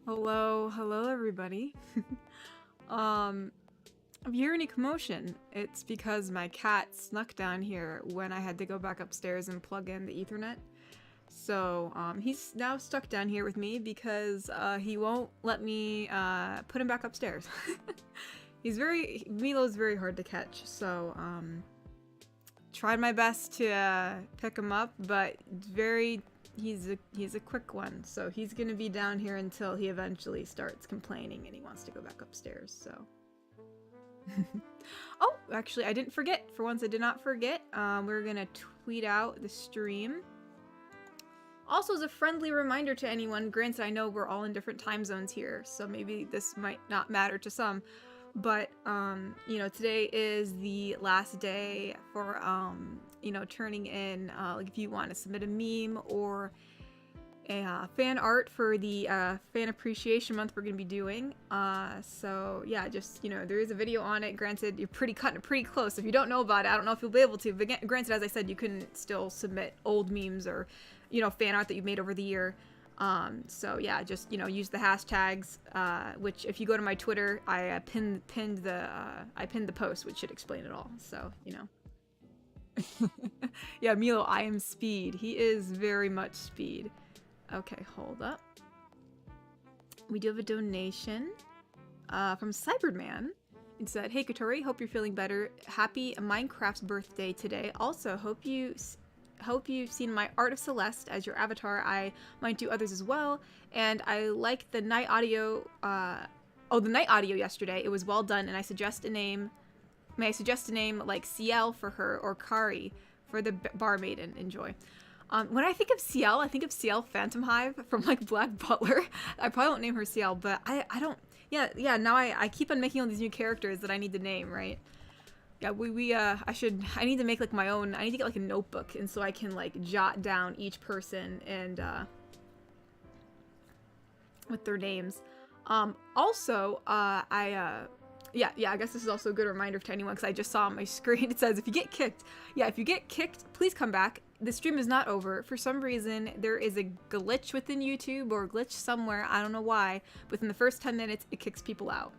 Hello everybody. um, if you hear any commotion, it's because my cat snuck down here when I had to go back upstairs and plug in the Ethernet. So, he's now stuck down here with me because, he won't let me, put him back upstairs. Milo's very hard to catch, so, tried my best to, pick him up, but he's a quick one, so he's gonna be down here until he eventually starts complaining and he wants to go back upstairs, so. Oh, actually, I didn't forget. For once, I did not forget. We're gonna tweet out the stream. Also, as a friendly reminder to anyone, granted I know we're all in different time zones here, so maybe this might not matter to some, but, you know, today is the last day for, you know, turning in, like, if you want to submit a meme or a fan art for the fan appreciation month we're going to be doing. So yeah, just, you know, there is a video on it. Granted, you're cutting it pretty close. If you don't know about it, I don't know if you'll be able to, but granted, as I said, you can still submit old memes or, you know, fan art that you've made over the year. So yeah, just, you know, use the hashtags, which if you go to my Twitter, I pinned the post, which should explain it all. So, you know. Yeah, Milo, I am speed. He is very much speed. Okay, hold up. We do have a donation from Cyberman. It said, "Hey Katori, hope you're feeling better. Happy Minecraft's birthday today. Also, hope you've seen my Art of Celeste as your avatar. I might do others as well. And I like the night audio. The night audio yesterday. It was well done. And I suggest a name. May I suggest a name like Ciel for her or Kari for the bar maiden? Enjoy." When I think of Ciel, I think of Ciel Phantom Hive from, like, Black Butler. I probably won't name her Ciel, but I don't... Yeah, now I keep on making all these new characters that I need to name, right? Yeah, I need to make, like, my own... I need to get, like, a notebook, and so I can, like, jot down each person and, with their names. Also, I guess this is also a good reminder to anyone, because I just saw on my screen, it says, if you get kicked, please come back. The stream is not over. For some reason, there is a glitch within YouTube, or a glitch somewhere, I don't know why, within the first 10 minutes, it kicks people out.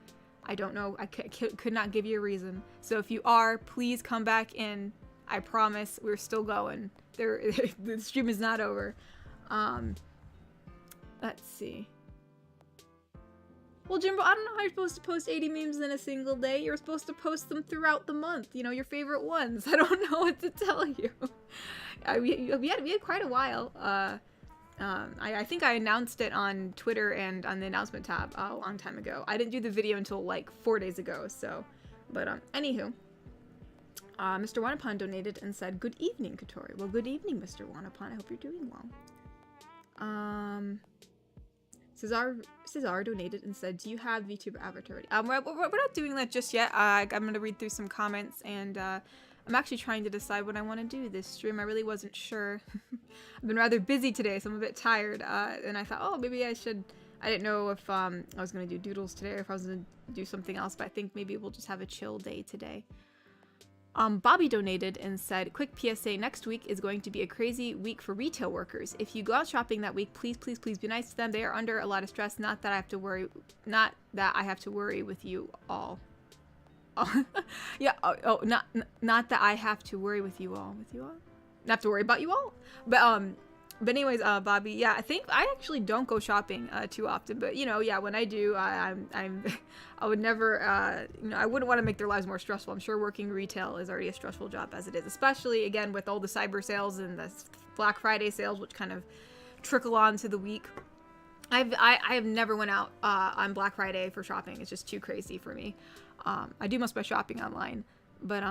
I don't know, I could not give you a reason. So if you are, please come back in. I promise, we're still going. The stream is not over. Let's see. Well, Jimbo, I don't know how you're supposed to post 80 memes in a single day. You're supposed to post them throughout the month. You know, your favorite ones. I don't know what to tell you. We had quite a while. I think I announced it on Twitter and on the announcement tab a long time ago. I didn't do the video until like 4 days ago, so. But, anywho. Mr. Wanapan donated and said, "Good evening, Katori." Well, good evening, Mr. Wanapan. I hope you're doing well. Cesar donated and said, "Do you have VTuber avatar ready?" We're not doing that just yet. I'm gonna read through some comments, and I'm actually trying to decide what I want to do this stream. I really wasn't sure. I've been rather busy today, so I'm a bit tired. And I thought, oh, maybe I should. I didn't know if I was gonna do doodles today or if I was gonna do something else, but I think maybe we'll just have a chill day today. Bobby donated and said, "Quick PSA, next week is going to be a crazy week for retail workers. If you go out shopping that week, please, please, please be nice to them. They are under a lot of stress. Not that I have to worry with you all." Oh, yeah, not that I have to worry with you all. Not have to worry about you all? But anyways, Bobby, yeah, I think I actually don't go shopping too often, but you know, yeah, when I do, I would never, you know, I wouldn't want to make their lives more stressful. I'm sure working retail is already a stressful job as it is, especially again with all the cyber sales and the Black Friday sales, which kind of trickle on to the week. I have never went out on Black Friday for shopping. It's just too crazy for me. I do most of my shopping online, but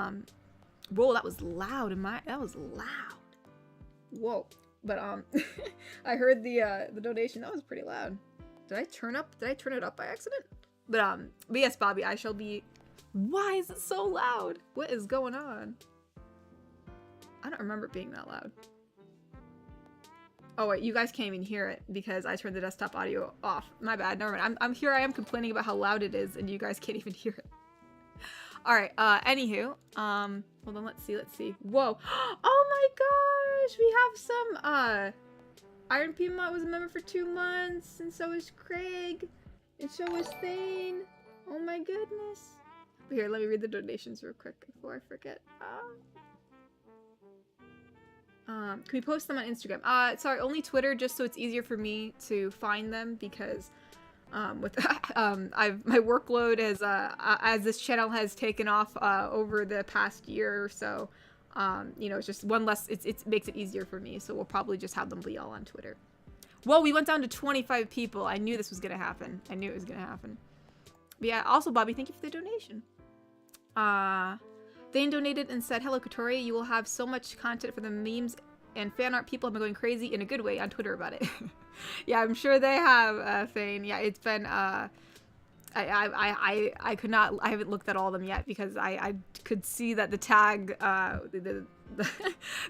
whoa, that was loud. That was loud. Whoa. But I heard the donation. That was pretty loud. Did I turn it up by accident? But yes, Bobby, I shall be. Why is it so loud? What is going on? I don't remember it being that loud. Oh wait, you guys can't even hear it because I turned the desktop audio off. My bad. Never mind. I'm here. I am complaining about how loud it is, and you guys can't even hear it. All right. Anywho, hold on. Let's see. Whoa. Oh my gosh, we have some Iron Piedmont was a member for 2 months, and so is Craig, and so is Thane. Oh my goodness. Here, let me read the donations real quick before I forget. Can we post them on Instagram? Sorry, only Twitter, just so it's easier for me to find them, because with my workload is as this channel has taken off over the past year or so. You know, it's just one less. It makes it easier for me, so we'll probably just have them be all on Twitter. Whoa, we went down to 25 people. I knew this was gonna happen. I knew it was gonna happen. But yeah, also Bobby, thank you for the donation. Thane donated and said, "Hello, Katori. You will have so much content for the memes and fan art. People have been going crazy in a good way on Twitter about it." Yeah, I'm sure they have, Thane. Yeah, it's been, I haven't looked at all of them yet, because I could see that the tag,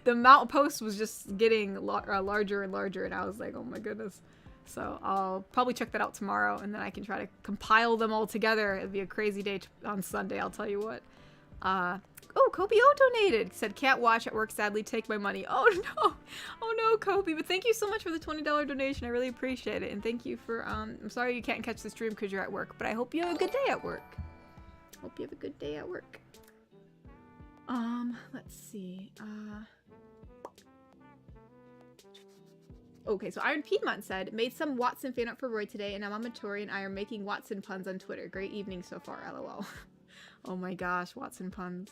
the mount post was just getting larger and larger, and I was like, oh my goodness. So I'll probably check that out tomorrow, and then I can try to compile them all together. It'll be a crazy day on Sunday, I'll tell you what. Oh, Kobe O donated. Said, "Can't watch at work, sadly. Take my money." Oh no. Oh no, Kobe. But thank you so much for the $20 donation. I really appreciate it. And thank you for, I'm sorry you can't catch the stream because you're at work, but I hope you have a good day at work. Hope you have a good day at work. Let's see. Okay, so Iron Piedmont said, "Made some Watson fan art for Roy today, and Mama Tori and I are making Watson puns on Twitter. Great evening so far, lol." Oh my gosh, Watson puns.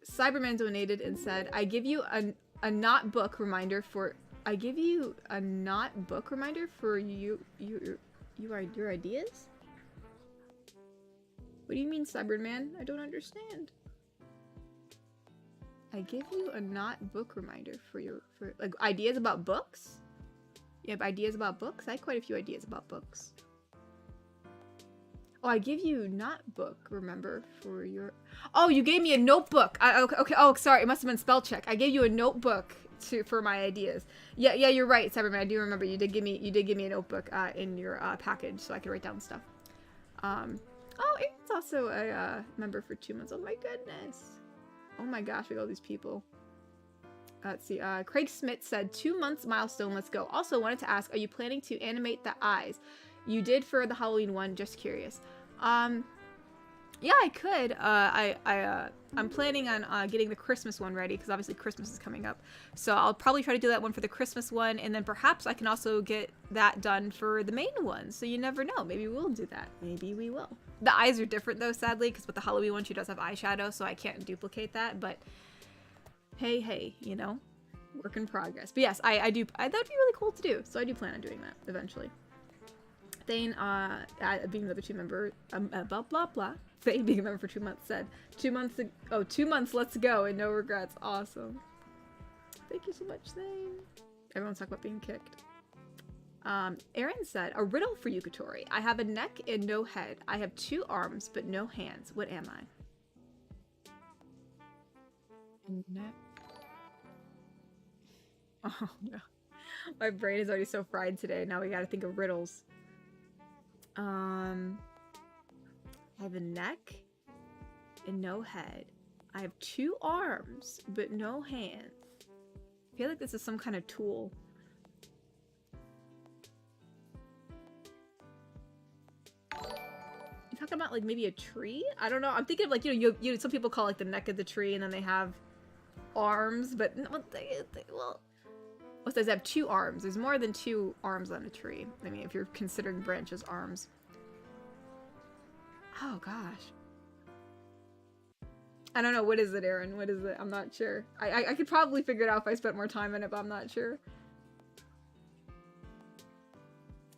Cyberman donated and said, "I give you a not book reminder for your ideas." What do you mean, Cyberman? I don't understand. I give you a not book reminder for like ideas about books? You have ideas about books? I have quite a few ideas about books. Oh, I give you not book, remember, for your... Oh, you gave me a notebook. Okay. Oh, sorry. It must have been spell check. I gave you a notebook for my ideas. Yeah, you're right, Cyberman. I do remember you did give me a notebook in your package, so I could write down stuff. Oh, it's also a member for 2 months. Oh my goodness. Oh my gosh, we got all these people. Let's see. Craig Smith said, 2 months milestone. Let's go. Also, wanted to ask, are you planning to animate the eyes? You did for the Halloween one, just curious. Yeah, I could. I'm planning on getting the Christmas one ready, because obviously Christmas is coming up. So I'll probably try to do that one for the Christmas one, and then perhaps I can also get that done for the main one. So you never know. Maybe we'll do that. Maybe we will. The eyes are different though, sadly, because with the Halloween one, she does have eyeshadow, so I can't duplicate that. But hey, you know, work in progress. But yes, I do. That'd be really cool to do. So I do plan on doing that eventually. Thane, being another 2 member, blah blah blah. Thane being a member for 2 months said, 2 months. 2 months. Let's go, and no regrets. Awesome. Thank you so much, Thane. Everyone's talking about being kicked. Aaron said, a riddle for you, Katori. I have a neck and no head. I have 2 arms but no hands. What am I? Neck. Oh no. My brain is already so fried today. Now we gotta think of riddles. I have a neck and no head. I have 2 arms, but no hands. I feel like this is some kind of tool. You talking about like maybe a tree? I don't know. I'm thinking of like, you know, some people call like the neck of the tree, and then they have arms, but well, what does have 2 arms? There's more than 2 arms on a tree. I mean, if you're considering branches arms. Oh gosh. I don't know. What is it, Aaron? What is it? I'm not sure. I could probably figure it out if I spent more time in it, but I'm not sure.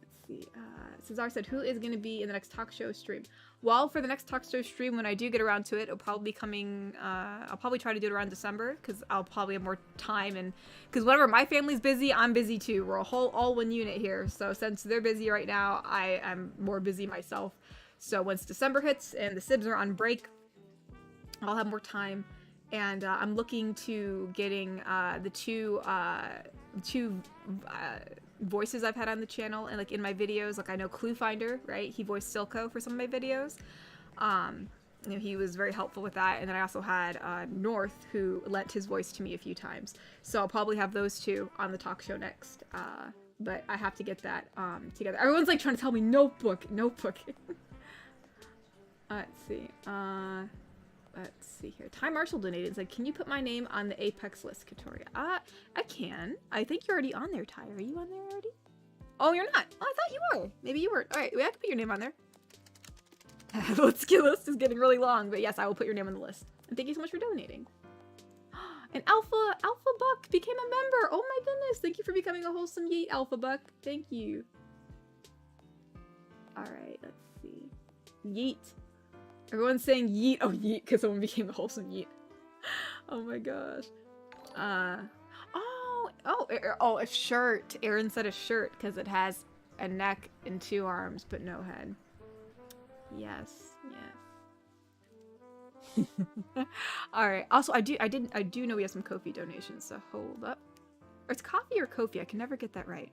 Let's see. Cesar said, who is going to be in the next talk show stream? Well, for the next talk show stream, when I do get around to it, it'll probably be coming, I'll probably try to do it around December, because I'll probably have more time, and because whenever my family's busy, I'm busy too. We're all one unit here, so since they're busy right now, I'm more busy myself. So once December hits and the Sibs are on break, I'll have more time, and I'm looking to getting the two voices I've had on the channel, and like in my videos, like I know Clue Finder, right? He voiced Silco for some of my videos. you know, he was very helpful with that. And then I also had North, who lent his voice to me a few times. So I'll probably have those two on the talk show next. But I have to get that together. Everyone's like trying to tell me notebook. Let's see. Let's see here. Ty Marshall donated and said, can you put my name on the Apex list, Katoria? I can. I think you're already on there, Ty. Are you on there already? Oh, you're not. Oh, I thought you were. Maybe you were. All right, I can put your name on there. The skill list is getting really long, but yes, I will put your name on the list. And thank you so much for donating. And Alpha Buck became a member. Oh my goodness. Thank you for becoming a wholesome yeet, Alpha Buck. Thank you. All right, let's see. Yeet. Everyone's saying yeet. Oh, yeet, because someone became a wholesome yeet. Oh my gosh. Oh, a shirt. Aaron said a shirt because it has a neck and 2 arms, but no head. Yes. All right. Also, I do know we have some Ko-fi donations, so hold up. Or it's coffee or Ko-fi. I can never get that right.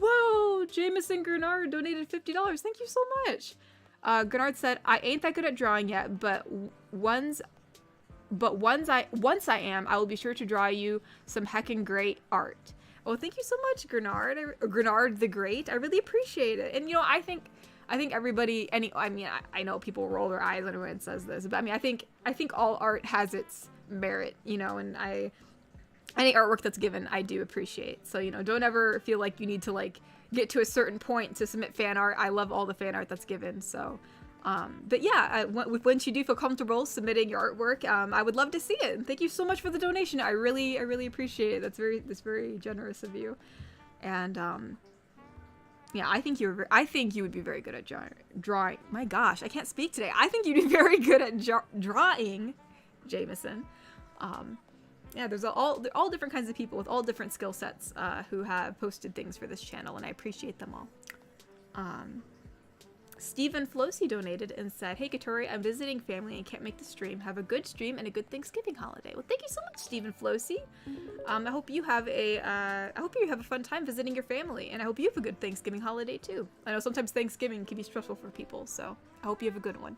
Whoa! Jameson Grenard donated $50. Thank you so much. Grenard said, I ain't that good at drawing yet, but once I am, I will be sure to draw you some heckin' great art. Oh, thank you so much, Grenard. Grenard the Great. I really appreciate it. And you know, I think everybody, I know people roll their eyes when everyone says this, but I mean, I think all art has its merit, you know, and any artwork that's given, I do appreciate. So, you know, don't ever feel like you need to like get to a certain point to submit fan art. I love all the fan art that's given. So, but yeah, once you do feel comfortable submitting your artwork, I would love to see it. And thank you so much for the donation. I really appreciate it. That's very generous of you. And, yeah, I think you would be very good at drawing. My gosh, I can't speak today. I think you'd be very good at drawing, Jameson. Yeah, there's all different kinds of people with all different skill sets who have posted things for this channel, and I appreciate them all. Stephen Flosi donated and said, hey Katori, I'm visiting family and can't make the stream. Have a good stream and a good Thanksgiving holiday. Well, thank you so much, Stephen Flosi. I hope you have a fun time visiting your family, and I hope you have a good Thanksgiving holiday too. I know sometimes Thanksgiving can be stressful for people, so I hope you have a good one.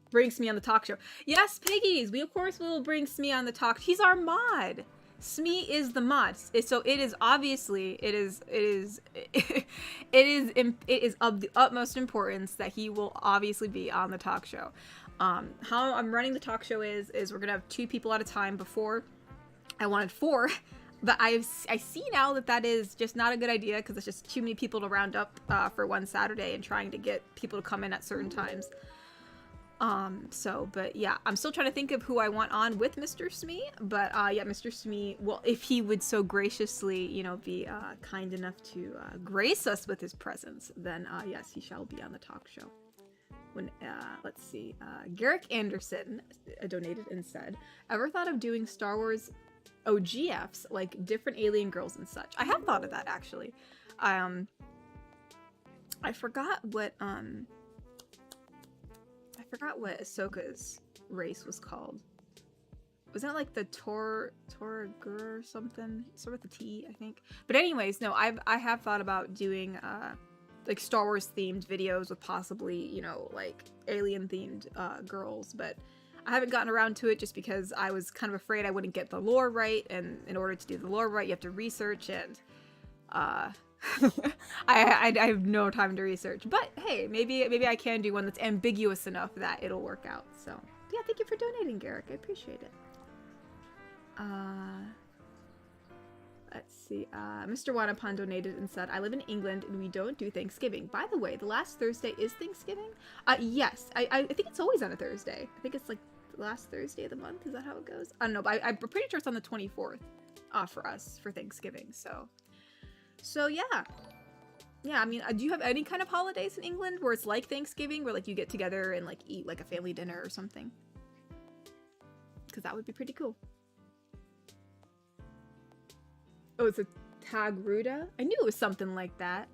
Bring Smee on the talk show. Yes, Piggies! We of course will bring Smee on the talk. He's our mod. Smee is the mod. So it is obviously it is of the utmost importance that he will obviously be on the talk show. How I'm running the talk show is we're gonna have 2 people at a time. Before I wanted 4, but I see now that is just not a good idea because it's just too many people to round up for one Saturday and trying to get people to come in at certain times. But yeah, I'm still trying to think of who I want on with Mr. Smee, but yeah, Mr. Smee, well, if he would so graciously, you know, be kind enough to grace us with his presence, then yes, he shall be on the talk show. When let's see, Garrick Anderson donated and said, ever thought of doing Star Wars OGFs, like different alien girls and such? I have thought of that, actually. I forgot what Ahsoka's race was called. Wasn't it like the Toragur or something? Sort of with the T, I think. But anyways, no, I have thought about doing like Star Wars themed videos with possibly, you know, like alien themed girls, but I haven't gotten around to it just because I was kind of afraid I wouldn't get the lore right, and in order to do the lore right, you have to research, and I have no time to research. But hey, maybe I can do one that's ambiguous enough that it'll work out. So yeah, thank you for donating, Garrick. I appreciate it. Let's see. Mr. Wanapan donated and said, I live in England and we don't do Thanksgiving. By the way, the last Thursday is Thanksgiving? Yes. I think it's always on a Thursday. I think it's like the last Thursday of the month. Is that how it goes? I don't know, but I'm pretty sure it's on the 24th for us for Thanksgiving. So yeah. Yeah, I mean, do you have any kind of holidays in England where it's like Thanksgiving, where like you get together and like eat like a family dinner or something? Because that would be pretty cool. Oh, it's a Tagruda? I knew it was something like that.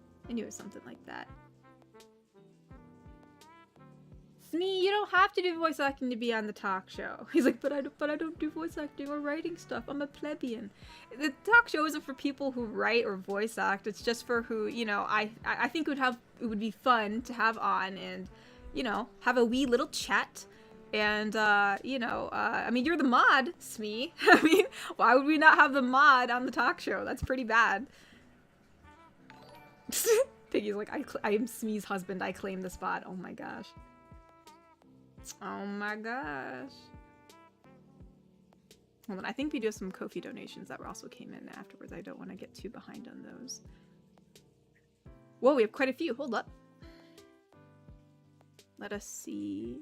Smee, you don't have to do voice acting to be on the talk show. He's like, but I don't do voice acting or writing stuff. I'm a plebeian. The talk show isn't for people who write or voice act. It's just for who, you know, I think it would be fun to have on and, you know, have a wee little chat. And, you know, I mean, you're the mod, Smee. I mean, why would we not have the mod on the talk show? That's pretty bad. Piggy's like, I am Smee's husband. I claim the spot. Oh my gosh. Oh my gosh. Hold on, I think we do have some Ko-fi donations that also came in afterwards. I don't want to get too behind on those. Whoa, we have quite a few. Hold up. Let us see.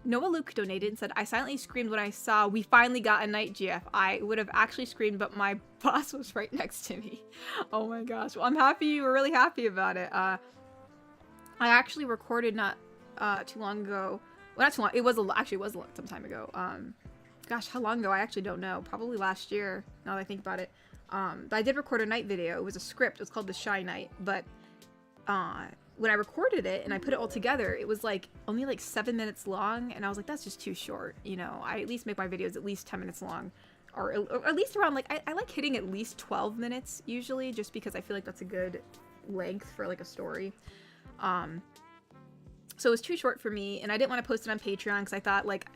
Noah Luke donated and said, I silently screamed when I saw we finally got a night GF. I would have actually screamed, but my boss was right next to me. Oh my gosh. Well, I'm happy you were really happy about it. I actually recorded not too long ago. Well, not too long. It was actually was some time ago. Gosh, how long ago? I actually don't know. Probably last year, now that I think about it. I did record a night video. It was a script. It was called The Shy Night. But when I recorded it and I put it all together, it was like only like 7 minutes long. And I was like, that's just too short. You know, I at least make my videos at least 10 minutes long. Or at least around like, I like hitting at least 12 minutes usually, just because I feel like that's a good length for like a story. So it was too short for me, and I didn't want to post it on Patreon because I thought, like,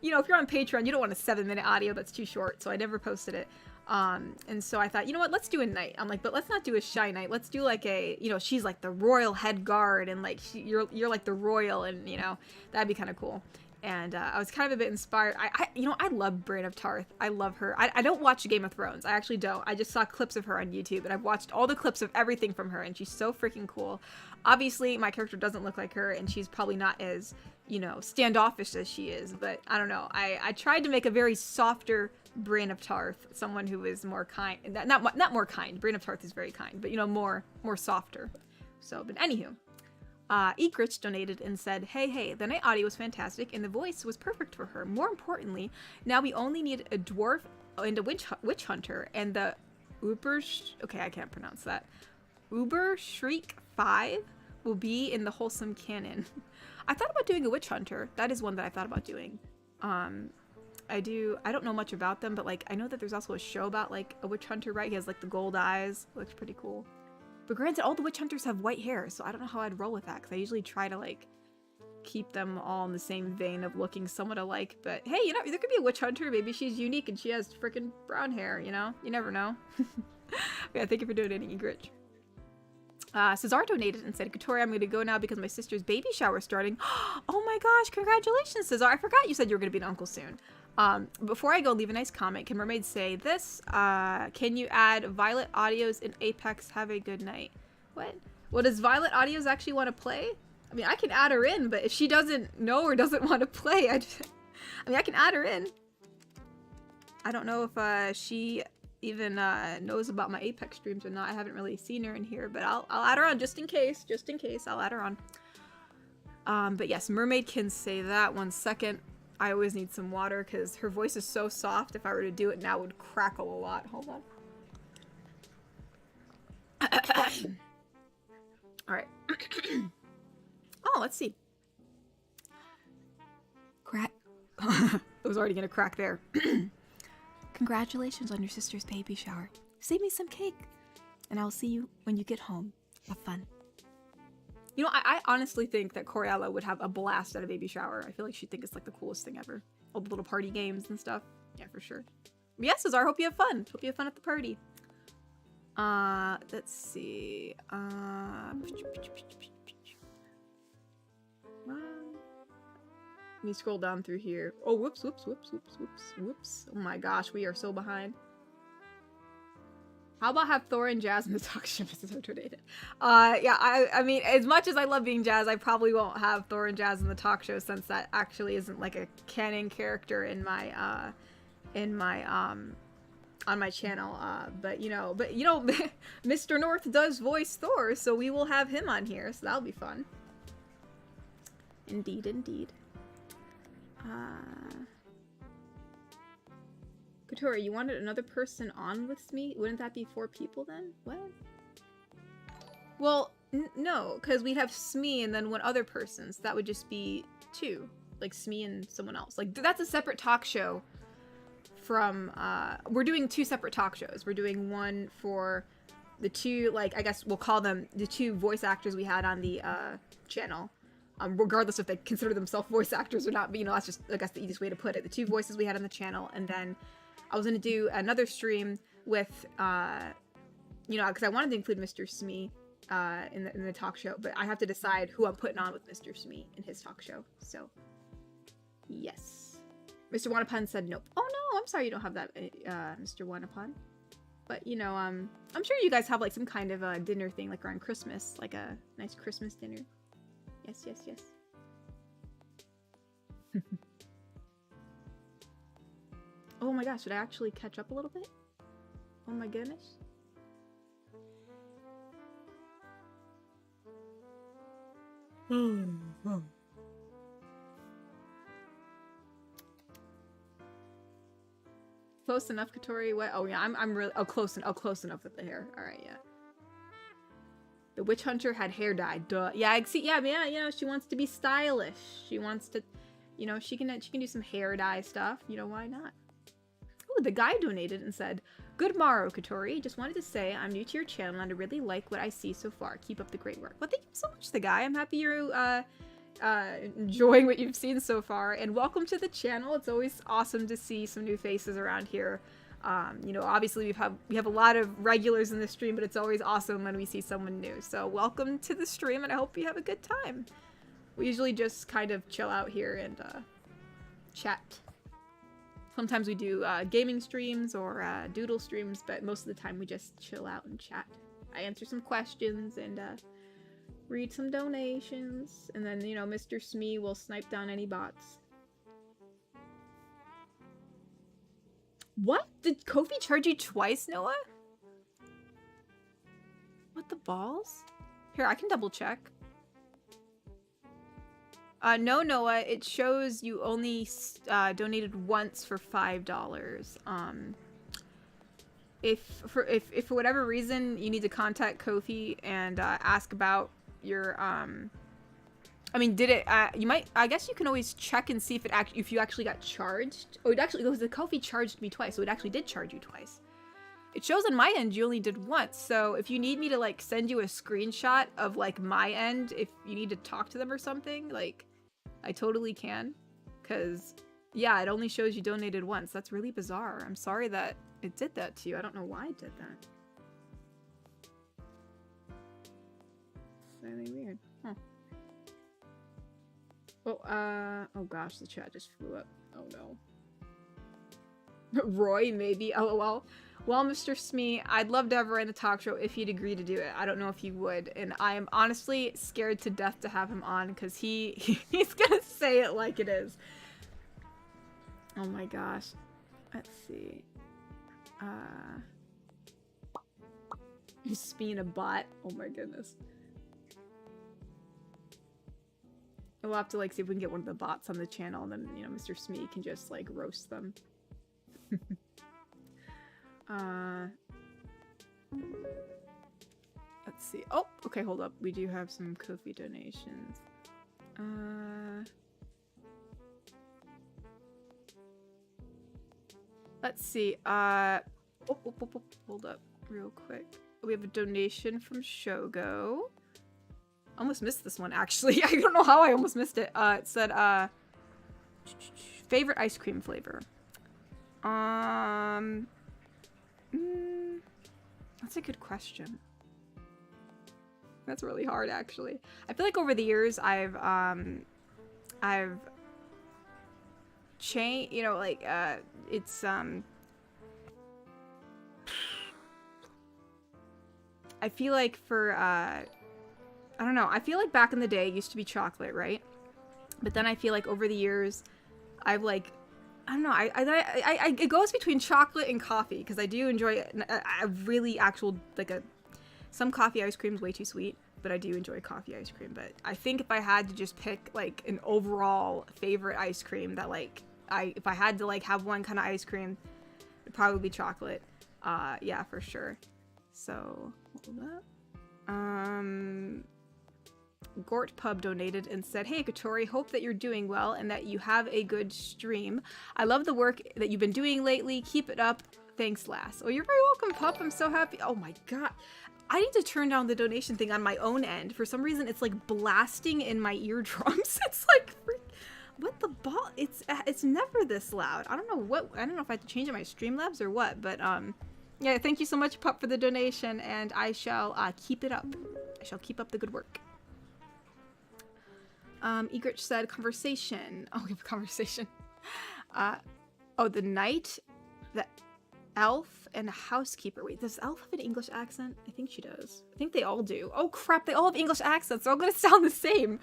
you know, if you're on Patreon, you don't want a 7-minute audio that's too short, so I never posted it. And so I thought, you know what, let's do a night. I'm like, but let's not do a shy night. Let's do like a, you know, she's like the royal head guard, and like you're like the royal, and you know, that'd be kind of cool. And I was kind of a bit inspired. You know, I love Brienne of Tarth. I love her. I don't watch Game of Thrones. I actually don't. I just saw clips of her on YouTube, and I've watched all the clips of everything from her, and she's so freaking cool. Obviously, my character doesn't look like her, and she's probably not as, you know, standoffish as she is, but I don't know. I tried to make a very softer Brienne of Tarth, someone who is more kind. Not more kind. Brienne of Tarth is very kind, but, you know, more softer. So, but anywho. Egrich donated and said, hey, the night audio was fantastic and the voice was perfect for her. More importantly, now we only need a dwarf and a witch hunter, and the okay, I can't pronounce that. Uber Shriek 5 will be in the Wholesome canon. I thought about doing a witch hunter. That is one that I thought about doing. I don't know much about them, but like I know that there's also a show about like a witch hunter, right? He has like the gold eyes. Looks pretty cool. But granted, all the witch hunters have white hair, so I don't know how I'd roll with that, because I usually try to, like, keep them all in the same vein of looking somewhat alike. But, hey, you know, there could be a witch hunter. Maybe she's unique and she has freaking brown hair, you know? You never know. Yeah, thank you for donating, Egrich. Cesar donated and said, Katori, I'm going to go now because my sister's baby shower is starting. Oh my gosh, congratulations, Cesar. I forgot you said you were going to be an uncle soon. Before I go, leave a nice comment. Can Mermaid say this? Can you add Violet Audios in Apex? Have a good night. What does Violet Audios actually want to play? I mean, I can add her in, but if she doesn't know or doesn't want to play, I mean, I can add her in. I don't know if she even knows about my Apex streams or not. I haven't really seen her in here, but I'll add her on just in case. Just in case, I'll add her on. But yes, Mermaid can say that. 1 second. I always need some water because her voice is so soft. If I were to do it now, it would crackle a lot. Hold on. All right. Oh, let's see. Crack. It was already gonna crack there. Congratulations on your sister's baby shower. Save me some cake, and I'll see you when you get home. Have fun. You know, I honestly think that Coriella would have a blast at a baby shower. I feel like she'd think it's like the coolest thing ever. All the little party games and stuff. Yeah, for sure. But yes, Cesar, hope you have fun. Hope you have fun at the party. Let's see. Let me scroll down through here. Oh, whoops. Oh my gosh, we are so behind. How about have Thor and Jazz in the talk show? Yeah, I mean, as much as I love being Jazz, I probably won't have Thor and Jazz in the talk show since that actually isn't like a canon character in my on my channel. But you know, Mr. North does voice Thor, so we will have him on here, so that'll be fun. Indeed. Katori, you wanted another person on with me? Wouldn't that be 4 people then? What? Well, No, because we'd have Smee and then one other person, so that would just be 2. Like Smee and someone else. Like, that's a separate talk show from, we're doing 2 separate talk shows. We're doing one for the 2, like, I guess we'll call them the 2 voice actors we had on the, channel. Regardless if they consider themselves voice actors or not, but, you know, that's just, I guess, the easiest way to put it. The 2 voices we had on the channel, and then I was gonna do another stream with, you know, because I wanted to include Mr. Smee, in the talk show, but I have to decide who I'm putting on with Mr. Smee in his talk show, so, yes. Mr. Wanapun said nope. Oh no, I'm sorry you don't have that, Mr. Wanapun. But, you know, I'm sure you guys have, like, some kind of a dinner thing, like, around Christmas, like a nice Christmas dinner. Yes, yes, yes. Oh my gosh, should I actually catch up a little bit? Oh my goodness. Close enough, Katori? What? Oh yeah, I'm really close enough with the hair. All right, yeah. The witch hunter had hair dye. Duh. Yeah, I see. Yeah, man. You know, she wants to be stylish. She wants to, you know, she can do some hair dye stuff. You know, why not? Oh, the guy donated and said, "Good morrow, Katori. Just wanted to say I'm new to your channel and I really like what I see so far. Keep up the great work." Well, thank you so much, the guy. I'm happy you're enjoying what you've seen so far, and welcome to the channel. It's always awesome to see some new faces around here. You know, obviously we have a lot of regulars in the stream, but it's always awesome when we see someone new. So welcome to the stream, and I hope you have a good time. We usually just kind of chill out here and chat. Sometimes we do gaming streams or doodle streams, but most of the time we just chill out and chat. I answer some questions and read some donations, and then, you know, Mr. Smee will snipe down any bots. What? Did Kofi charge you twice, Noah? What the balls? Here, I can double check. No, Noah, it shows you only donated once for $5. If for whatever reason you need to contact Kofi and ask about your I mean, did it? I guess you can always check and see if you actually got charged. Oh, it actually goes. The Kofi charged me twice, so it actually did charge you twice. It shows on my end you only did once. So if you need me to like send you a screenshot of like my end, if you need to talk to them or something, like I totally can. Cause yeah, it only shows you donated once. That's really bizarre. I'm sorry that it did that to you. I don't know why it did that. It's really weird. Huh. Oh, oh gosh, the chat just flew up. Oh no. Roy, maybe, lol. Well, Mr. Smee, I'd love to have her in the talk show if he'd agree to do it. I don't know if he would, and I am honestly scared to death to have him on, because he's gonna say it like it is. Oh my gosh. Let's see. He's being a bot. Oh my goodness. We'll have to like see if we can get one of the bots on the channel, and then, you know, Mr. Smee can just like roast them. Let's see. Oh, okay, hold up. We do have some Ko-fi donations. Let's see. Hold up real quick. We have a donation from Shogo. Almost missed this one, actually. I don't know how I almost missed it. It said, favorite ice cream flavor. That's a good question. That's really hard, actually. I feel like over the years, I've changed, you know, like, it's, I feel like for, I don't know. I feel like back in the day, it used to be chocolate, right? But then I feel like over the years, I've like, I don't know. It goes between chocolate and coffee, because I do enjoy a really actual, like some coffee ice cream is way too sweet, but I do enjoy coffee ice cream. But I think if I had to just pick like an overall favorite ice cream that like, if I had to like have one kind of ice cream, it'd probably be chocolate. Yeah, for sure. So, hold up. Gort Pub donated and said, "Hey Katori, hope that you're doing well and that you have a good stream. I love the work that you've been doing lately. Keep it up. Thanks, lass." Oh, you're very welcome, pup. I'm so happy. Oh my god. I need to turn down the donation thing on my own end. For some reason, it's like blasting in my eardrums. It's like, what the ball? It's never this loud. I don't know if I have to change it in my Streamlabs or what, but yeah, thank you so much, pup, for the donation, and I shall keep it up. I shall keep up the good work. Egrich said, conversation. Oh, we have a conversation. Oh, the knight, the elf, and the housekeeper. Wait, does elf have an English accent? I think she does. I think they all do. Oh crap, they all have English accents. They're all gonna sound the same.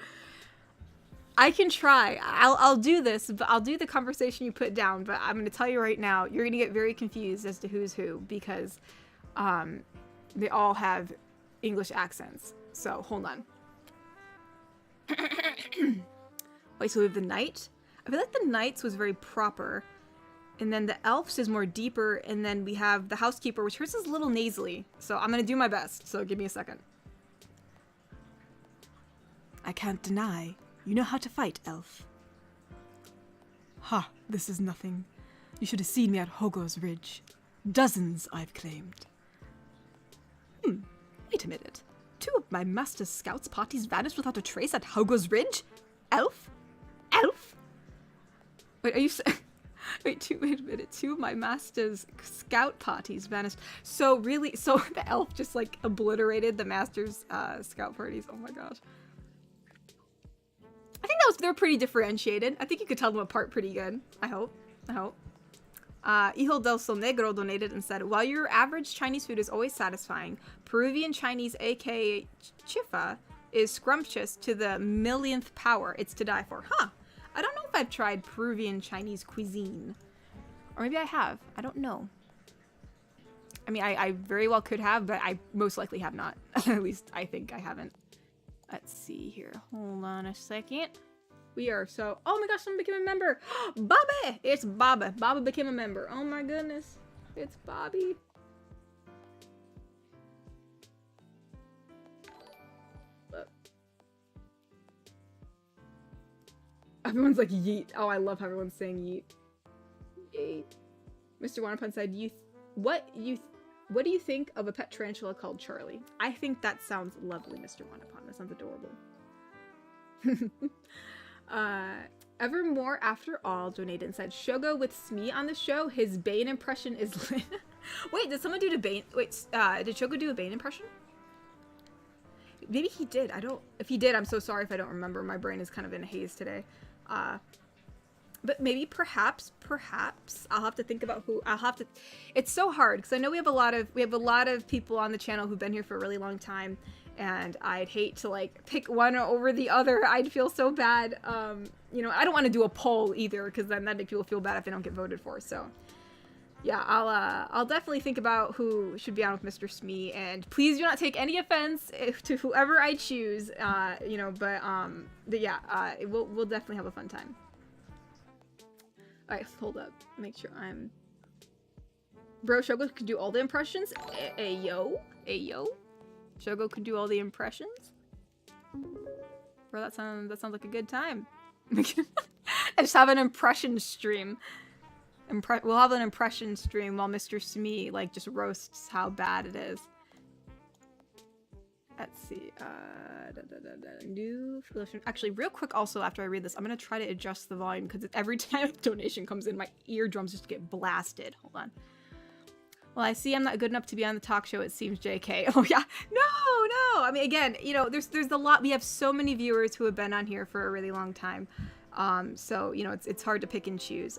I can try. I'll do this, but I'll do the conversation you put down, but I'm gonna tell you right now, you're gonna get very confused as to who's who, because they all have English accents. So, hold on. Wait, so we have the knight? I feel like the knight's was very proper. And then the elf's is more deeper, and then we have the housekeeper, which hers is a little nasally. So I'm gonna do my best, so give me a second. I can't deny. You know how to fight, elf. Ha, this is nothing. You should have seen me at Hogo's Ridge. Dozens I've claimed. Wait a minute. 2 of my master's scouts parties vanished without a trace at Hogo's Ridge? Elf? Elf? Wait, are you wait a minute. 2 of my master's scout parties vanished. So really, so the elf just like obliterated the master's scout parties. Oh my gosh. I think they're pretty differentiated. I think you could tell them apart pretty good. I hope. Hijo del Sol Negro donated and said, while your average Chinese food is always satisfying, Peruvian Chinese, aka chifa, is scrumptious to the millionth power. It's to die for. Huh. I don't know if I've tried Peruvian Chinese cuisine. Or maybe I have. I don't know. I mean, I very well could have, but I most likely have not. At least I think I haven't. Let's see here. Hold on a second. We are so... Oh my gosh, someone became a member. Bobby! It's Bobby. Bobby became a member. Oh my goodness. It's Bobby. Everyone's like, yeet. Oh, I love how everyone's saying yeet. Yeet. Mr. Wanapun said, what do you think of a pet tarantula called Charlie? I think that sounds lovely, Mr. Wanapun. That sounds adorable. Evermore After All donated and said, Shogo with Smee on the show, his Bane impression is lit. Wait, did someone do the Bane? Wait, did Shogo do a Bane impression? Maybe he did. If he did, I'm so sorry if I don't remember. My brain is kind of in a haze today. But maybe, perhaps, I'll have to think about who. It's so hard because I know we have a lot of people on the channel who've been here for a really long time, and I'd hate to like pick one over the other. I'd feel so bad. You know, I don't want to do a poll either because then that makes people feel bad if they don't get voted for. So, yeah, I'll definitely think about who should be on with Mr. Smee, and please do not take any offense to whoever I choose. You know, but yeah, we'll definitely have a fun time. Alright, hold up. Make sure I'm... Bro, Shogo could do all the impressions? Ayo? Shogo could do all the impressions? Bro, that sounds like a good time. I just have an impression stream. We'll have an impression stream while Mr. Smee, like, just roasts how bad it is. Let's see. New actually, real quick also after I read this, I'm gonna try to adjust the volume because every time a donation comes in, my eardrums just get blasted. Hold on. Well, I see I'm not good enough to be on the talk show, it seems, JK. Oh yeah. No. I mean, again, you know, there's a lot. We have so many viewers who have been on here for a really long time. So, you know, it's hard to pick and choose.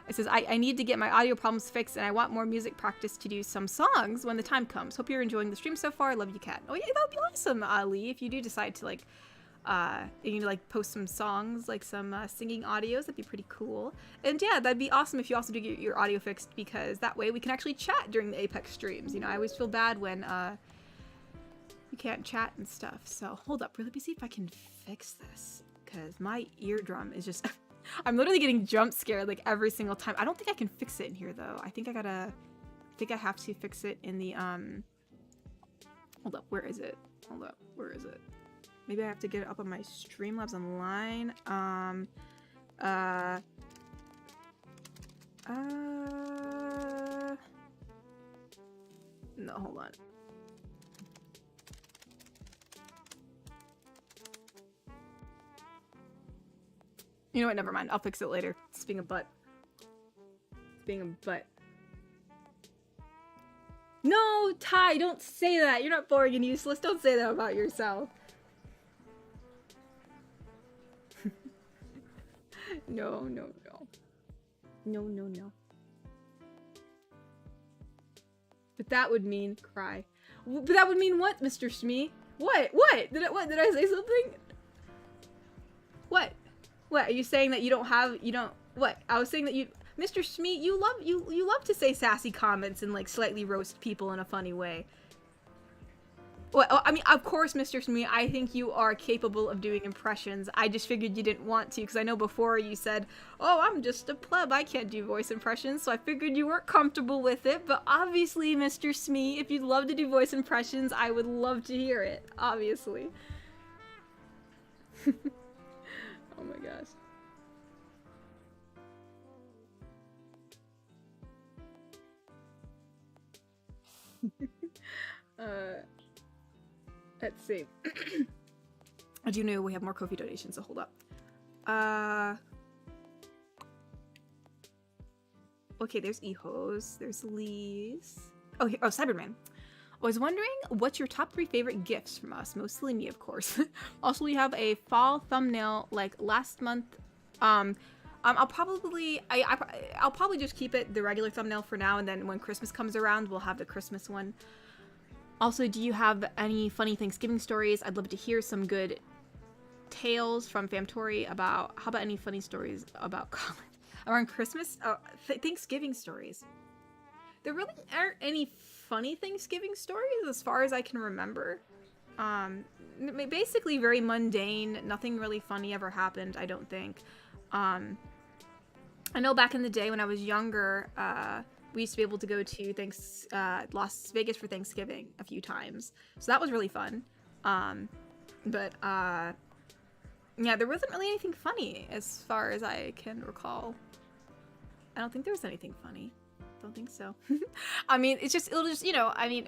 It says, I need to get my audio problems fixed, and I want more music practice to do some songs when the time comes. Hope you're enjoying the stream so far. Love you, Cat. Oh yeah, that would be awesome, Ali, if you do decide to, like, you know, like, post some songs, like some singing audios. That'd be pretty cool. And yeah, that'd be awesome if you also do get your audio fixed, because that way we can actually chat during the Apex streams. You know, I always feel bad when you can't chat and stuff. So hold up, let me see if I can fix this, because my eardrum is just... I'm literally getting jump scared like every single time. I don't think I can fix it in here though. I think I have to fix it in the hold up, where is it? Hold up. Where is it? Maybe I have to get it up on my Streamlabs online. No, hold on. You know what? Never mind. I'll fix it later. It's being a butt. It's being a butt. No, Ty, don't say that. You're not boring and useless. Don't say that about yourself. No, no, no. No, no, no. But that would mean cry. But that would mean what, Mr. Smee? What? What? Did I say something? What? What? Are you saying that you don't what? I was saying that you, Mr. Smee, you love to say sassy comments and like slightly roast people in a funny way. Well, I mean, of course, Mr. Smee, I think you are capable of doing impressions. I just figured you didn't want to, because I know before you said, oh, I'm just a pleb, I can't do voice impressions, so I figured you weren't comfortable with it, but obviously, Mr. Smee, if you'd love to do voice impressions, I would love to hear it, obviously. Oh my gosh. Let's see. I do know we have more Ko-fi donations, so hold up. Okay, there's Ehos, there's Lee's. Oh, here, oh, Cyberman. I was wondering what's your top 3 favorite gifts from us, mostly me, of course. Also, we have a fall thumbnail like last month. I'll probably just keep it the regular thumbnail for now, and then when Christmas comes around, we'll have the Christmas one. Also, do you have any funny Thanksgiving stories? I'd love to hear some good tales from Famtori about, how about any funny stories about college? Around Christmas? Thanksgiving stories. There really aren't any funny Thanksgiving stories as far as I can remember. Basically very mundane. Nothing really funny ever happened, I don't think. I know back in the day when I was younger, we used to be able to go to Las Vegas for Thanksgiving a few times. So that was really fun. Yeah, there wasn't really anything funny as far as I can recall. I don't think there was anything funny. Don't think so. I mean, it'll just, you know, I mean,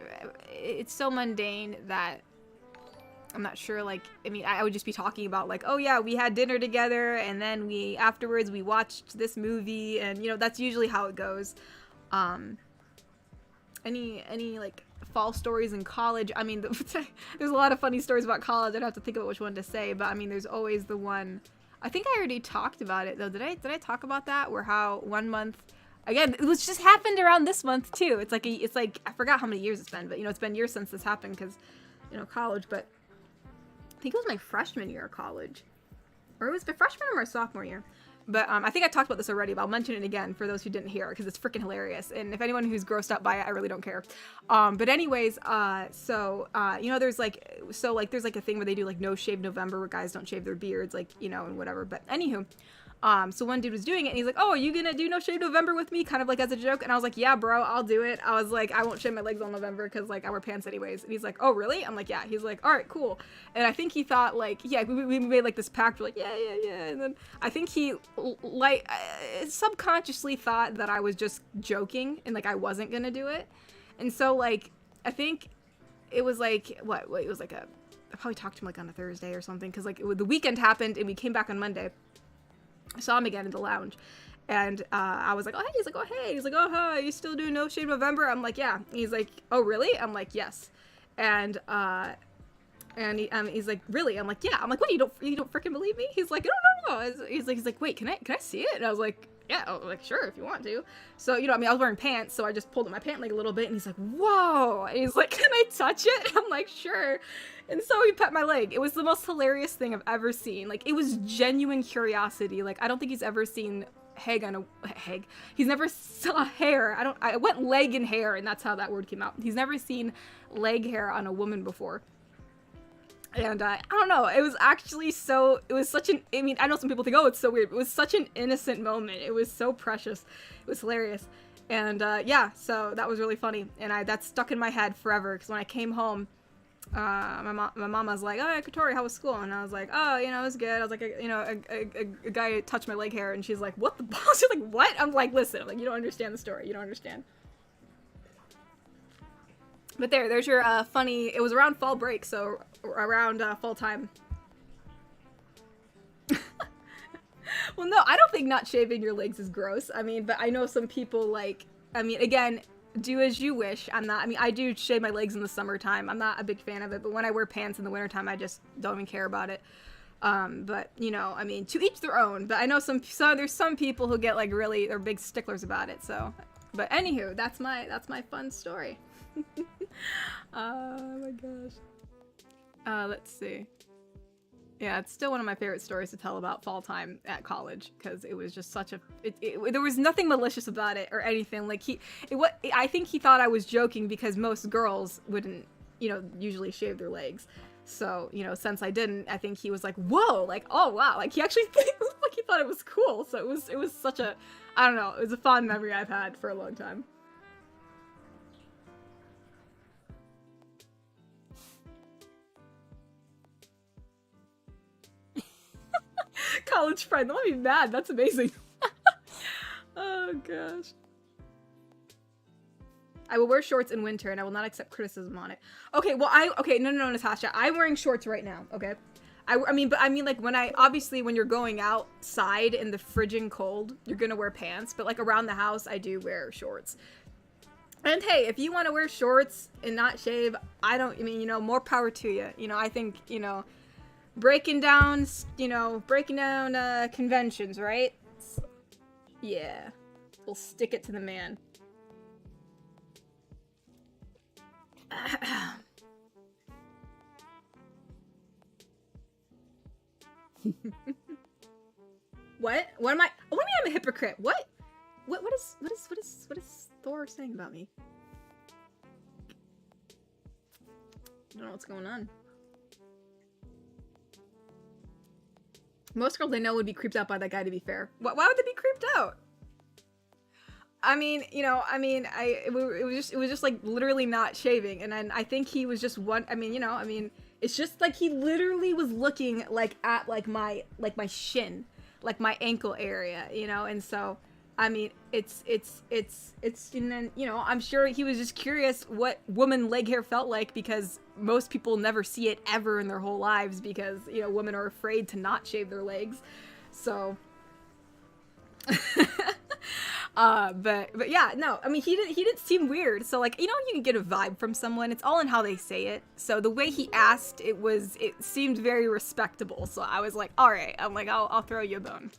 it's so mundane that I'm not sure, like, I mean, I would just be talking about, like, oh yeah, we had dinner together, and then afterwards we watched this movie, and, you know, that's usually how it goes. Any like fall stories in college? I mean, there's a lot of funny stories about college. I'd have to think about which one to say, but I mean, there's always the one. I think I already talked about it though. Did I talk about that? Where how 1 month, again, it was just happened around this month too. It's like I forgot how many years it's been, but you know, it's been years since this happened because, you know, college. But I think it was my freshman year of college, or it was the freshman or my sophomore year. But I think I talked about this already, but I'll mention it again for those who didn't hear, because it's freaking hilarious. And if anyone who's grossed up by it, I really don't care. But anyways, you know, there's like a thing where they do like No Shave November, where guys don't shave their beards, like, you know, and whatever. But anywho, so one dude was doing it, and he's like, oh, are you gonna do No Shave November with me? Kind of like as a joke. And I was like, yeah, bro, I'll do it. I was like, I won't shave my legs all November because like I wear pants anyways. And he's like, oh, really? I'm like, yeah. He's like, all right, cool. And I think he thought like, yeah, we made like this pact. We're like, yeah. And then I think he like subconsciously thought that I was just joking and like I wasn't gonna do it. And so like, I think it was like, it was like I probably talked to him like on a Thursday or something, because like the weekend happened and we came back on Monday. I saw him again in the lounge, and I was like, oh, hey. He's like, oh, hey. He's like, oh, hi, you still doing No Shave November? I'm like, yeah. He's like, oh, really? I'm like, yes. And he's like, really? I'm like, yeah. I'm like, what? You don't freaking believe me? He's like, no. He's like, wait, can I see it? And I was like, yeah. I was like, sure, if you want to. So, you know, I mean, I was wearing pants, so I just pulled up my pant leg a little bit, and he's like, whoa. And he's like, can I touch it? I'm like, sure. And so he pet my leg. It was the most hilarious thing I've ever seen. Like, it was genuine curiosity. Like, I don't think he's ever seen he's never saw hair. I went leg and hair, and that's how that word came out. He's never seen leg hair on a woman before. And I don't know, it was actually it was such an, I mean, I know some people think, oh, it's so weird. It was such an innocent moment. It was so precious. It was hilarious. And yeah, so that was really funny. And that stuck in my head forever, because when I came home, my mom was like, oh, Katori, how was school? And I was like, oh, you know, it was good. I was like, a guy touched my leg hair, and she's like, what the balls? She's like, what? I'm like, listen, I'm like, you don't understand the story. You don't understand. But there's your funny. It was around fall break, so around fall time. Well, no, I don't think not shaving your legs is gross. I mean, but I know some people like. I mean, again, do as you wish. I'm not. I mean, I do shave my legs in the summertime. I'm not a big fan of it, but when I wear pants in the wintertime, I just don't even care about it. But you know, I mean, to each their own. But I know there's some people who get like really, they're big sticklers about it. So, but anywho, that's my fun story. Oh my gosh. Let's see. Yeah, it's still one of my favorite stories to tell about fall time at college, because it was just such a. There was nothing malicious about it or anything. Like I think he thought I was joking because most girls wouldn't, you know, usually shave their legs. So, you know, since I didn't, I think he was like, whoa, like, oh wow, like he actually like he thought it was cool. So it was such a, I don't know, it was a fond memory I've had for a long time. College friend, don't be mad. That's amazing. Oh gosh. I will wear shorts in winter, and I will not accept criticism on it. Okay, well, no, Natasha. I'm wearing shorts right now. Okay. I mean, like when you're going outside in the frigid cold, you're gonna wear pants. But like around the house, I do wear shorts. And hey, if you want to wear shorts and not shave, I mean, you know, more power to you. You know, I think, you know. Breaking down conventions, right? Yeah. We'll stick it to the man. What? What am I? What do you mean I'm a hypocrite? What? What is Thor saying about me? I don't know what's going on. Most girls I know would be creeped out by that guy, to be fair. Why would they be creeped out? I mean, you know, it was just like literally not shaving, and then I think he was just one. I mean, you know, I mean, it's just like he literally was looking like at like my shin, like my ankle area, you know, and so. I mean, it's, and then, you know, I'm sure he was just curious what woman leg hair felt like, because most people never see it ever in their whole lives, because, you know, women are afraid to not shave their legs. So, but yeah, no, I mean, he didn't seem weird. So like, you know, you can get a vibe from someone. It's all in how they say it. So the way he asked, it seemed very respectable. So I was like, all right, I'm like, I'll throw you a bone.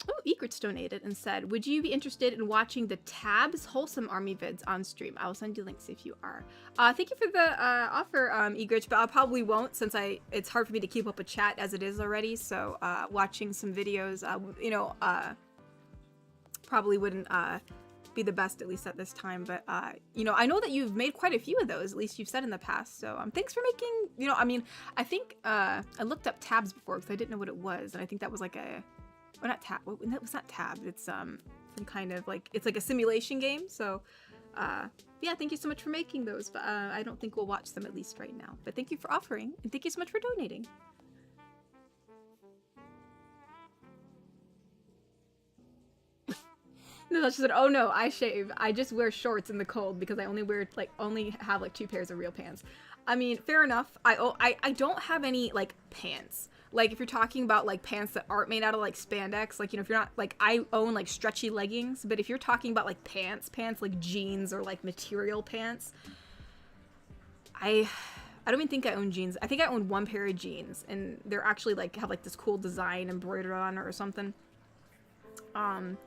Oh, Egret's donated and said, would you be interested in watching the Tabs Wholesome Army vids on stream? I will send you links if you are. Thank you for the offer, Egret, but I probably won't, since it's hard for me to keep up a chat as it is already. So watching some videos, you know, probably wouldn't be the best, at least at this time. But, you know, I know that you've made quite a few of those, at least you've said in the past. So thanks for making, you know, I mean, I think I looked up Tabs before because I didn't know what it was. And I think that was like a... Or not Tab. That was not Tab. It's some kind of like, it's like a simulation game. So, yeah, thank you so much for making those. But I don't think we'll watch them, at least right now. But thank you for offering, and thank you so much for donating. No, she said, "Oh no, I shave. I just wear shorts in the cold because I only have like 2 pairs of real pants." I mean, fair enough. I don't have any like pants. Like, if you're talking about, like, pants that aren't made out of, like, spandex, like, you know, if you're not, like, I own, like, stretchy leggings, but if you're talking about, like, pants, like, jeans or, like, material pants, I don't even think I own jeans. I think I own 1 pair of jeans, and they're actually, like, have, like, this cool design embroidered on it or something. And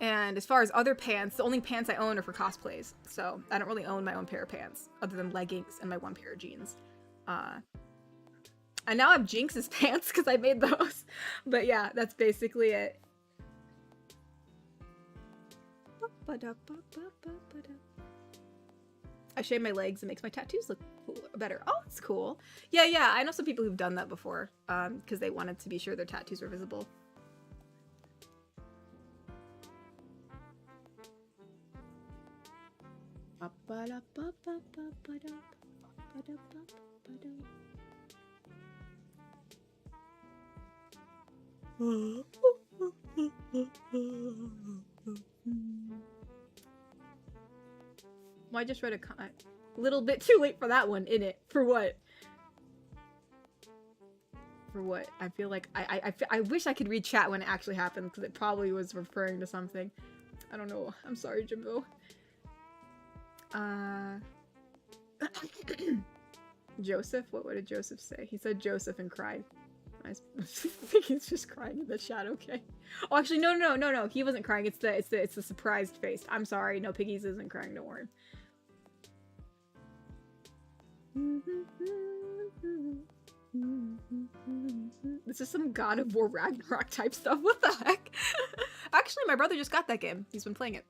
as far as other pants, the only pants I own are for cosplays, so I don't really own my own pair of pants, other than leggings and my 1 pair of jeans. I now have Jinx's pants because I made those. But yeah, that's basically it. I shave my legs and makes my tattoos look better. Oh, that's cool. Yeah, I know some people who've done that before because they wanted to be sure their tattoos were visible. Well, I just read a little bit too late for that one, innit? For what? For what? I feel like I wish I could read chat when it actually happened, because it probably was referring to something. I don't know. I'm sorry, Jimbo. Joseph? What did Joseph say? He said Joseph and cried. I think he's just crying in the chat. Okay. Oh, actually, no. He wasn't crying. It's the surprised face. I'm sorry. No, Piggies isn't crying. Don't worry. This is some God of War Ragnarok type stuff. What the heck? Actually, my brother just got that game. He's been playing it.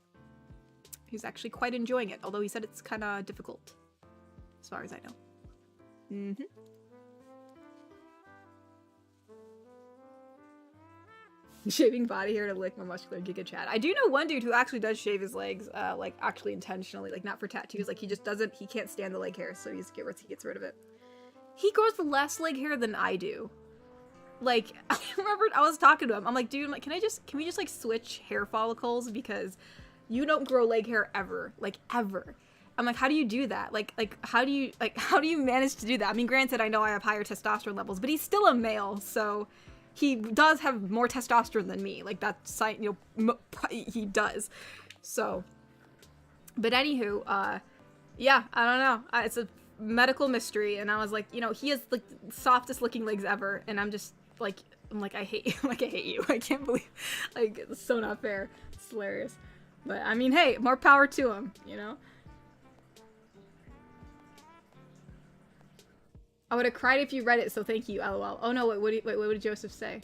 He's actually quite enjoying it, although he said it's kind of difficult, as far as I know. Shaving body hair to lick my muscular Giga Chad. I do know one dude who actually does shave his legs, like actually intentionally, like not for tattoos. Like he just doesn't. He can't stand the leg hair, so he gets rid of it. He grows less leg hair than I do. Like I remember I was talking to him. I'm like, dude, I'm like, can we just like switch hair follicles, because you don't grow leg hair ever, like ever. I'm like, how do you do that? Like how do you manage to do that? I mean, granted, I know I have higher testosterone levels, but he's still a male, so he does have more testosterone than me. Like that's, you know, he does. So, but anywho, yeah, I don't know. It's a medical mystery, and I was like, you know, he has like the softest looking legs ever, and I'm just like, I hate you. Like I hate you. I can't believe, like, it's so not fair. It's hilarious. But I mean, hey, more power to him, you know? I would have cried if you read it, so thank you, lol. Oh no, what did Joseph say?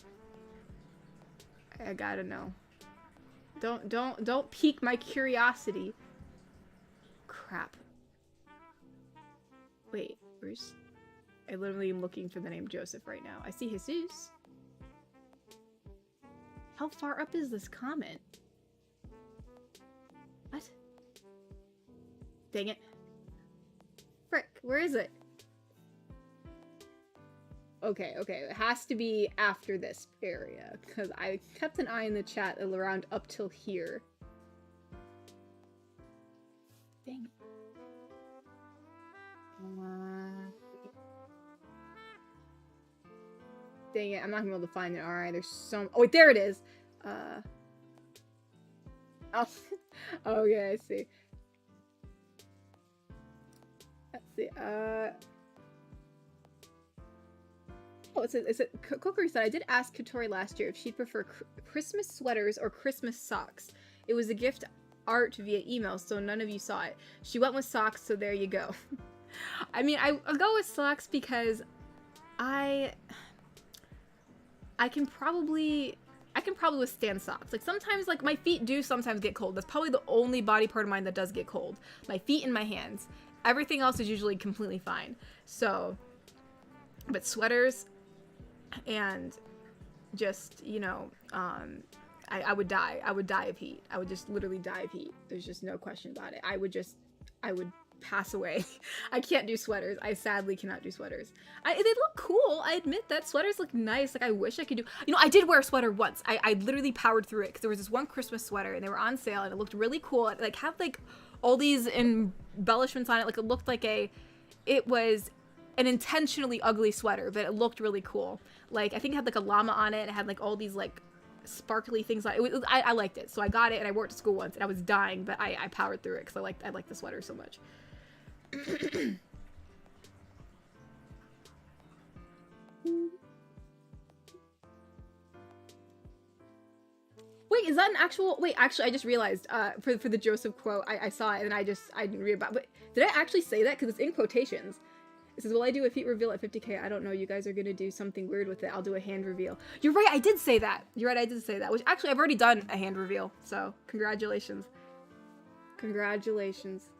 I gotta know. Don't pique my curiosity. Crap. Wait, where's... I literally am looking for the name Joseph right now. I see Jesus. How far up is this comment? What? Dang it. Frick, where is it? Okay, it has to be after this area, because I kept an eye in the chat around up till here. Dang it. Dang it, I'm not gonna be able to find it. Alright, there's some... Oh, wait, there it is! Oh, okay, I see. Let's see, Oh, it said, Kokori said, I did ask Katori last year if she'd prefer Christmas sweaters or Christmas socks. It was a gift art via email, so none of you saw it. She went with socks, so there you go. I mean, I'll go with socks because I can probably withstand socks. Like sometimes, like my feet do sometimes get cold. That's probably the only body part of mine that does get cold. My feet and my hands. Everything else is usually completely fine. So, but sweaters and just, you know, I would die. I would die of heat. I would just literally die of heat. There's just no question about it. I would pass away. I can't do sweaters. I sadly cannot do sweaters. They look cool. I admit that sweaters look nice. Like I wish I could do, you know, I did wear a sweater once. I literally powered through it because there was this one Christmas sweater and they were on sale and it looked really cool. It like had like all these embellishments on it. Like it looked like it was an intentionally ugly sweater, but it looked really cool. Like I think it had like a llama on it and it had like all these like sparkly things on it. I liked it, so I got it and I wore it to school once and I was dying, but I powered through it because I liked the sweater so much. Wait, is that an actual... Wait, actually, I just realized, for the Joseph quote, I saw it and I didn't read about it. But did I actually say that? Because it's in quotations. It says, will I do a feet reveal at 50k? I don't know. You guys are going to do something weird with it. I'll do a hand reveal. You're right. I did say that. You're right. I did say that. Which, actually, I've already done a hand reveal. So, congratulations. Congratulations.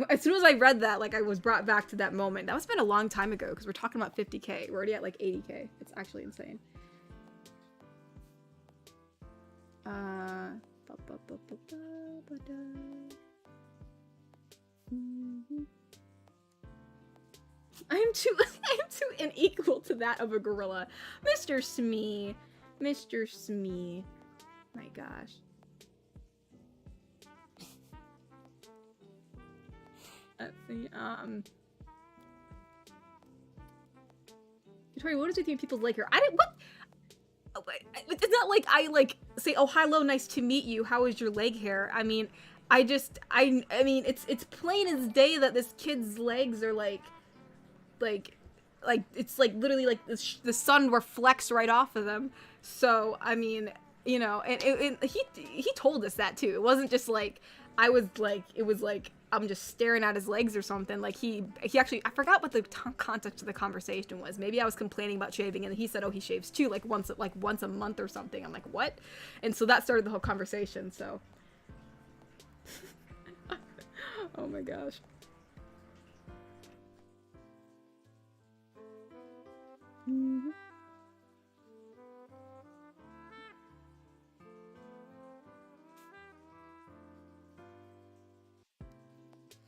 As soon as I read that, like, I was brought back to that moment. That must have been a long time ago, because we're talking about 50k. We're already at, like, 80k. It's actually insane. I am too unequal to that of a gorilla. Mr. Smee. Mr. Smee. My gosh. Let's see, Victoria, what is with you people's leg hair? I didn't, what? Oh, it's not like I, like, say, oh, hello, nice to meet you, how is your leg hair? I mean, I mean, it's plain as day that this kid's legs are, like, it's, like, literally, like, the sun reflects right off of them. So, I mean, you know, and he told us that, too. It wasn't just, like, I was, like, it was, like, I'm just staring at his legs or something. Like, he actually, I forgot what the context of the conversation was. Maybe I was complaining about shaving, and he said, oh, he shaves too, like once a month or something. I'm like, what? And so that started the whole conversation, so. Oh my gosh. Mm-hmm.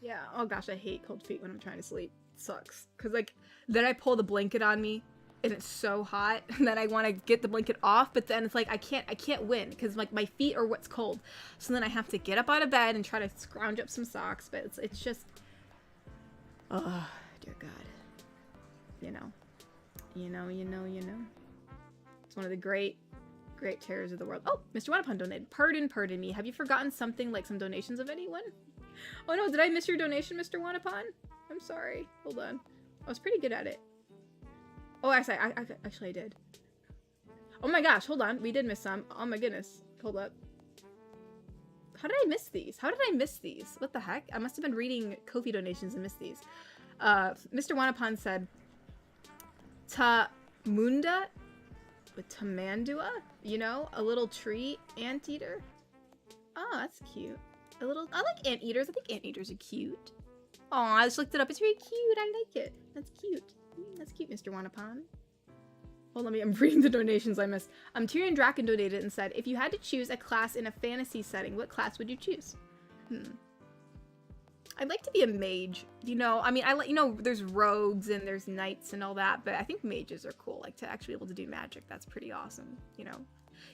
Yeah, oh gosh, I hate cold feet when I'm trying to sleep. It sucks. Cause like, then I pull the blanket on me and it's so hot and then I want to get the blanket off, but then it's like, I can't win because like my feet are what's cold. So then I have to get up out of bed and try to scrounge up some socks, but it's just, oh, dear God. You know. It's one of the great terrors of the world. Oh, Mr. Wanapun donated. Pardon me. Have you forgotten something like some donations of anyone? Oh no, did I miss your donation, Mr. Wanapun? I'm sorry. Hold on. I was pretty good at it. Oh, actually, I did. Oh my gosh, hold on. We did miss some. Oh my goodness. Hold up. How did I miss these? What the heck? I must have been reading Ko-fi donations and missed these. Mr. Wanapun said, Tamunda with Tamandua? You know, a little tree anteater. Oh, that's cute. I like anteaters. I think anteaters are cute. Oh, I just looked it up. It's very cute. I like it. That's cute. That's cute, Mr. Wanapun. Hold on, I'm reading the donations I missed. Tyrion Draken donated and said, if you had to choose a class in a fantasy setting, what class would you choose? I'd like to be a mage. You know, I mean, there's rogues and there's knights and all that, but I think mages are cool. Like, to actually be able to do magic, that's pretty awesome, you know.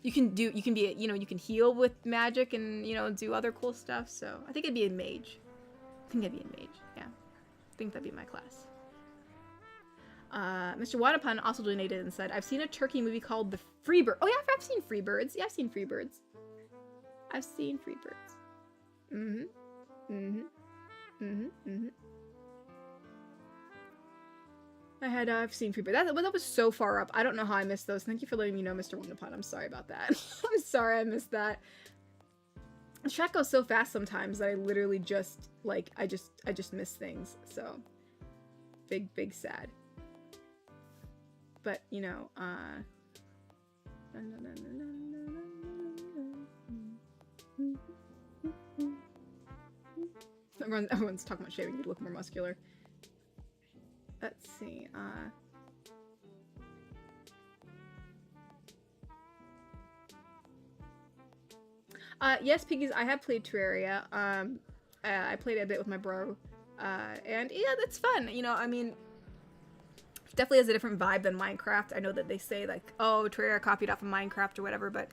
You can heal with magic and, you know, do other cool stuff, so I think I'd be a mage. Yeah. I think that'd be my class. Mr. Wanapun also donated and said, I've seen a turkey movie called The Freebird. Oh yeah, I've seen Freebirds. Yeah, I've seen Freebirds. I've seen Freebird. That was so far up. I don't know how I missed those. Thank you for letting me know, Mr. Wanapun. I'm sorry about that. I'm sorry I missed that. The track goes so fast sometimes that I literally just, like, I just miss things. So, big sad. But, you know, everyone's talking about shaving to look more muscular. Let's see, yes, Piggies, I have played Terraria. I played it a bit with my bro. And yeah, that's fun. You know, I mean, definitely has a different vibe than Minecraft. I know that they say, like, oh, Terraria copied off of Minecraft or whatever, but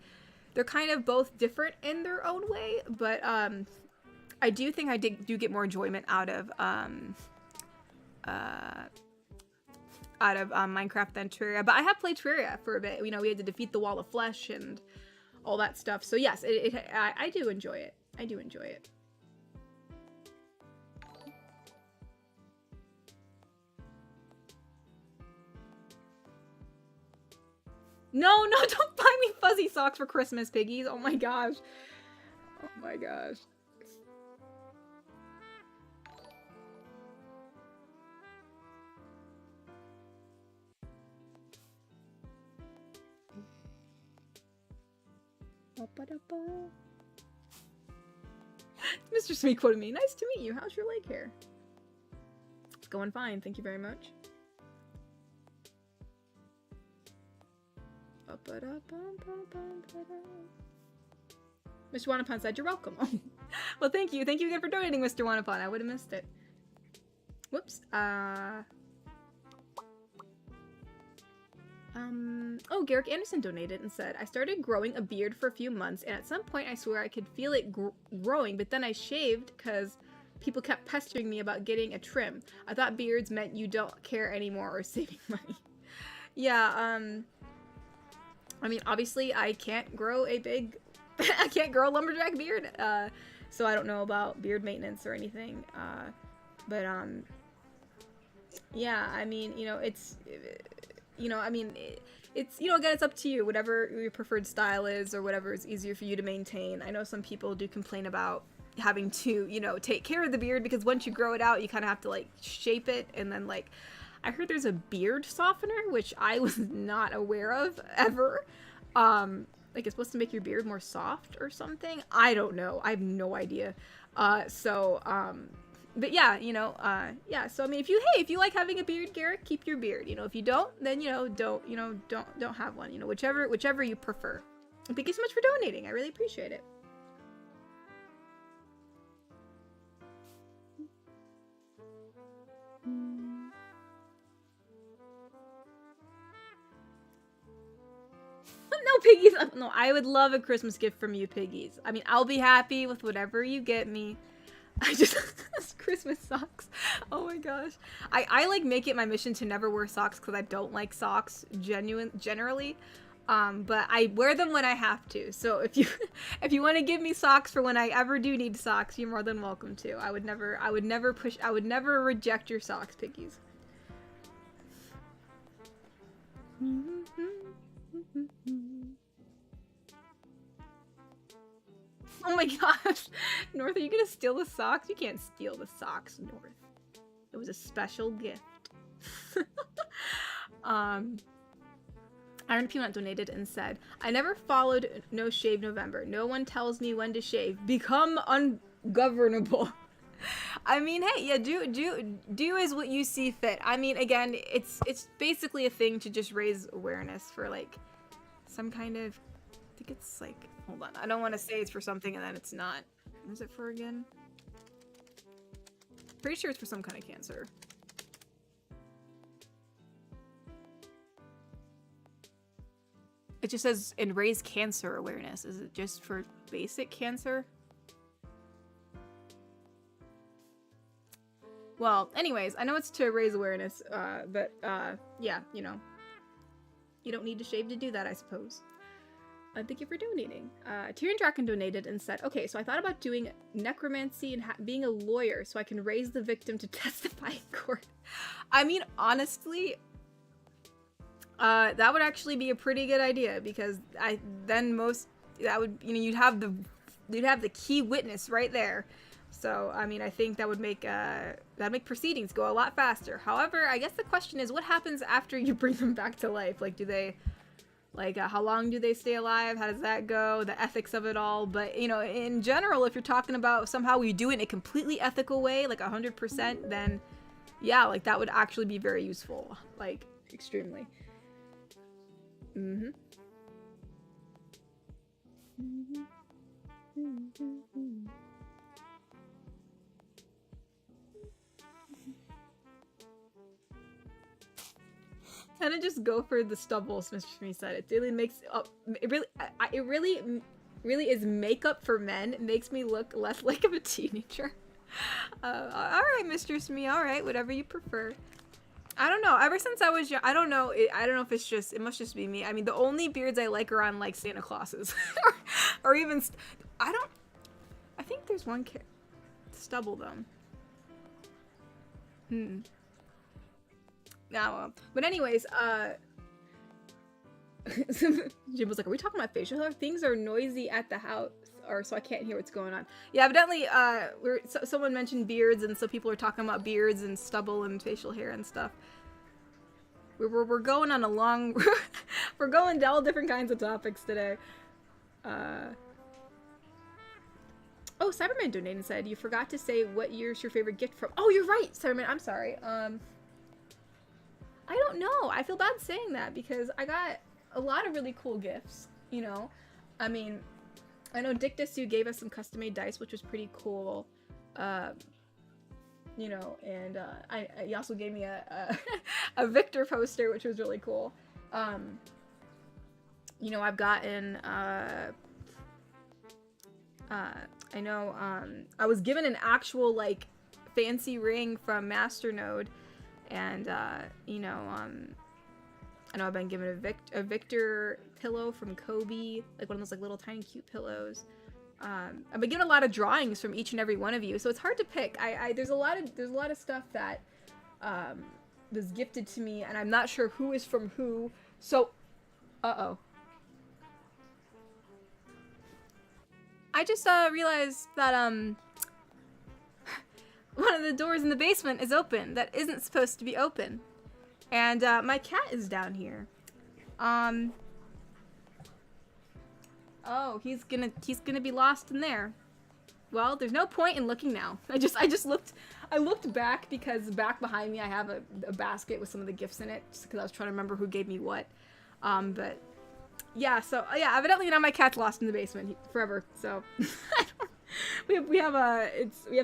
they're kind of both different in their own way. But, I do think I do get more enjoyment out of Minecraft than Terraria. But I have played Terraria for a bit. You know, we had to defeat the wall of flesh and all that stuff. So yes, I do enjoy it. I do enjoy it. No, don't buy me fuzzy socks for Christmas, Piggies. Oh my gosh. Oh my gosh. Mr. Smee quoted me. Nice to meet you. How's your leg hair? It's going fine. Thank you very much. Mr. Wanapun said, you're welcome. Well, thank you. Thank you again for donating, Mr. Wanapun. I would have missed it. Whoops. Oh, Garrick Anderson donated and said, I started growing a beard for a few months, and at some point I swear I could feel it growing, but then I shaved because people kept pestering me about getting a trim. I thought beards meant you don't care anymore or saving money. Yeah, I mean, obviously I can't grow a big, I can't grow a lumberjack beard, so I don't know about beard maintenance or anything, but, yeah, I mean, you know, it's, you know, I mean, it's, you know, again, it's up to you, whatever your preferred style is or whatever is easier for you to maintain. I know some people do complain about having to, you know, take care of the beard because once you grow it out, you kind of have to, like, shape it, and then, like, I heard there's a beard softener, which I was not aware of ever. Like, it's supposed to make your beard more soft or something. I don't know. I have no idea. But yeah, you know, yeah. So I mean, if you like having a beard, Garrick, keep your beard. You know, if you don't, then you know, don't have one. You know, whichever you prefer. And thank you so much for donating. I really appreciate it. No, Piggies. No, I would love a Christmas gift from you, Piggies. I mean, I'll be happy with whatever you get me. I just Christmas socks. Oh my gosh. I like make it my mission to never wear socks because I don't like socks generally. But I wear them when I have to. So if you want to give me socks for when I ever do need socks, you're more than welcome to. I would never reject your socks, Piggies. Oh my gosh. North, are you gonna steal the socks? You can't steal the socks, North. It was a special gift. Iron Peanut donated and said, I never followed No Shave November. No one tells me when to shave. Become ungovernable. I mean, hey, yeah, do as what you see fit. I mean, again, it's basically a thing to just raise awareness for, like, some kind of, I think it's like, hold on, I don't want to say it's for something and then it's not. What is it for again? Pretty sure it's for some kind of cancer. It just says, and raise cancer awareness. Is it just for basic cancer? Well, anyways, I know it's to raise awareness, but yeah, you know. You don't need to shave to do that, I suppose. Thank you for donating. Tyrion Draken donated and said, okay, so I thought about doing necromancy and being a lawyer so I can raise the victim to testify in court. I mean, honestly, that would actually be a pretty good idea because you'd have the key witness right there. So, I mean, I think that would make proceedings go a lot faster. However, I guess the question is, what happens after you bring them back to life? Like, do they, like, how long do they stay alive? How does that go? The ethics of it all. But, you know, in general, if you're talking about somehow we do it in a completely ethical way, like 100%, then, yeah, like, that would actually be very useful. Like, extremely. Mm-hmm. Mm-hmm. Mm-hmm. Kind of just go for the stubbles, Mr. Smee said. It really makes it really is makeup for men. It makes me look less like of a teenager. All right, Mr. Smee. All right, whatever you prefer. I don't know. Ever since I was young, I don't know. I don't know if it's just. It must just be me. I mean, the only beards I like are on like Santa Claus's, or even. I think there's one stubble though. Now, but anyways, Jim was like, are we talking about facial hair? Things are noisy at the house, or so I can't hear what's going on. Yeah, evidently, someone mentioned beards, and so people are talking about beards and stubble and facial hair and stuff. We're going on a long, we're going to all different kinds of topics today. Oh, Cyberman donated and said, you forgot to say what year's your favorite gift from. Oh, you're right, Cyberman, I'm sorry. I don't know. I feel bad saying that because I got a lot of really cool gifts, you know? I mean, I know Dick Desu gave us some custom-made dice, which was pretty cool. You know, and he also gave me a Victor poster, which was really cool. You know, I've gotten, I know, I was given an actual, like, fancy ring from Masternode, and, you know, I know I've been given a Victor pillow from Kobe, like one of those, like, little tiny cute pillows. I've been given a lot of drawings from each and every one of you, so it's hard to pick. There's a lot of stuff that, was gifted to me, and I'm not sure who is from who, so, uh-oh. I just realized that one of the doors in the basement is open that isn't supposed to be open, and my cat is down here. Oh, he's gonna be lost in there. Well, there's no point in looking now. I looked back because back behind me I have a basket with some of the gifts in it, just because I was trying to remember who gave me what. But yeah, so yeah, evidently now my cat's lost in the basement forever. So we have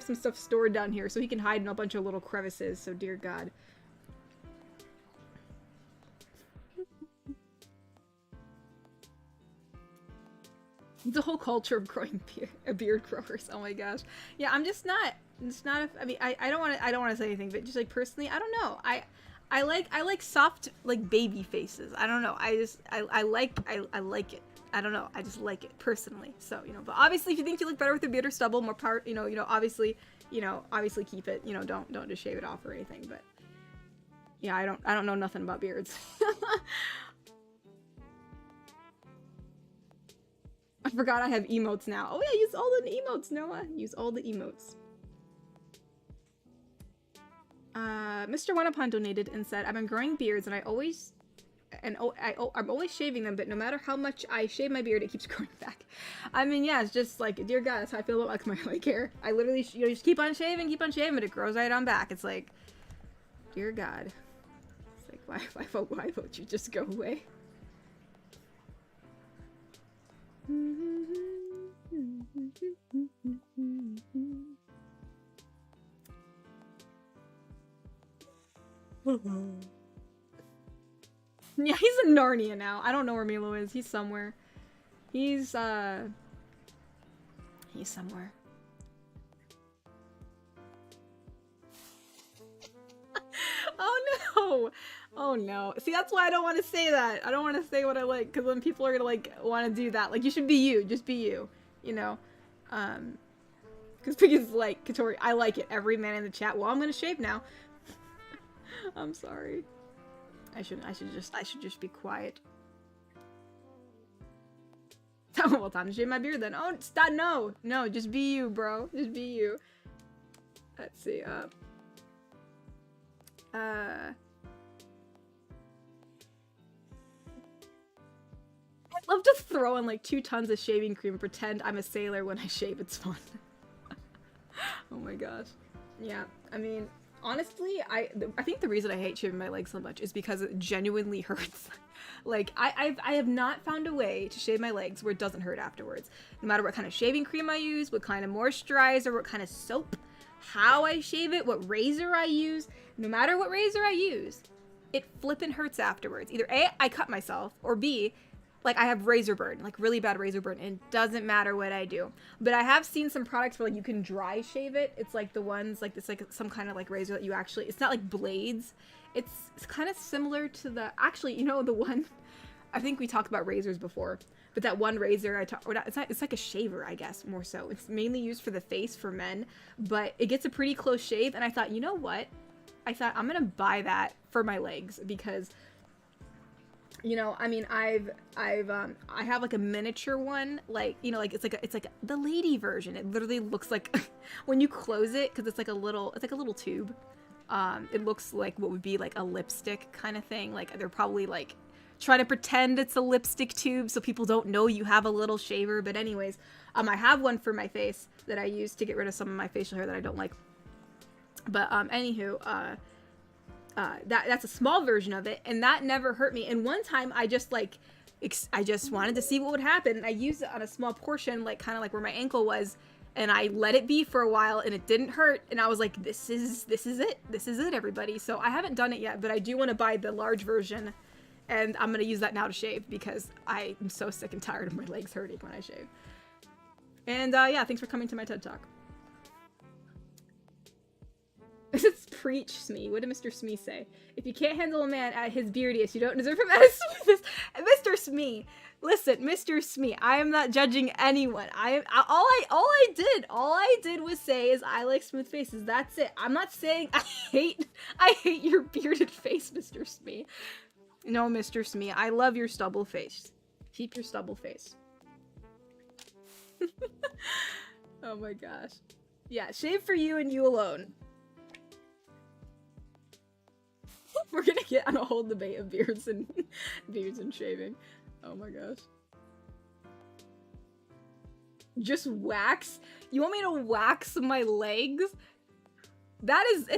some stuff stored down here, so he can hide in a bunch of little crevices. So dear God. The whole culture of growing beard growers. Oh my gosh. Yeah, I'm just not. I mean, I don't want to say anything, but just like personally, I don't know. I like soft like baby faces. I don't know. I like it. I don't know. I just like it personally. So, you know, but obviously if you think you look better with a beard or stubble, more part, you know, obviously keep it, you know, don't just shave it off or anything, but yeah, I don't know nothing about beards. I forgot I have emotes now. Oh yeah, use all the emotes, Noah. Use all the emotes. Mr. Wanapon donated and said, I've been growing beards and I'm always shaving them, but no matter how much I shave my beard, it keeps growing back. I mean, yeah, it's just like, dear God, that's how I feel about like my hair. I literally, you know, just keep on shaving, but it grows right on back. It's like, dear God. It's like, why won't you just go away? Yeah, he's in Narnia now. I don't know where Milo is. He's somewhere. He's somewhere. Oh no! Oh no. See, that's why I don't want to say that. I don't want to say what I like, because then people are gonna like want to do that. Like, you should be you. Just be you. You know? Because like, Katori, I like it. Every man in the chat. Well, I'm gonna shave now. I'm sorry. I should just be quiet. Well, time to shave my beard then. Oh, stop! No, just be you, bro. Just be you. Let's see. I'd love to throw in like 2 tons of shaving cream and pretend I'm a sailor when I shave. It's fun. Oh my gosh. Yeah, I mean, honestly, I think the reason I hate shaving my legs so much is because it genuinely hurts. Like, I have not found a way to shave my legs where it doesn't hurt afterwards. No matter what kind of shaving cream I use, what kind of moisturizer, what kind of soap, how I shave it, what razor I use, no matter what razor I use, it flippin' hurts afterwards. Either A, I cut myself, or B, like, I have razor burn, like really bad razor burn, and it doesn't matter what I do. But I have seen some products where like you can dry shave it. It's like the ones, like it's like some kind of like razor that you actually, it's not like blades. It's kind of similar to the, actually, you know, the one, I think we talked about razors before, but that one razor it's like a shaver, I guess, more so. It's mainly used for the face for men, but it gets a pretty close shave, and I thought, you know what? I thought I'm gonna buy that for my legs because, you know, I mean, I have like a miniature one, like, you know, like it's like the lady version. It literally looks like when you close it, because it's like a little tube. It looks like what would be like a lipstick kind of thing. Like they're probably like trying to pretend it's a lipstick tube so people don't know you have a little shaver. But anyways, I have one for my face that I use to get rid of some of my facial hair that I don't like. But anywho, that's a small version of it, and that never hurt me. And one time I just like I just wanted to see what would happen, and I used it on a small portion, like kind of like where my ankle was, and I let it be for a while, and it didn't hurt, and I was like, this is it, everybody. So I haven't done it yet, but I do want to buy the large version And I'm gonna use that now to shave because I am so sick and tired of my legs hurting when I shave. And yeah, thanks for coming to my TED Talk. It's preach, Smee. What did Mr. Smee say? If you can't handle a man at his beardiest, you don't deserve him at his smoothest. Mr. Smee, listen, Mr. Smee, I am not judging anyone. All I did was say is I like smooth faces. That's it. I'm not saying I hate your bearded face, Mr. Smee. No, Mr. Smee, I love your stubble face. Keep your stubble face. Oh my gosh. Yeah, shave for you and you alone. We're gonna get on a whole debate of beards and shaving. Oh my gosh. Just wax? You want me to wax my legs? That is,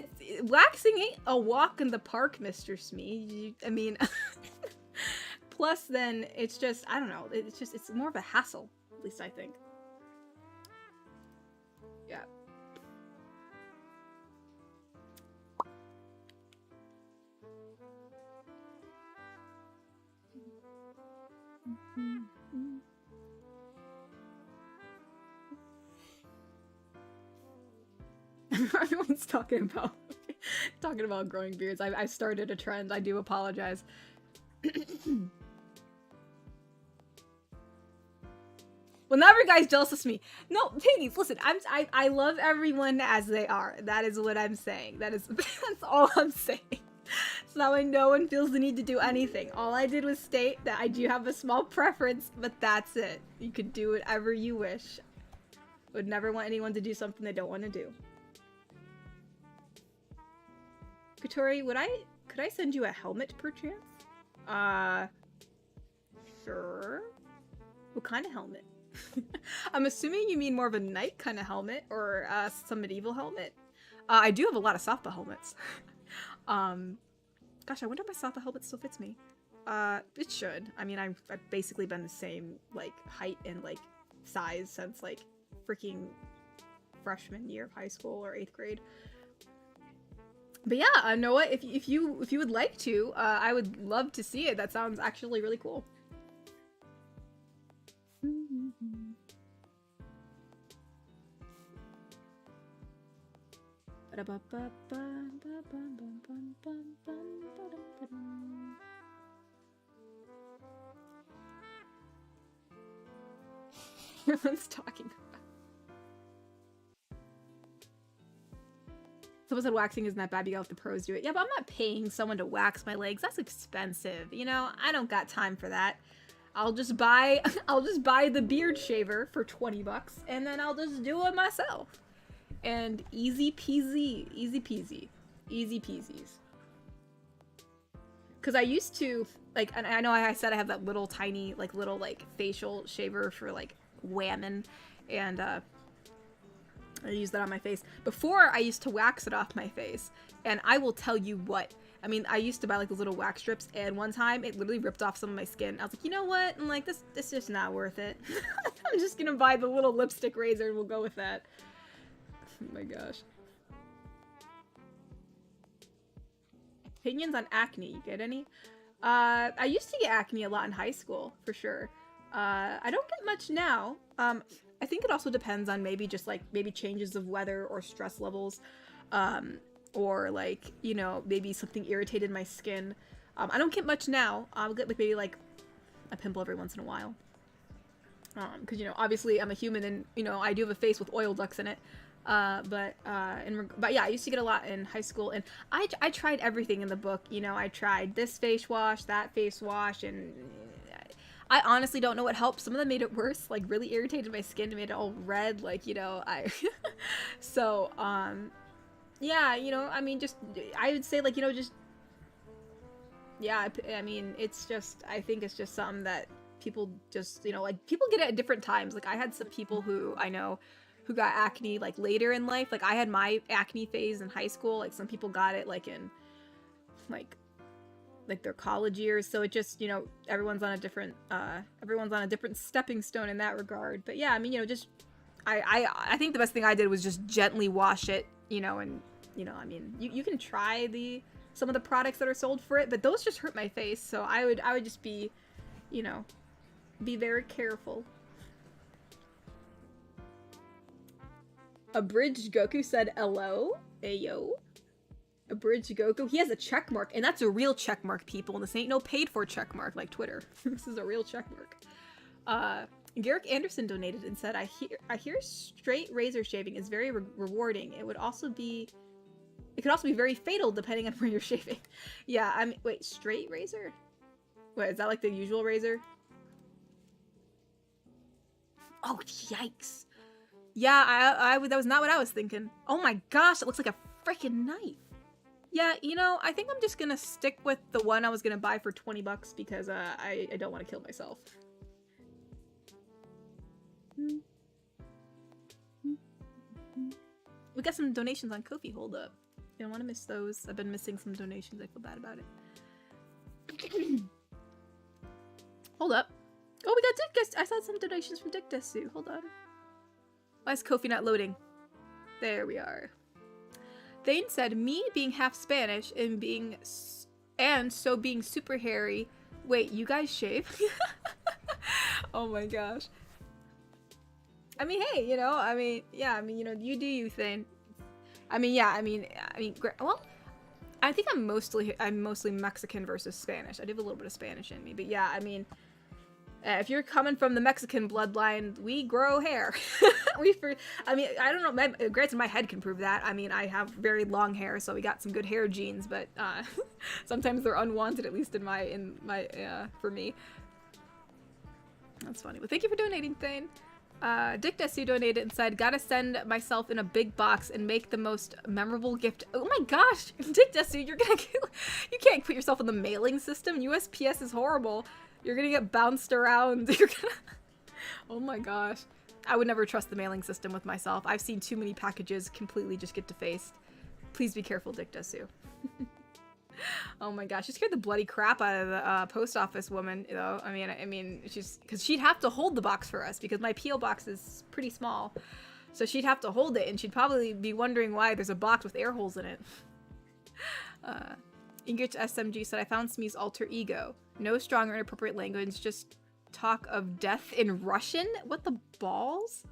waxing ain't a walk in the park, Mr. Smee. I mean, plus then it's just, I don't know, it's more of a hassle, at least I think. Yeah. Everyone's talking about growing beards. I started a trend. I do apologize. Well, now every guy's jealous of me. No, Piggies, listen. I love everyone as they are. That is what I'm saying. That's all I'm saying. So that way no one feels the need to do anything. All I did was state that I do have a small preference, but that's it. You could do whatever you wish. Would never want anyone to do something they don't want to do. Katori, could I send you a helmet perchance? Sure. What kind of helmet? I'm assuming you mean more of a knight kind of helmet or some medieval helmet. I do have a lot of softball helmets. Gosh, I wonder if my softball helmet still fits me. It should. I mean, I've basically been the same, like, height and, like, size since, like, freaking freshman year of high school or 8th grade. But yeah, Noah, if you would like to, I would love to see it. That sounds actually really cool. Everyone's talking about. Someone said waxing isn't that bad, you gotta let the pros do it. Yeah, but I'm not paying someone to wax my legs. That's expensive. You know, I don't got time for that. I'll just buy the beard shaver for 20 bucks and then I'll just do it myself. And easy peasy, easy peasy, easy peasies. Cause I used to, like, and I know I said I have that little tiny, like, facial shaver for, like, whammon, and, I use that on my face. Before, I used to wax it off my face, and I will tell you what. I mean, I used to buy, like, those little wax strips, and one time, it literally ripped off some of my skin. I was like, you know what? I'm like, this is just not worth it. I'm just gonna buy the little lipstick razor, and we'll go with that. Oh my gosh. Opinions on acne, you get any? I used to get acne a lot in high school, for sure. I don't get much now. I think it also depends on maybe just, like, maybe changes of weather or stress levels, or, like, you know, maybe something irritated my skin. I don't get much now. I'll get, like, maybe, like, a pimple every once in a while. Because, you know, obviously I'm a human and, you know, I do have a face with oil ducts in it. But yeah, I used to get a lot in high school, and I tried everything in the book. You know, I tried this face wash, that face wash, and I honestly don't know what helped. Some of them made it worse, like really irritated my skin, made it all red, like, you know, so, yeah, you know, I mean, just, I would say, like, you know, just, yeah, I mean, it's just, I think it's just something that people just, you know, like, people get it at different times. Like, I had some people who I know who got acne, like, later in life. Like, I had my acne phase in high school. Like, some people got it, like, in, like their college years. So it just, you know, everyone's on a different stepping stone in that regard. But yeah, I mean, you know, just, I think the best thing I did was just gently wash it, you know, and, you know, I mean, you can try the some of the products that are sold for it, but those just hurt my face, so I would just be, you know, be very careful. Abridged Goku said hello. Ayo. Abridged Goku. He has a check mark, and that's a real check mark, people. And this ain't no paid for check mark like Twitter. This is a real check mark. Garrick Anderson donated and said, I hear straight razor shaving is very rewarding. It could also be very fatal depending on where you're shaving. Yeah, I mean, wait, straight razor? Wait, is that like the usual razor? Oh, yikes. Yeah, that was not what I was thinking. Oh my gosh, it looks like a freaking knife. Yeah, you know, I think I'm just gonna stick with the one I was gonna buy for 20 bucks because I don't want to kill myself. We got some donations on Ko-fi, hold up. I don't want to miss those. I've been missing some donations, I feel bad about it. Hold up. Oh, we got Dick Desu. I saw some donations from Dick Desu. Hold on. Why is Ko-fi not loading? There we are. Thane said, me being half Spanish and being super hairy. Wait, you guys shave? Oh my gosh. I mean, hey, you know, I mean, yeah, I mean, you know, you do you, Thane. I mean, yeah, I mean, well, I think I'm mostly Mexican versus Spanish. I do have a little bit of Spanish in me, but yeah, I mean, if you're coming from the Mexican bloodline, we grow hair. I mean, I don't know. Granted, my head can prove that. I mean, I have very long hair, so we got some good hair genes. But sometimes they're unwanted, at least for me. That's funny. Well, thank you for donating, Thane. Dick Desu donated and said, gotta send myself in a big box and make the most memorable gift. Oh my gosh, Dick Desu, you can't put yourself in the mailing system. USPS is horrible. You're gonna get bounced around. Oh my gosh. I would never trust the mailing system with myself. I've seen too many packages completely just get defaced. Please be careful, Dick Desu. Oh my gosh, she scared the bloody crap out of the post office woman, though. I mean, because she'd have to hold the box for us because my P.O. box is pretty small. So she'd have to hold it, and she'd probably be wondering why there's a box with air holes in it. Ingrid SMG said, I found Smee's alter ego. No strong or inappropriate language, just talk of death in Russian? What the balls?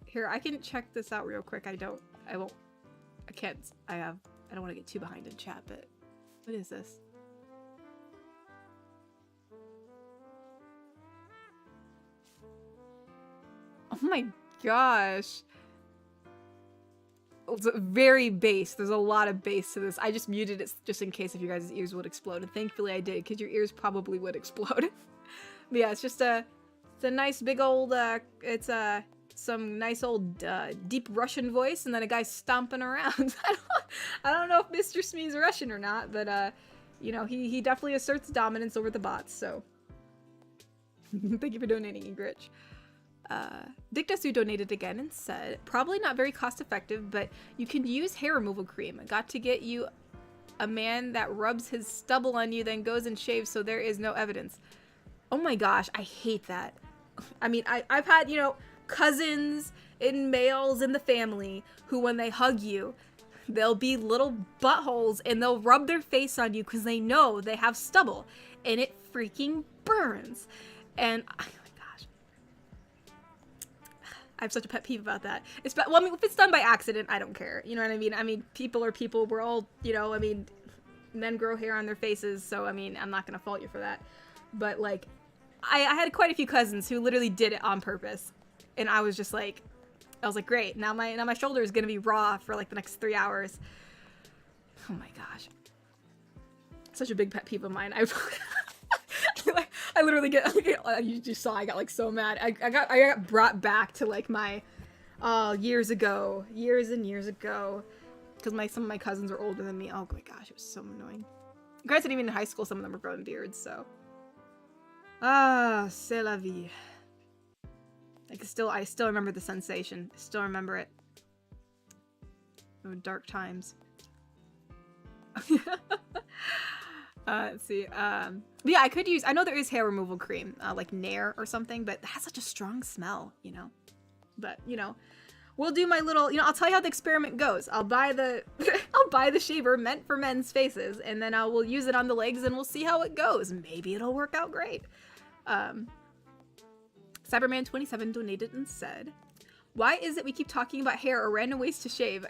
Here, I can check this out real quick. I don't want to get too behind in chat, but what is this? Oh my gosh. It's very bass. There's a lot of bass to this. I just muted it just in case if you guys' ears would explode. And thankfully I did, because your ears probably would explode. But yeah, it's just it's a nice big old, some nice old deep Russian voice, and then a guy stomping around. I don't know if Mr. Smee's Russian or not, but you know, he definitely asserts dominance over the bots, so thank you for donating, Ingrich. Dick Desu donated again and said, probably not very cost effective, but you can use hair removal cream. Got to get you a man that rubs his stubble on you, then goes and shaves so there is no evidence. Oh my gosh, I hate that. I mean, I've had, you know, cousins and males in the family who, when they hug you, there'll be little buttholes and they'll rub their face on you because they know they have stubble and it freaking burns. And oh my gosh, I have such a pet peeve about that. Well, I mean, if it's done by accident, I don't care. You know what I mean? I mean, people are people. We're all, you know, I mean, men grow hair on their faces, so I mean, I'm not gonna fault you for that. But like, I had quite a few cousins who literally did it on purpose. And I was just like, great. Now my shoulder is gonna be raw for like the next 3 hours. Oh my gosh, such a big pet peeve of mine. I literally you just saw I got like so mad. I got brought back to like my years and years ago, because some of my cousins are older than me. Oh my gosh, it was so annoying. Granted, even in high school, some of them were growing beards, so. Ah, c'est la vie. I still remember the sensation. I still remember it. Oh, dark times. Let's see. But yeah, I know there is hair removal cream, like Nair or something, but it has such a strong smell, you know? But, you know, we'll do my little, you know, I'll tell you how the experiment goes. I'll buy the, I'll buy the shaver meant for men's faces, and then we'll use it on the legs, and we'll see how it goes. Maybe it'll work out great. Cyberman27 donated and said, why is it we keep talking about hair or random ways to shave?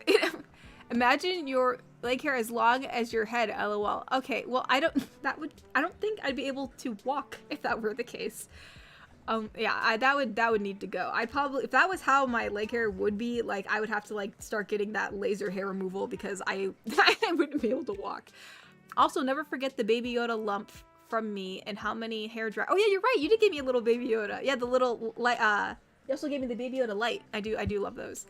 Imagine your leg hair as long as your head, lol. Okay, well, I don't think I'd be able to walk if that were the case. Yeah, that would need to go. I'd probably, if that was how my leg hair would be, like, I would have to, like, start getting that laser hair removal because I wouldn't be able to walk. Also, never forget the Baby Yoda lump from me and how many hair dry. Oh yeah, you're right. You did give me a little Baby Yoda. Yeah, the little light. You also gave me the Baby Yoda light. I do love those.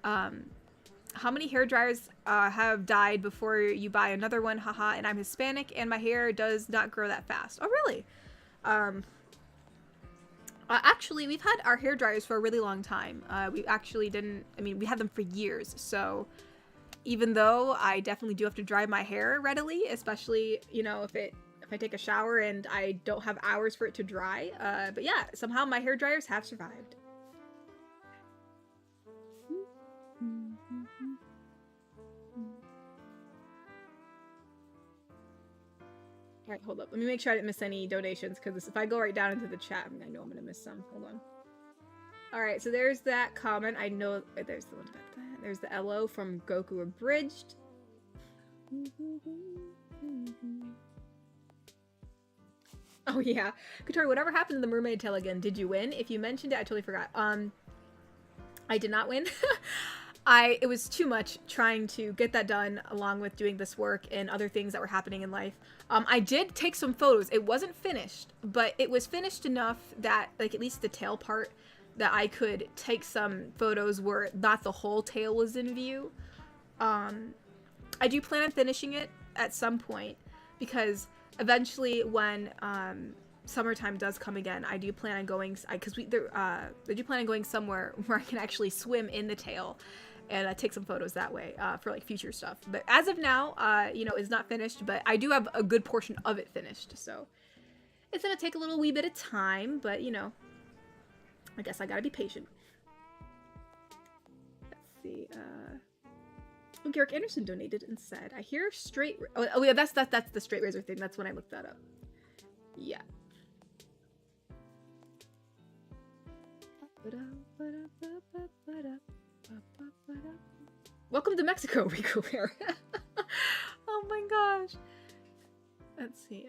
How many hair dryers have died before you buy another one? Haha. And I'm Hispanic and my hair does not grow that fast. Oh really? Actually, we've had our hair dryers for a really long time. We actually didn't. I mean, we had them for years. So even though I definitely do have to dry my hair readily, especially, you know, if I take a shower and I don't have hours for it to dry. But yeah, somehow my hair dryers have survived. All right, hold up. Let me make sure I didn't miss any donations, because if I go right down into the chat, I know I'm going to miss some. Hold on. All right, so there's that comment. I know there's the one about that. There's the LO from Goku Abridged. Oh yeah, Katori, whatever happened to the mermaid tail again? Did you win? If you mentioned it, I totally forgot. I did not win. It was too much trying to get that done along with doing this work and other things that were happening in life. I did take some photos. It wasn't finished, but it was finished enough that, like, at least the tail part, that I could take some photos where not the whole tail was in view. I do plan on finishing it at some point, because eventually when summertime does come again, I do plan on going, because I do plan on going somewhere where I can actually swim in the tail and take some photos that way for, like, future stuff. But as of now, you know, it's not finished, but I do have a good portion of it finished, so it's gonna take a little wee bit of time, but, you know, I guess I gotta be patient. Let's see, oh, Garrick Anderson donated and said, I hear straight, oh yeah, that's the straight razor thing, that's when I looked that up. Yeah. Welcome to Mexico, Rico Bear. Oh my gosh. Let's see,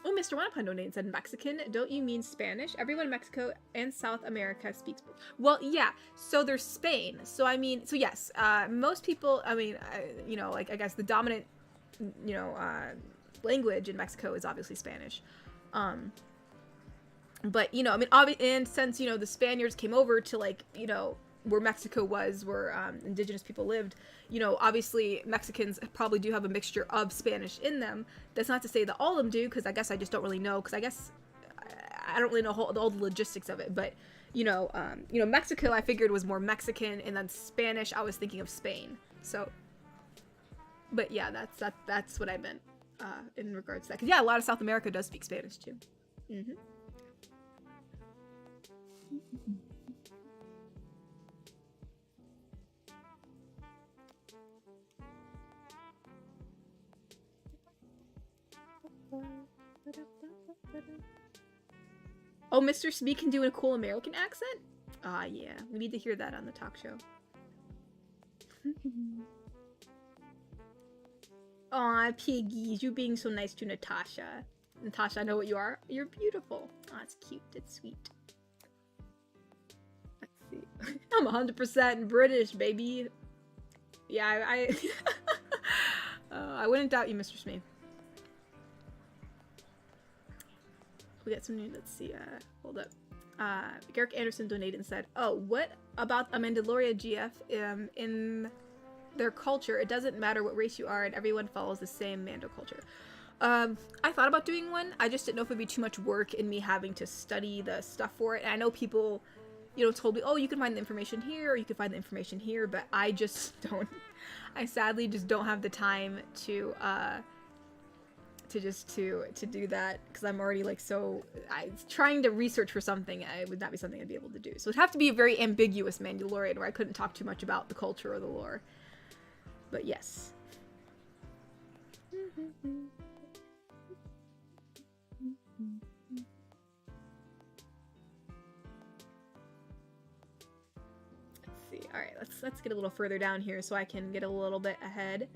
oh, Mr. Wanapun donated said, Mexican, don't you mean Spanish? Everyone in Mexico and South America speaks. Well, yeah, so there's Spain. So, I mean, so yes, most people, I mean, you know, like, I guess the dominant, you know, language in Mexico is obviously Spanish. But, you know, I mean, and since, you know, the Spaniards came over to, like, you know, where Mexico was, where indigenous people lived, you know, obviously Mexicans probably do have a mixture of Spanish in them. That's not to say that all of them do, because I guess I just don't really know, because I guess I don't really know all the logistics of it. But, you know, Mexico I figured was more Mexican, and then Spanish I was thinking of Spain. So, but yeah, that's what I meant in regards to that. Because yeah, a lot of South America does speak Spanish too. Mm-hmm. Oh, Mr. Smee can do a cool American accent? Ah, yeah. We need to hear that on the talk show. Aw, piggies. You being so nice to Natasha. Natasha, I know what you are. You're beautiful. Aw, it's cute. It's sweet. Let's see. I'm 100% British, baby. Yeah, I wouldn't doubt you, Mr. Smee. We got some new, let's see, hold up. Garrick Anderson donated and said, oh, what about a Mandalorian GF? In their culture, it doesn't matter what race you are and everyone follows the same Mando culture. I thought about doing one. I just didn't know if it'd be too much work in me having to study the stuff for it. And I know people, you know, told me, oh, you can find the information here, or you can find the information here, but I just don't. I sadly just don't have the time to to do that, because I'm already like trying to research for something. It would not be something I'd be able to do. So it'd have to be a very ambiguous Mandalorian where I couldn't talk too much about the culture or the lore. But yes. Let's see. All right, let's get a little further down here so I can get a little bit ahead.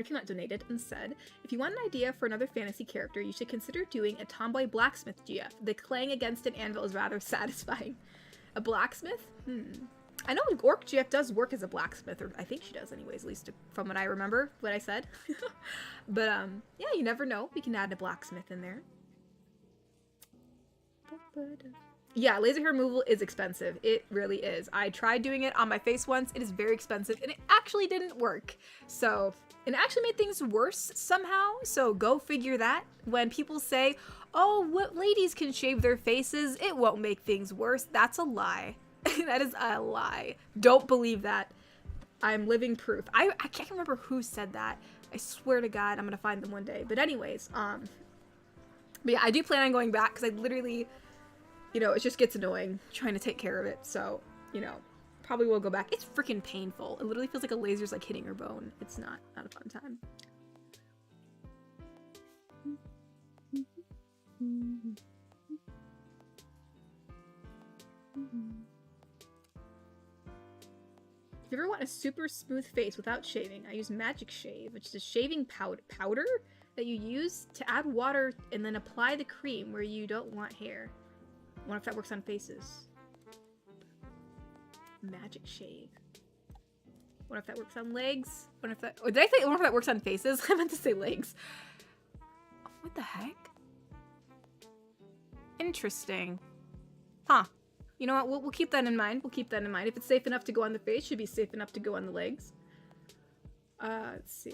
Cannot donated and said, if you want an idea for another fantasy character, you should consider doing a tomboy blacksmith GF. The clang against an anvil is rather satisfying. A blacksmith? I know Orc GF does work as a blacksmith, or I think she does anyways, at least from what I remember, what I said. But, yeah, you never know. We can add a blacksmith in there. Yeah, laser hair removal is expensive. It really is. I tried doing it on my face once. It is very expensive, and it actually didn't work. So, it actually made things worse somehow. So, go figure that. When people say, oh, what ladies can shave their faces, it won't make things worse. That's a lie. That is a lie. Don't believe that. I'm living proof. I can't remember who said that. I swear to God, I'm gonna find them one day. But anyways, but yeah, I do plan on going back, because I literally, you know, it just gets annoying trying to take care of it. So, you know, probably will go back. It's freaking painful. It literally feels like a laser's like hitting your bone. It's not a fun time. If you ever want a super smooth face without shaving, I use Magic Shave, which is a shaving powder that you use to add water and then apply the cream where you don't want hair. I wonder if that works on faces. Magic Shave. Wonder if that works on legs. Wonder if that. Oh, did I say? I wonder if that works on faces. I meant to say legs. What the heck? Interesting. Huh. You know what? We'll keep that in mind. We'll keep that in mind. If it's safe enough to go on the face, it should be safe enough to go on the legs. Let's see.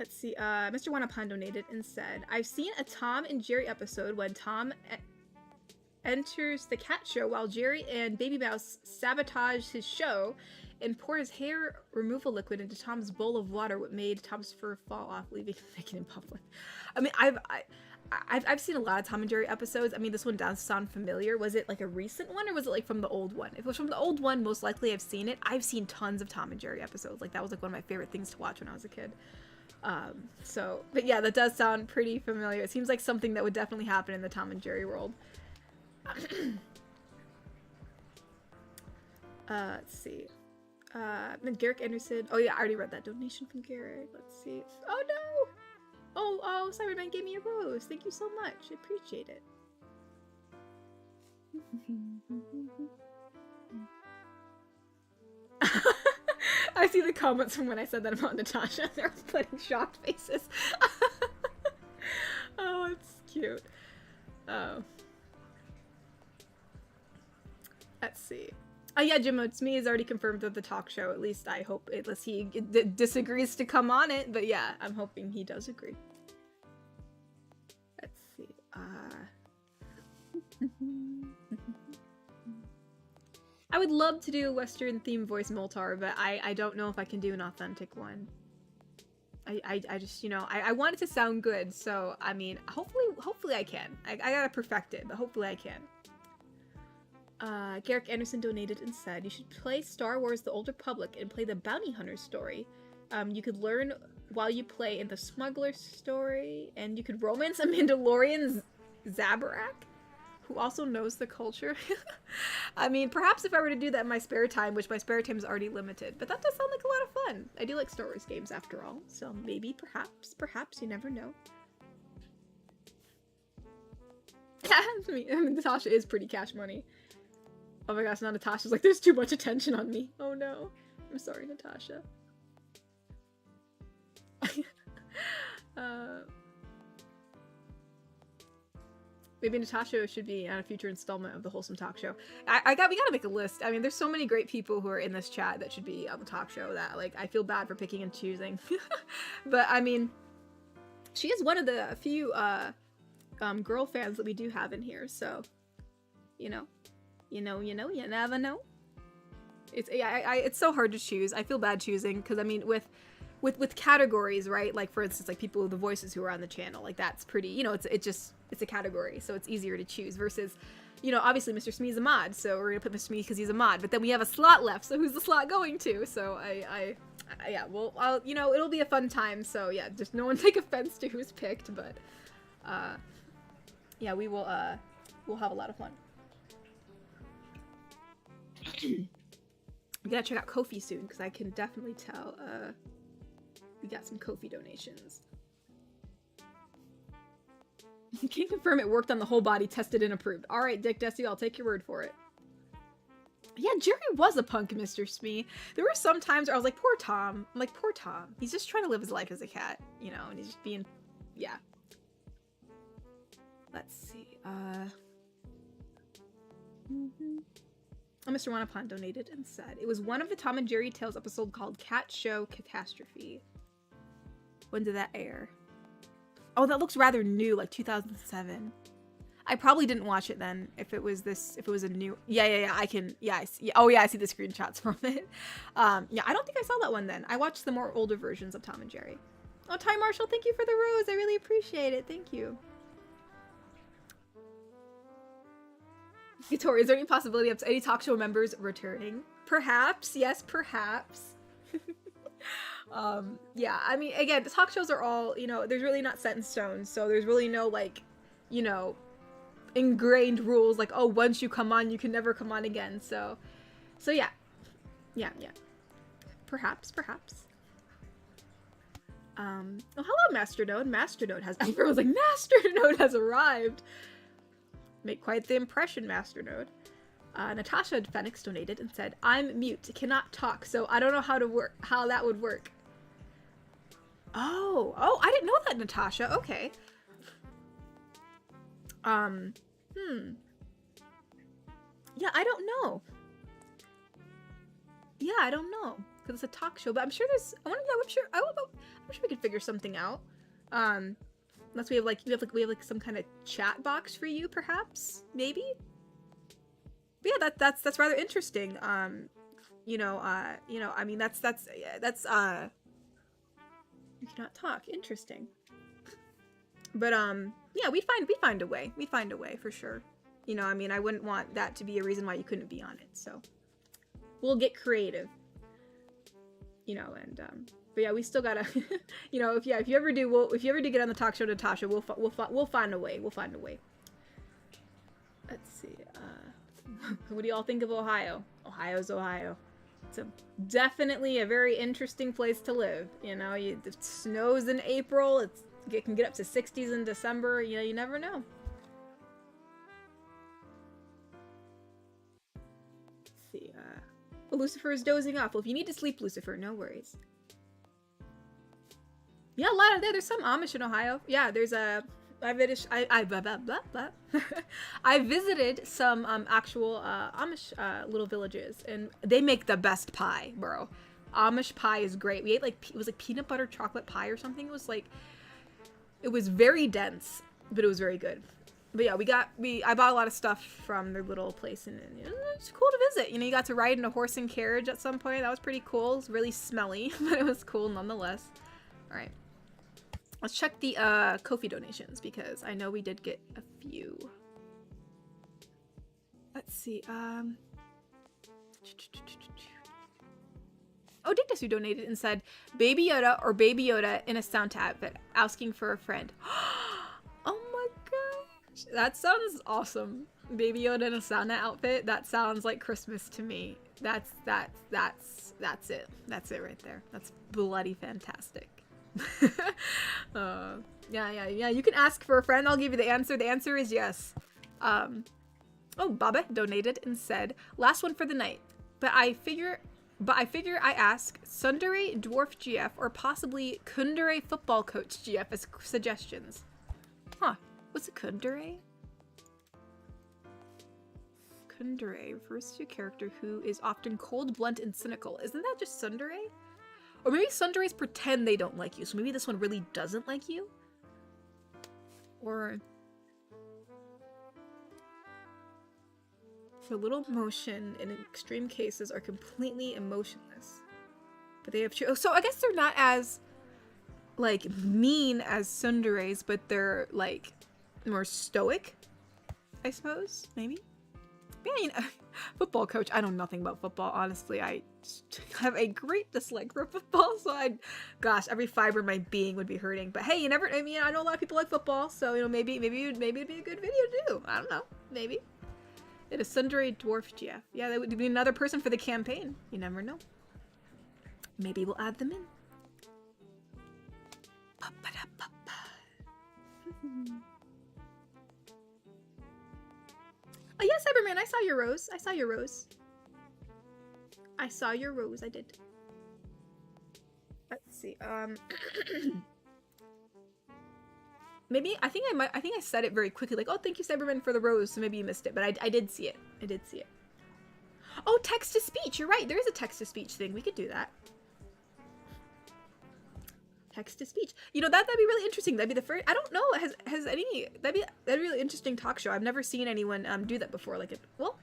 Mr. Wanapan donated and said, I've seen a Tom and Jerry episode when Tom enters the cat show while Jerry and Baby Mouse sabotage his show and pour his hair removal liquid into Tom's bowl of water, what made Tom's fur fall off, leaving him naked in public. I mean, I've seen a lot of Tom and Jerry episodes. I mean, this one does sound familiar. Was it like a recent one, or was it like from the old one? If it was from the old one, most likely I've seen it. I've seen tons of Tom and Jerry episodes. Like, that was like one of my favorite things to watch when I was a kid. But yeah, that does sound pretty familiar. It seems like something that would definitely happen in the Tom and Jerry world. Let's see. Garrick Anderson. Oh yeah, I already read that donation from Garrick. Let's see. Oh no! Oh, Cyberman gave me a rose. Thank you so much. I appreciate it. I see the comments from when I said that about Natasha. They're putting shocked faces. Oh, it's cute. Oh. Let's see. Oh yeah, Jim, it's me is already confirmed with the talk show. At least I hope, unless he disagrees to come on it. But yeah, I'm hoping he does agree. Let's see. I would love to do a Western theme voice Moltar, but I don't know if I can do an authentic one. I just, you know, I want it to sound good. So, I mean, hopefully I can. I gotta perfect it, but hopefully I can. Garrick Anderson donated and said, you should play Star Wars The Old Republic and play the Bounty Hunter story. You could learn while you play in the Smuggler story, and you could romance a Mandalorian Zabarak, who also knows the culture. I mean, perhaps if I were to do that in my spare time, which my spare time is already limited, but that does sound like a lot of fun. I do like Star Wars games after all, so maybe, perhaps, you never know. I mean, Natasha is pretty cash money. Oh my gosh, now Natasha's like, there's too much attention on me. Oh no. I'm sorry, Natasha. Maybe Natasha should be on a future installment of the Wholesome Talk Show. We gotta make a list. I mean, there's so many great people who are in this chat that should be on the talk show that, like, I feel bad for picking and choosing. But, I mean, she is one of the few, girl fans that we do have in here, so, you know. You never know. It's so hard to choose. I feel bad choosing because I mean with categories, right? Like for instance, like people with the voices who are on the channel, like that's pretty, you know, it's a category, so it's easier to choose versus, you know, obviously Mr. Smee's a mod, so we're gonna put Mr. Smee because he's a mod, but then we have a slot left, so who's the slot going to? So yeah, well, you know, it'll be a fun time, so yeah, just no one take offense to who's picked, but yeah, we'll have a lot of fun. We gotta check out Ko-fi soon, because I can definitely tell, we got some Ko-fi donations. Can you confirm it worked on the whole body, tested and approved? Alright, Dick Desi, I'll take your word for it. Yeah, Jerry was a punk, Mr. Smee. There were some times where I was like, poor Tom. I'm like, poor Tom. He's just trying to live his life as a cat, you know, and he's just being, yeah. Let's see, Oh, Mr. Wanapon donated and said, it was one of the Tom and Jerry Tales episode called Cat Show Catastrophe. When did that air? Oh, that looks rather new, like 2007. I probably didn't watch it then, if it was a new, yeah, I can, yeah, I see, oh yeah, I see the screenshots from it. Yeah, I don't think I saw that one then. I watched the more older versions of Tom and Jerry. Oh, Ty Marshall, thank you for the rose, I really appreciate it, thank you. Tori, is there any possibility of any talk show members returning? Perhaps, yes, perhaps. Yeah, I mean, again, the talk shows are all, you know, there's really not set in stone, so there's really no, like, you know, ingrained rules, like, oh, once you come on, you can never come on again, so yeah. Yeah. Perhaps. Oh, hello, Masternode. Masternode has, everyone was like, Masternode has arrived! Make quite the impression, Masternode. Natasha Phoenix donated and said, I'm mute, cannot talk, so I don't know how that would work. Oh, I didn't know that, Natasha. Okay. Yeah, I don't know. Yeah, I don't know. Because it's a talk show, but I'm sure there's, I'm sure we could figure something out. Unless we have like some kind of chat box for you, perhaps? Maybe? But yeah, that's rather interesting. You know, I mean, that's you cannot talk. Interesting. But, yeah, we find a way. We find a way, for sure. You know, I mean, I wouldn't want that to be a reason why you couldn't be on it, so. We'll get creative. You know, and, but yeah, we still gotta, you know, if you ever do get on the talk show, Natasha, we'll find a way. We'll find a way. Let's see, what do y'all think of Ohio? Ohio's Ohio. It's definitely a very interesting place to live. You know, it snows in April. It can get up to 60s in December. You know, you never know. Let's see. Well, Lucifer is dozing off. Well, if you need to sleep, Lucifer, no worries. Yeah, a lot of there's some Amish in Ohio. Yeah, there's a. I visited some actual Amish little villages, and they make the best pie, bro. Amish pie is great. We ate like it was like peanut butter chocolate pie or something. It was like, it was very dense, but it was very good. But yeah, I bought a lot of stuff from their little place, and it's cool to visit. You know, you got to ride in a horse and carriage at some point. That was pretty cool. It was really smelly, but it was cool nonetheless. All right. Let's check the Ko-fi donations, because I know we did get a few. Let's see. Oh, Dictus donated and said, Baby Yoda or Baby Yoda in a Santa outfit, asking for a friend. Oh my gosh. That sounds awesome. Baby Yoda in a Santa outfit. That sounds like Christmas to me. That's it. That's it right there. That's bloody fantastic. Yeah, you can ask for a friend. I'll give you the answer. The answer is yes. Oh, Baba donated and said, last one for the night, but I figure I ask Sundere Dwarf GF or possibly Kundere Football Coach GF as suggestions. Huh, what's a Kundere? Kundere refers to a character who is often cold, blunt, and cynical. Isn't that just Sundere? Or maybe Sundays pretend they don't like you, so maybe this one really doesn't like you? Or... for little motion in extreme cases are completely emotionless. But they have so I guess they're not as like mean as tsunderes, but they're like more stoic, I suppose, maybe. Yeah, you know, football coach. I know nothing about football, honestly. I have a great dislike for football, so gosh, every fiber of my being would be hurting. But hey, you never. I mean, I know a lot of people like football, so you know, maybe it'd be a good video to do. I don't know, maybe. It is Sundere Dwarf GF. Yeah, that would be another person for the campaign. You never know. Maybe we'll add them in. Oh yeah, Cyberman, I saw your rose. I saw your rose. I saw your rose, I did. Let's see. Maybe I think I said it very quickly, like, oh, thank you, Cyberman, for the rose, so maybe you missed it, but I did see it. I did see it. Oh, text to speech. You're right. There is a text to speech thing. We could do that. Text to speech. You know, that'd be really interesting. That'd be the first. I don't know. Has any? That'd be a really interesting talk show. I've never seen anyone do that before. Like, well,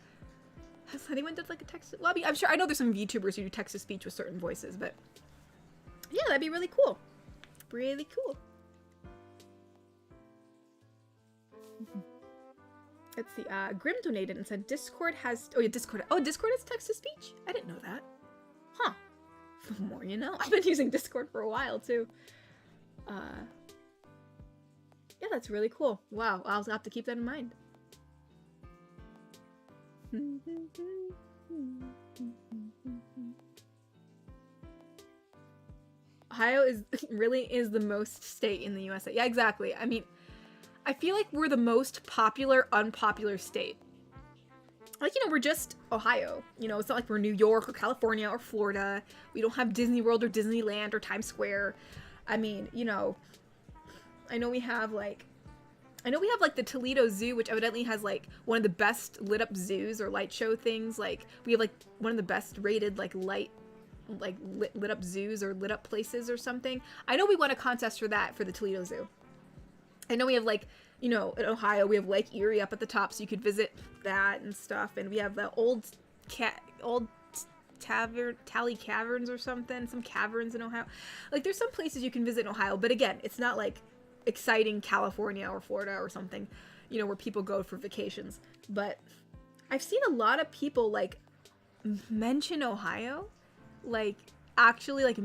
has anyone done like a text? Well, I mean, I'm sure. I know there's some YouTubers who do text to speech with certain voices, but yeah, that'd be really cool. Really cool. Let's see. Grim donated and said Discord has. Oh yeah, Discord. Oh, Discord has text to speech. I didn't know that. Huh. The more you know. I've been using Discord for a while too. Yeah, that's really cool. Wow, I'll have to keep that in mind. Ohio is the most state in the USA. Yeah, exactly. I mean, I feel like we're the most popular, unpopular state. Like, you know, we're just Ohio. You know, it's not like we're New York or California or Florida. We don't have Disney World or Disneyland or Times Square. I mean, you know, I know we have like the Toledo Zoo, which evidently has like one of the best lit up zoos or light show things. Like, we have like one of the best rated like lit up zoos or lit up places or something. I know we won a contest for that for the Toledo Zoo. I know we have like, you know, in Ohio, we have Lake Erie up at the top, so you could visit that and stuff. And we have the old Tally Caverns or something, some caverns in Ohio. Like, there's some places you can visit in Ohio, but again, it's not like exciting California or Florida or something, you know, where people go for vacations. But I've seen a lot of people like mention Ohio, like actually like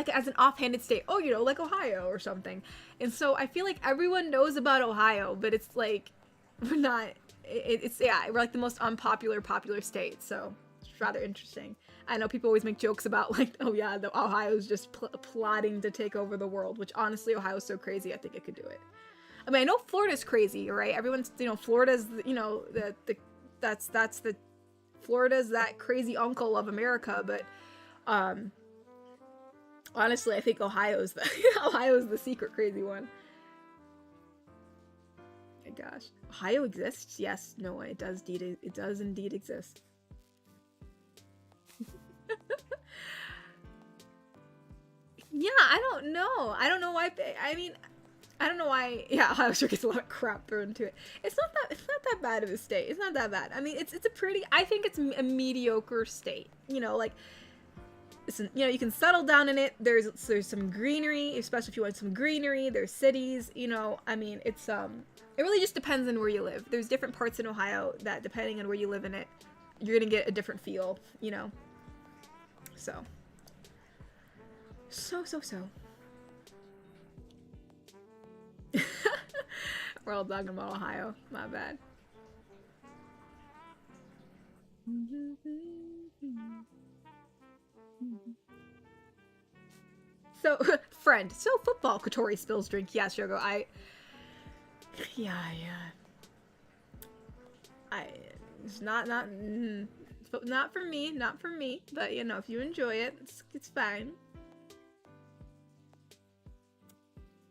as an offhanded state. Oh, you know, like Ohio or something. And so I feel like everyone knows about Ohio, but it's like we're not. It's yeah, we're like the most unpopular popular state. So it's rather interesting. I know people always make jokes about like, oh yeah, the Ohio's just plotting to take over the world. Which honestly, Ohio's so crazy. I think it could do it. I mean, I know Florida's crazy, right? Everyone's, you know, Florida's, you know, that's the Florida's that crazy uncle of America, but honestly, I think Ohio's the secret crazy one. My gosh, Ohio exists? Yes, no, it does indeed exist. Yeah, I don't know. I don't know why. I mean, I don't know why. Yeah, Ohio sure gets a lot of crap thrown into it. It's not that bad of a state. It's not that bad. I mean, it's a pretty. I think it's a mediocre state. You know, like, listen, you know, you can settle down in it. There's some greenery, especially if you want some greenery. There's cities. You know, I mean, it's it really just depends on where you live. There's different parts in Ohio that, depending on where you live in it, you're gonna get a different feel. You know, so. We're all talking about Ohio. My bad. So, friend. So, football. Katori spills drink. Yeah, Shogo. Yeah. It's not for me. Not for me. But, you know, if you enjoy it, it's fine.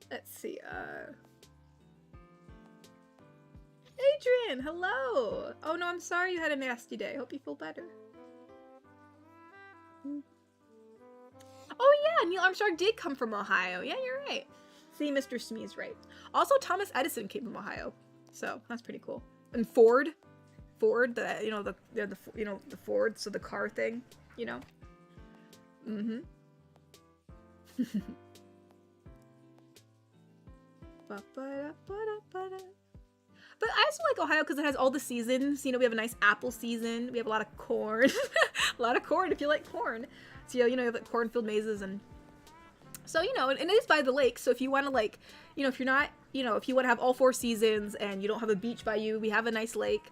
Let's see, Adrian, hello! Oh no, I'm sorry you had a nasty day. Hope you feel better. Oh yeah, Neil Armstrong did come from Ohio. Yeah, you're right. See, Mr. Smee's right. Also, Thomas Edison came from Ohio. So, that's pretty cool. And Ford. Ford, the you know the Ford, so the car thing, you know. Mm-hmm. But I also like Ohio because it has all the seasons. You know, we have a nice apple season. We have a lot of corn. A lot of corn if you like corn. So, you know, you have like cornfield mazes and... So, you know, and it is by the lake. So if you want to like, you know, if you're not, you know, if you want to have all 4 seasons and you don't have a beach by you, we have a nice lake,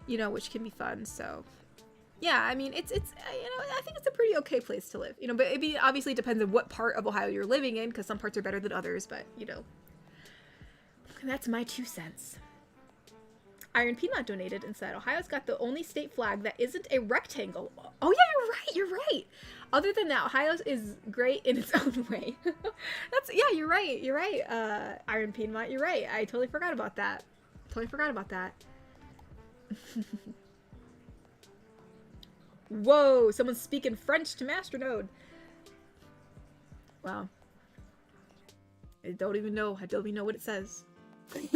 you know, which can be fun. So, yeah, I mean, it's you know, I think it's a pretty okay place to live. You know, but it obviously depends on what part of Ohio you're living in because some parts are better than others. But, you know, that's my 2 cents. Iron Peanut donated and said, Ohio's got the only state flag that isn't a rectangle. Oh yeah, you're right. Other than that, Ohio is great in its own way. Yeah, you're right, Iron Peanut, you're right. I totally forgot about that. Whoa, someone's speaking French to Masternode. Wow. I don't even know what it says. It's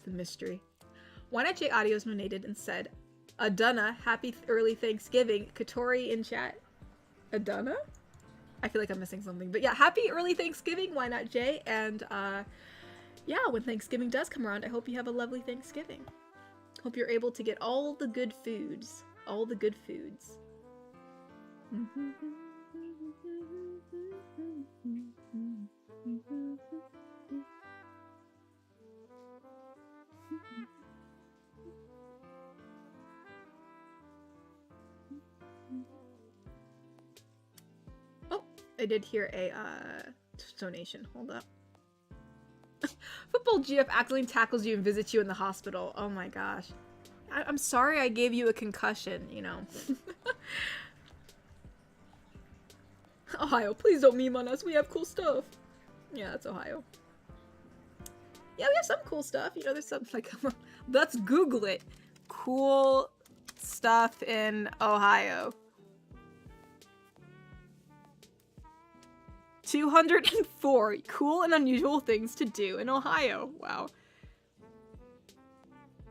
a mystery. Why Not J Audios donated and said, Aduna, happy early Thanksgiving. Katori in chat. Aduna? I feel like I'm missing something. But yeah, happy early Thanksgiving, Why Not Jay? And yeah, when Thanksgiving does come around, I hope you have a lovely Thanksgiving. Hope you're able to get all the good foods. All the good foods. I did hear a donation. Hold up. Football GF accidentally tackles you and visits you in the hospital. Oh my gosh. I'm sorry I gave you a concussion, you know. Ohio, please don't meme on us. We have cool stuff. Yeah, that's Ohio. Yeah, we have some cool stuff. You know, there's some like... Let's Google it. Cool stuff in Ohio. 204 cool and unusual things to do in Ohio. Wow.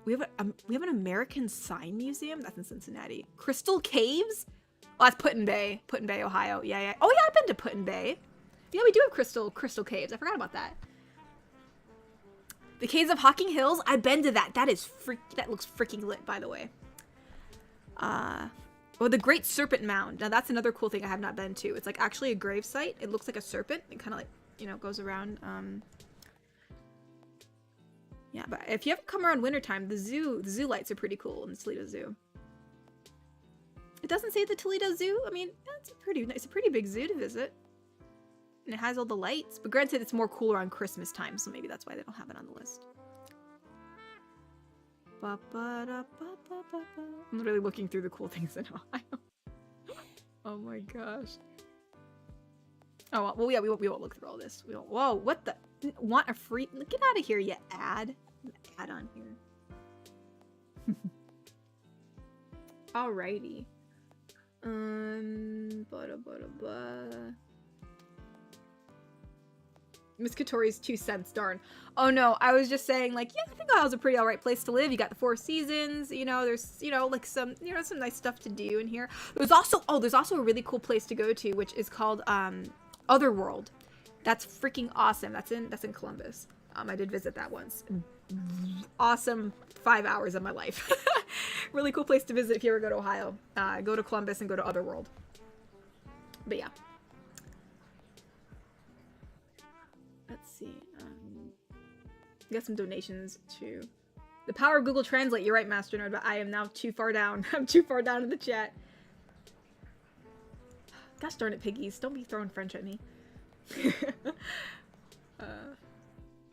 We have an American Sign Museum. That's in Cincinnati. Crystal Caves? Oh, that's Put-in-Bay. Put-in-Bay, Ohio. Yeah. Oh yeah, I've been to Put-in-Bay. Yeah, we do have Crystal Caves. I forgot about that. The Caves of Hocking Hills. I've been to that. That looks freaking lit, by the way. Oh, the Great Serpent Mound. Now that's another cool thing I have not been to. It's like actually a grave site. It looks like a serpent. It kind of like, you know, goes around. Yeah, but if you ever come around wintertime, the zoo lights are pretty cool in the Toledo Zoo. It doesn't say the Toledo Zoo. I mean, it's a pretty big zoo to visit. And it has all the lights. But granted, it's more cool around Christmas time, so maybe that's why they don't have it on the list. I'm literally looking through the cool things in Ohio. Oh my gosh. Oh, well, yeah, we won't look through all this. We won't. Whoa, what the? Want a free? Get out of here, you ad. Ad on here. Alrighty. Miss Katori's 2 cents, darn. Oh no, I was just saying, like, yeah, I think Ohio's a pretty alright place to live. You got the 4 seasons, you know, there's, you know, like some nice stuff to do in here. There's also a really cool place to go to, which is called, Otherworld. That's freaking awesome. That's in Columbus. I did visit that once. Awesome 5 hours of my life. Really cool place to visit if you ever go to Ohio. Go to Columbus and go to Otherworld. But yeah. Let's see. We got some donations to the power of Google Translate. You're right, Master Nerd, but I am now too far down. I'm too far down in the chat. Gosh darn it, piggies. Don't be throwing French at me.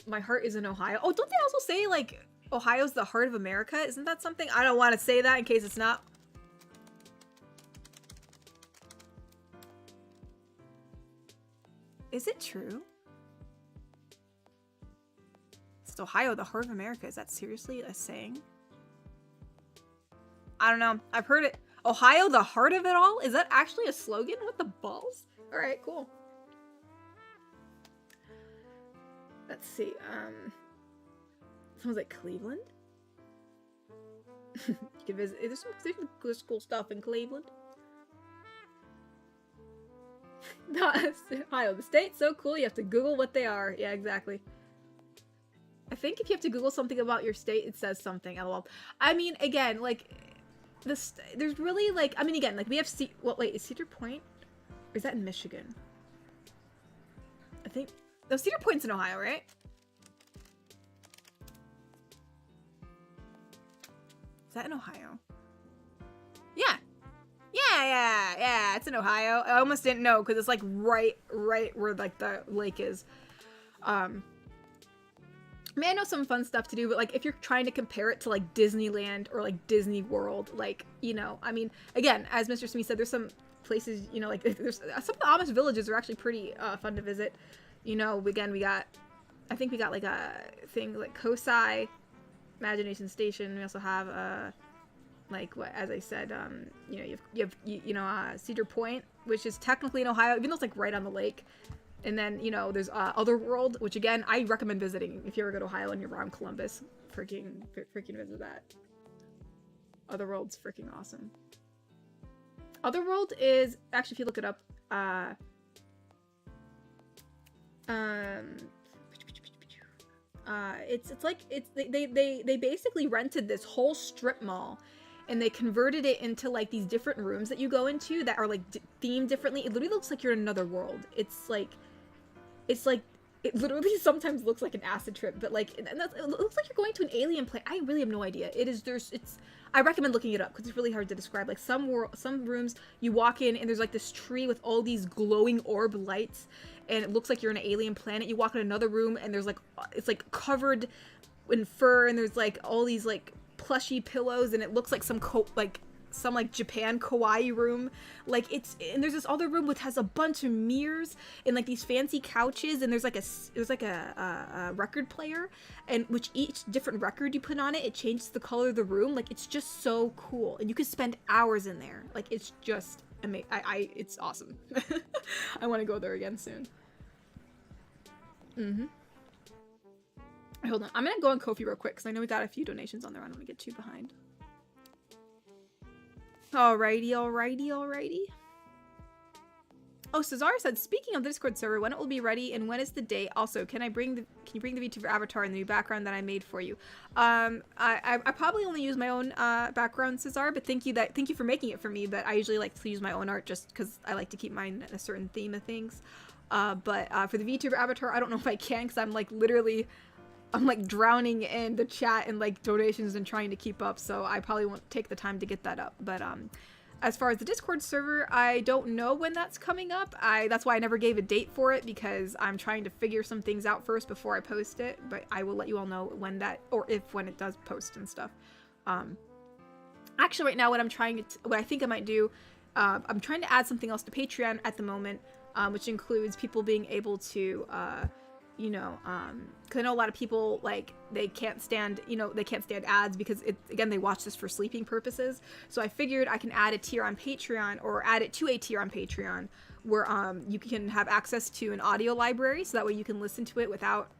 My heart is in Ohio. Oh, don't they also say, like, Ohio's the heart of America? Isn't that something? I don't want to say that in case it's not. Is it true? Is Ohio the heart of America? Is that seriously a saying? I don't know. I've heard it. Ohio, the heart of it all? Is that actually a slogan? What the balls? Alright, cool. Let's see. Someone's like, Cleveland? You can visit. There's some cool stuff in Cleveland. Ohio, the state's so cool. You have to Google what they are. Yeah, exactly. I think if you have to Google something about your state, it says something. LOL. I mean, again, like, there's really, like, I mean, again, like, we have wait, is Cedar Point? Or is that in Michigan? I think, no, Cedar Point's in Ohio, right? Is that in Ohio? Yeah. Yeah, it's in Ohio. I almost didn't know, because it's, like, right where, like, the lake is. I mean, I know some fun stuff to do, but, like, if you're trying to compare it to, like, Disneyland or, like, Disney World, like, you know, I mean, again, as Mr. Smith said, there's some places, you know, like, there's some of the Amish villages are actually pretty fun to visit. You know, again, I think we got, like, a thing, like, Kosai, Imagination Station. We also have, like, what, as I said, you know, you know, Cedar Point, which is technically in Ohio, even though it's, like, right on the lake. And then, you know, there's Otherworld, which, again, I recommend visiting if you ever go to Ohio and you're around Columbus. Freaking visit that. Otherworld's freaking awesome. Otherworld is, actually, if you look it up, they basically rented this whole strip mall, and they converted it into, like, these different rooms that you go into that are, like, themed differently. It literally looks like you're in another world. It's like, it literally sometimes looks like an acid trip, but, like, it looks like you're going to an alien planet. I really have no idea. I recommend looking it up, because it's really hard to describe. Like, some rooms, you walk in, and there's, like, this tree with all these glowing orb lights, and it looks like you're in an alien planet. You walk in another room, and there's, like, it's, like, covered in fur, and there's, like, all these, like, plushy pillows, and it looks like some Japan kawaii room. Like, and there's this other room which has a bunch of mirrors and, like, these fancy couches, and there's like a record player, and which each different record you put on it changes the color of the room. Like, it's just so cool, and you could spend hours in there. Like, it's just amazing. It's awesome. I want to go there again soon. Hold on, I'm gonna go on Ko-fi real quick, because I know we got a few donations on there. I don't want to get too behind. Alrighty. Oh, Cesar said, speaking of the Discord server, when it will be ready and when is the date? Also, can you bring the VTuber avatar in the new background that I made for you? I probably only use my own background, Cesar, but thank you for making it for me. But I usually like to use my own art just because I like to keep mine in a certain theme of things. But for the VTuber avatar, I don't know if I can, because I'm like literally drowning in the chat and like donations and trying to keep up, so I probably won't take the time to get that up. But as far as the Discord server, I don't know when that's coming up. That's why I never gave a date for it, because I'm trying to figure some things out first before I post it. But I will let you all know when it does post and stuff. Actually, right now, what I think I might do, I'm trying to add something else to Patreon at the moment, which includes people being able to you know, because I know a lot of people, like, they can't stand ads, because again, they watch this for sleeping purposes. So I figured I can add a tier on Patreon, or add it to a tier on Patreon, where you can have access to an audio library, so that way you can listen to it without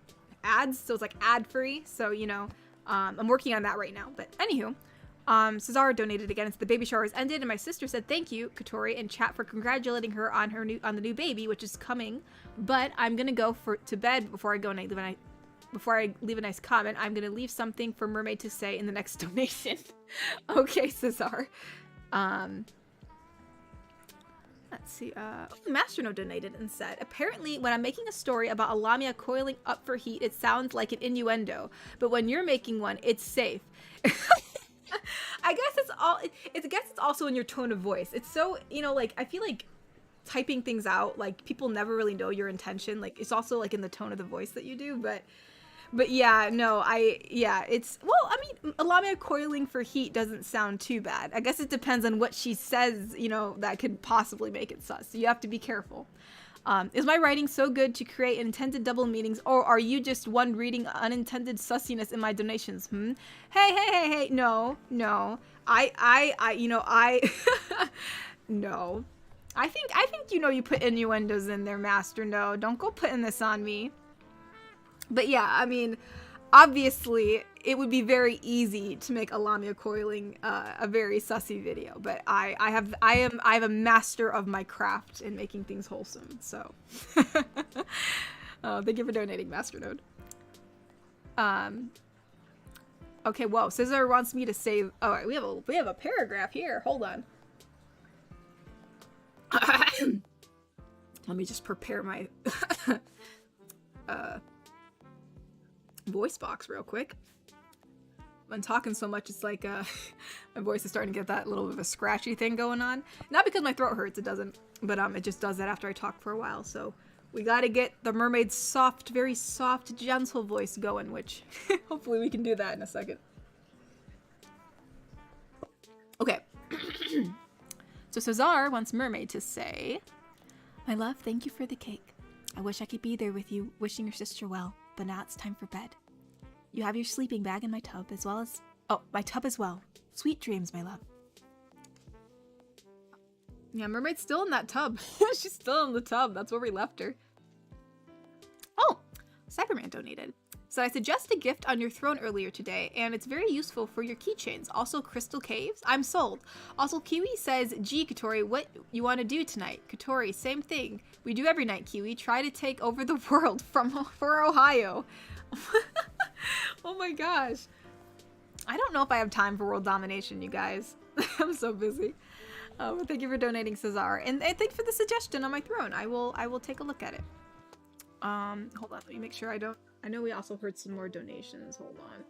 ads. So it's like ad free. So, you know, I'm working on that right now. But anywho, Cesar donated again. It's the baby shower has ended, and my sister said thank you, Katori, in chat for congratulating her on the new baby, which is coming. But I'm gonna go to bed before I go and before I leave a nice comment. I'm gonna leave something for Mermaid to say in the next donation. Okay, Cesar. Let's see. Masterno donated and said, apparently when I'm making a story about a lamia coiling up for heat, it sounds like an innuendo, but when you're making one, it's safe. I guess it's also in your tone of voice. It's so, you know, like, I feel like typing things out, like, people never really know your intention. Like, it's also, like, in the tone of the voice that you do, but yeah, no, it's, well, I mean, a lamia coiling for heat doesn't sound too bad. I guess it depends on what she says, you know, that could possibly make it sus. So you have to be careful. Is my writing so good to create intended double meanings, or are you just one reading unintended sussiness in my donations? Hey, no. I you know, no. I think, you know, you put innuendos in there, Master. No, don't go putting this on me. But yeah, I mean, obviously, it would be very easy to make a Lamia coiling a very sussy video, but I am a master of my craft in making things wholesome. So, oh, thank you for donating, Masternode. Okay, whoa. Scissor wants me to save. Oh, we have a paragraph here. Hold on. Let me just prepare my voice box real quick. I'm talking so much, it's like my voice is starting to get that little bit of a scratchy thing going on. Not because my throat hurts, it doesn't, but it just does that after I talk for a while. So we got to get the mermaid's soft, very soft, gentle voice going, which hopefully we can do that in a second. Okay. So Cesar wants Mermaid to say, "My love, thank you for the cake. I wish I could be there with you, wishing your sister well, but now it's time for bed. You have your sleeping bag in my tub as well as... Oh, my tub as well. Sweet dreams, my love." Yeah, Mermaid's still in that tub. She's still in the tub. That's where we left her. Oh, Cyberman donated. So I suggest a gift on your throne earlier today, and it's very useful for your keychains. Also, crystal caves. I'm sold. Also, Kiwi says, "Gee, Katori, what you want to do tonight?" Katori, same thing. We do every night, Kiwi. Try to take over the world for Ohio. Oh my gosh. I don't know if I have time for world domination, you guys. I'm so busy. But thank you for donating, Cesar. And thank you for the suggestion on my throne. I will take a look at it. Hold on, let me make sure I don't... I know we also heard some more donations. Hold on.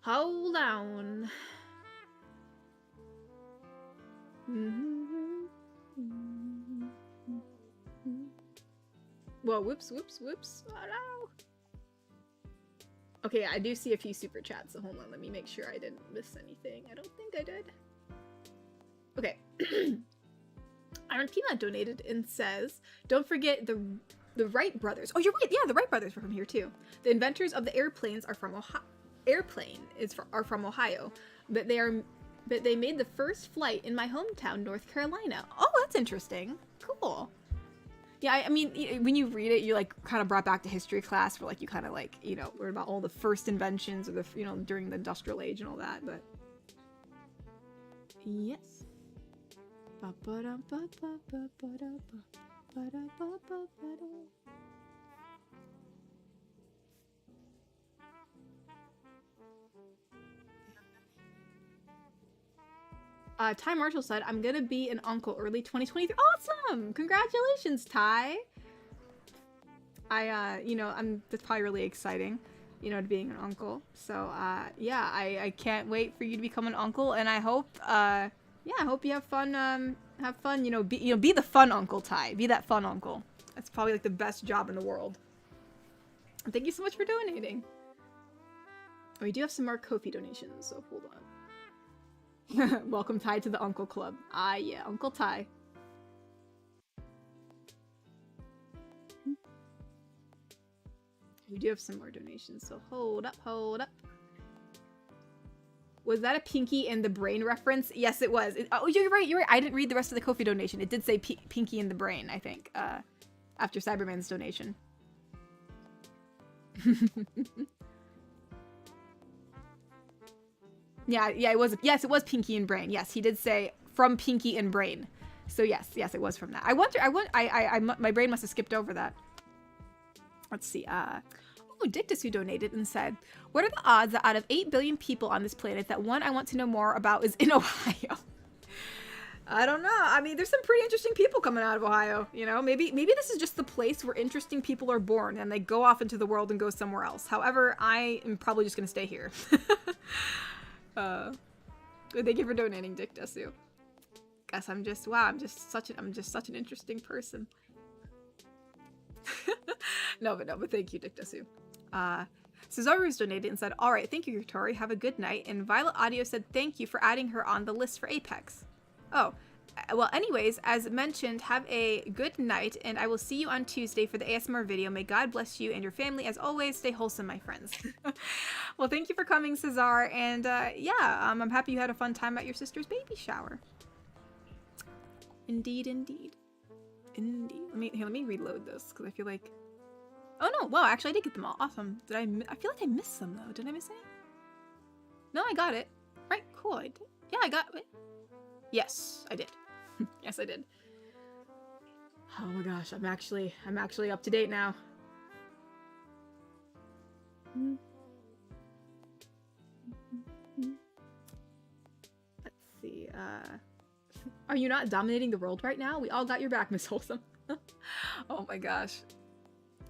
Hold on. Whoa, whoops. Oh no. Okay, I do see a few super chats, so hold on, let me make sure I didn't miss anything. I don't think I did. Okay. Iron Peanut donated and says, "Don't forget the Wright brothers." Oh, you're right. Yeah, the Wright brothers were from here too. "The inventors of the airplanes are from Ohio. Are from Ohio, but they made the first flight in my hometown, North Carolina." Oh, that's interesting. Cool. Yeah, I mean, when you read it, you're like kind of brought back to history class, where like you kind of like, you know, learn about all the first inventions of the, you know, during the industrial age and all that. But yes. Ty Marshall said, "I'm gonna be an uncle early 2023. Awesome! Congratulations, Ty. You know, that's probably really exciting, you know, to being an uncle. So, yeah, I can't wait for you to become an uncle, and I hope, yeah, I hope you have fun, you know, be the fun uncle, Ty. Be that fun uncle. That's probably like the best job in the world. And thank you so much for donating. Oh, we do have some more Ko-fi donations, so hold on. Welcome, Ty, to the Uncle Club. Ah, yeah, Uncle Ty. We do have some more donations, so hold up. Was that a Pinky and the Brain reference? Yes, it was. Oh, you're right. I didn't read the rest of the Ko-fi donation. It did say Pinky and the Brain, I think, after Cyberman's donation. Yeah, it was. Yes, it was Pinky and Brain. Yes, he did say from Pinky and Brain. So yes, it was from that. My brain must have skipped over that. Let's see. Oh, Dictus, who donated and said, "What are the odds that out of 8 billion people on this planet, that one I want to know more about is in Ohio?" I don't know. I mean, there's some pretty interesting people coming out of Ohio. You know, maybe this is just the place where interesting people are born and they go off into the world and go somewhere else. However, I am probably just gonna stay here. Thank you for donating, Dick Desu. Guess I'm just such an interesting person. No, but thank you, Dick Desu. Cesaru's donated and said, "All right, thank you, Tori. Have a good night." And Violet Audio said, "Thank you for adding her on the list for Apex." Oh, well, anyways, as mentioned, have a good night, and I will see you on Tuesday for the ASMR video. May God bless you and your family. As always, stay wholesome, my friends. Well, thank you for coming, Cesar, and yeah, I'm happy you had a fun time at your sister's baby shower. Indeed. Let me reload this, because I feel like Oh no, wow, actually I did get them all. Awesome. Did I feel like I missed some though. Did I miss any? No, I got it. Right, cool. I did. Yeah, I got it. Yes, I did. Yes, I did. Oh my gosh, I'm actually up to date now. Let's see, are you not dominating the world right now? We all got your back, Miss Wholesome. Oh my gosh.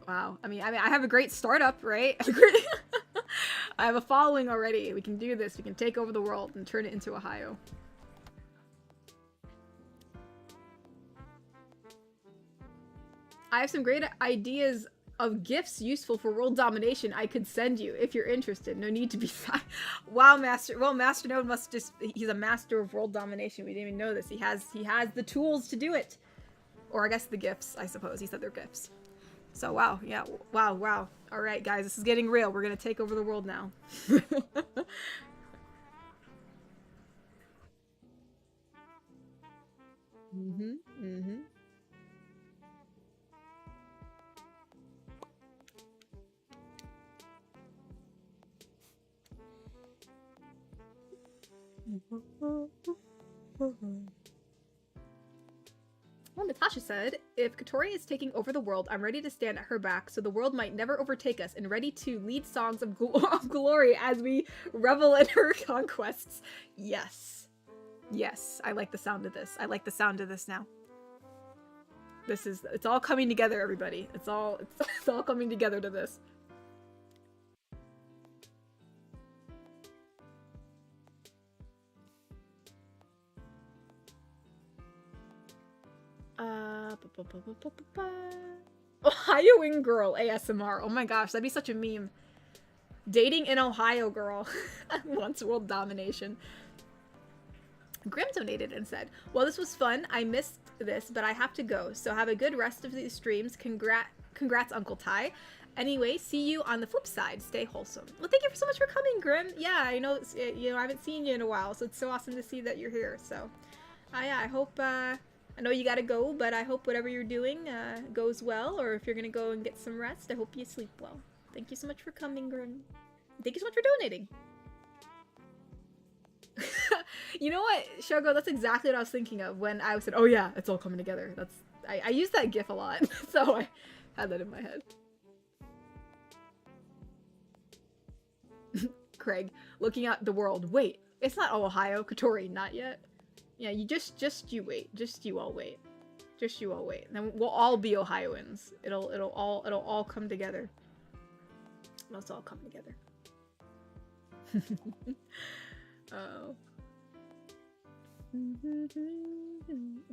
Wow. I mean, I have a great startup, right? I have a following already. We can do this. We can take over the world and turn it into Ohio. I have some great ideas of gifts useful for world domination I could send you if you're interested. No need to be shy. Wow, Master. Well, Master Node must just... He's a master of world domination. We didn't even know this. He has the tools to do it. Or I guess the gifts, I suppose. He said they're gifts. So, wow. Yeah. Wow, wow. All right, guys. This is getting real. We're going to take over the world now. Well, Natasha said, if Katori is taking over the world, I'm ready to stand at her back so the world might never overtake us and ready to lead songs of glory as we revel in her conquests. Yes. Yes, I like the sound of this. I like the sound of this now. It's all coming together, everybody. It's all coming together to this. Ohioan girl ASMR. Oh my gosh, that'd be such a meme. Dating an Ohio girl wants world domination. Grim donated and said, well, this was fun. I missed this, but I have to go. So have a good rest of these streams. Congrats, Uncle Ty. Anyway, see you on the flip side. Stay wholesome. Well, thank you so much for coming, Grim. Yeah, I know, I haven't seen you in a while, so it's so awesome to see that you're here. So, yeah, I hope, I know you gotta go, but I hope whatever you're doing goes well, or if you're gonna go and get some rest, I hope you sleep well. Thank you so much for coming, Grim. Thank you so much for donating. You know what, Shogo, that's exactly what I was thinking of when I said, oh yeah, it's all coming together. I use that gif a lot, so I had that in my head. Craig, looking at the world. Wait, it's not all Ohio. Katori, not yet. Yeah, you just you wait. Just you all wait. Just you all wait. And then we'll all be Ohioans. It'll all come together. Let's all come together. Oh.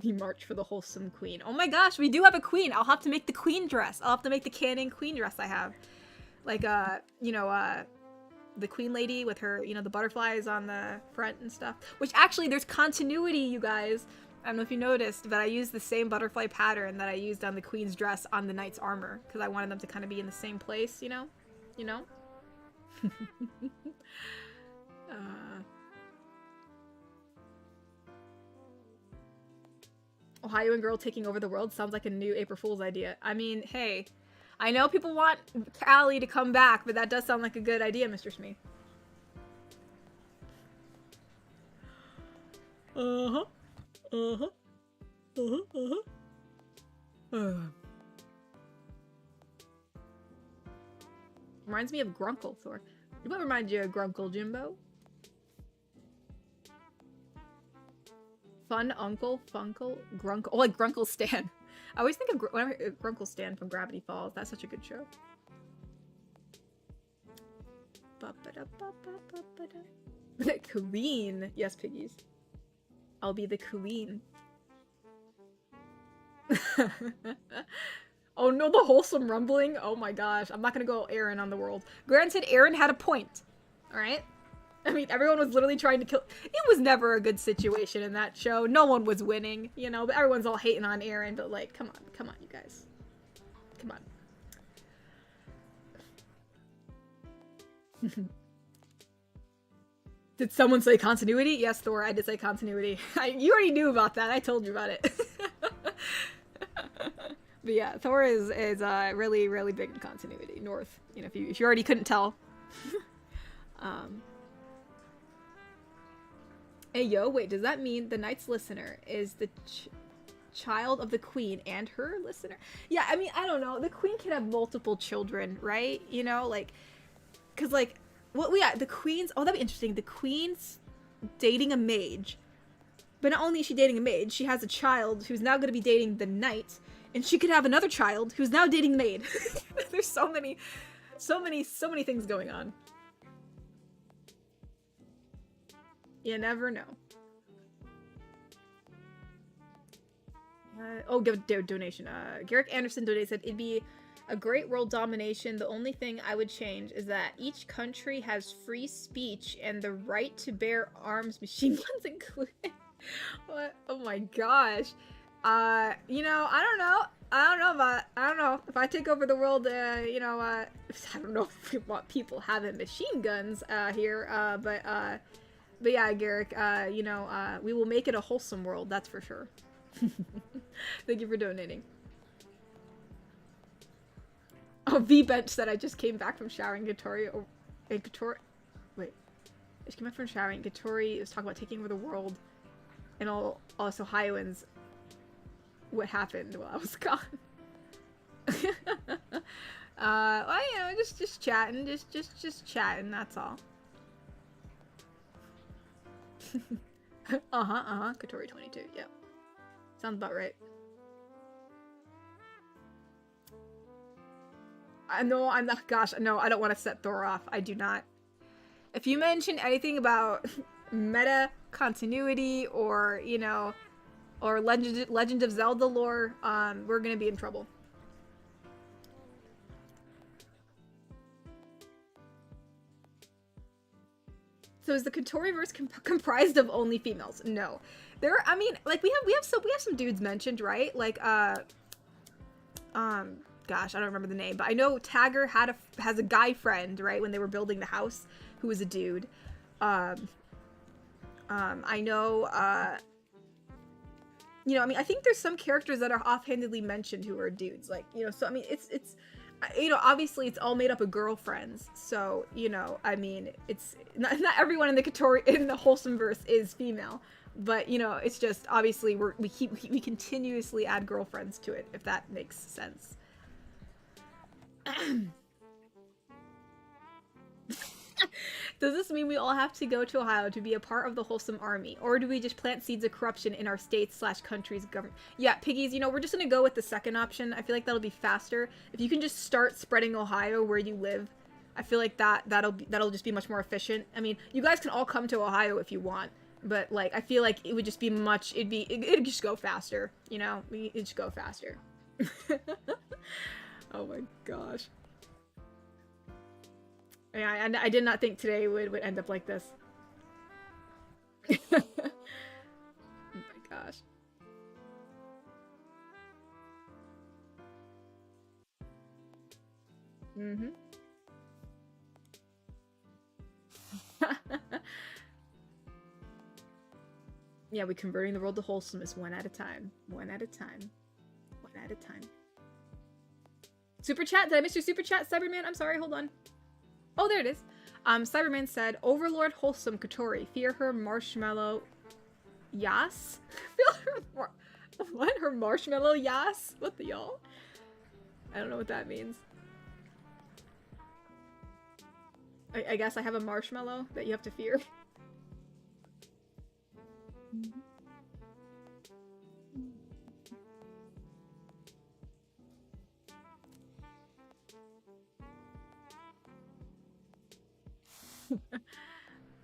He marched for the wholesome queen. Oh my gosh, we do have a queen. I'll have to make the queen dress. I'll have to make the canon queen dress I have. Like, you know, the queen lady with her, you know, the butterflies on the front and stuff. Which actually, there's continuity, you guys. I don't know if you noticed, but I used the same butterfly pattern that I used on the queen's dress on the knight's armor. Because I wanted them to kind of be in the same place, you know? You know? Ohioan girl taking over the world sounds like a new April Fool's idea. I mean, hey, I know people want Callie to come back, but that does sound like a good idea, Mr. Smee. Reminds me of Grunkle, Thor. What reminds you of Grunkle, Jimbo? Fun Uncle, Funkle, Grunkle. Oh, like Grunkle Stan. I always think of Grunkle Stan from Gravity Falls. That's such a good show. The queen. Yes, piggies. I'll be the queen. Oh no, the wholesome rumbling. Oh my gosh. I'm not gonna go Aaron on the world. Granted, Aaron had a point. Alright? I mean, everyone was literally trying to kill... It was never a good situation in that show. No one was winning, you know? But everyone's all hating on Aaron, but like, come on, you guys. Come on. Did someone say continuity? Yes, Thor, I did say continuity. You already knew about that. I told you about it. But yeah, Thor is really, really big in continuity. North, you know, if you already couldn't tell. Hey, yo, wait, does that mean the Knight's listener is the child of the queen and her listener? Yeah, I mean, I don't know. The queen can have multiple children, right? You know, like, because, like, the queen's, oh, that'd be interesting. The queen's dating a mage, but not only is she dating a mage, she has a child who's now going to be dating the knight, and she could have another child who's now dating the maid. There's so many things going on. You never know. Give a donation. Garrick Anderson donated, said it'd be a great world domination. The only thing I would change is that each country has free speech and the right to bear arms, machine guns included. What? Oh my gosh. You know, I don't know if I take over the world, you know, I don't know if we want people having machine guns, here, but yeah, Garrick, you know, we will make it a wholesome world, that's for sure. Thank you for donating. Oh, V-Bench said I just came back from showering. Gatori, wait, I just came back from showering. Gatori was talking about taking over the world, and all us Ohioans, what happened while I was gone. Well, you know, just chatting, just chatting, that's all. Katori 22, yeah. Sounds about right. No, I'm not, gosh, no, I don't want to set Thor off. I do not. If you mention anything about meta continuity or, you know, or Legend of Zelda lore, we're gonna be in trouble. So is the Katoriverse comprised of only females? No. I mean, like, we have some dudes mentioned, right? Like, gosh, I don't remember the name, but I know Tagger has a guy friend, right, when they were building the house, who was a dude. I know, you know, I mean, I think there's some characters that are offhandedly mentioned who are dudes, like, you know, so, I mean, it's, you know, obviously it's all made up of girlfriends, so, you know, I mean, it's, not everyone in the Wholesome verse is female, but, you know, it's just, obviously, we continuously add girlfriends to it, if that makes sense. Does this mean we all have to go to Ohio to be a part of the Wholesome Army? Or do we just plant seeds of corruption in our states/country's government? Yeah, piggies, you know, we're just gonna go with the second option. I feel like that'll be faster. If you can just start spreading Ohio where you live, I feel like that'll just be much more efficient. I mean, you guys can all come to Ohio if you want, but, like, I feel like it would just be it'd just go faster, you know? It'd just go faster. Oh my gosh. Yeah, I did not think today would end up like this. Oh my gosh. Mm-hmm. Yeah, we converting the world to wholesome is one at a time. One at a time. One at a time. Super chat? Did I miss your super chat, Cyberman? I'm sorry, hold on. Oh, there it is. Cyberman said, Overlord Wholesome Katori, fear her marshmallow yas? What? Her marshmallow yas? What the y'all? I don't know what that means. I guess I have a marshmallow that you have to fear.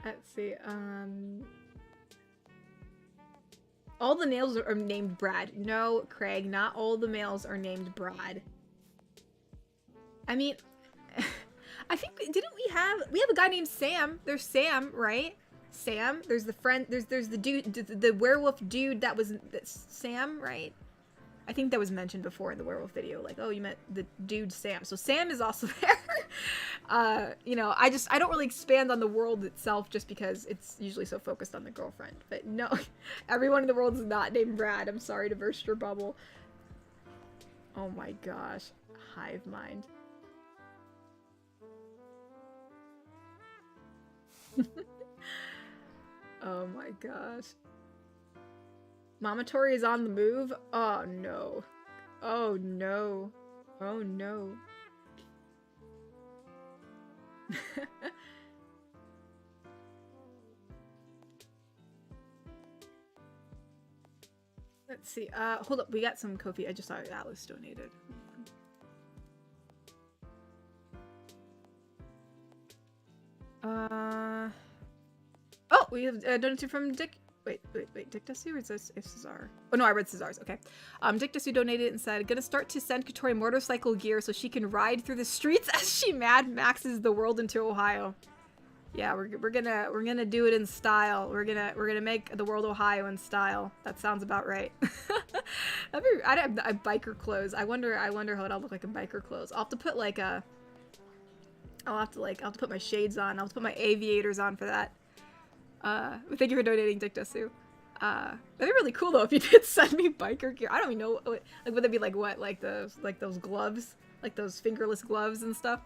Let's see, all the males are named Brad. No, Craig, not all the males are named Brad. I mean, I think, didn't we have a guy named Sam. There's Sam, right? Sam. There's the friend, there's the dude, the werewolf dude that's Sam, right? I think that was mentioned before in the werewolf video, like, oh, you met the dude Sam. So Sam is also there. You know, I don't really expand on the world itself just because it's usually so focused on the girlfriend. But no, everyone in the world is not named Brad. I'm sorry to burst your bubble. Oh my gosh. Hive mind. Oh my gosh. Mama Tori is on the move? Oh no. Oh no. Oh no. Let's see. Hold up. We got some Ko-fi. I just saw Atlas donated. Oh, we have donated from Dick. Wait. Dick Desu, or is this Cesar? Oh no, I read Cesar's. Okay. Dick Desu donated and said, "Gonna start to send Katori motorcycle gear so she can ride through the streets as she Mad Maxes the world into Ohio." Yeah, we're gonna do it in style. We're gonna make the world Ohio in style. That sounds about right. I have biker clothes. I wonder how it'll look like in biker clothes. I'll have to put like a. I'll have to put my shades on. I'll have to put my aviators on for that. Thank you for donating, Dick Desu. That'd be really cool though if you did send me biker gear. I don't even know. Like, would that be like what? Like those gloves, like those fingerless gloves and stuff.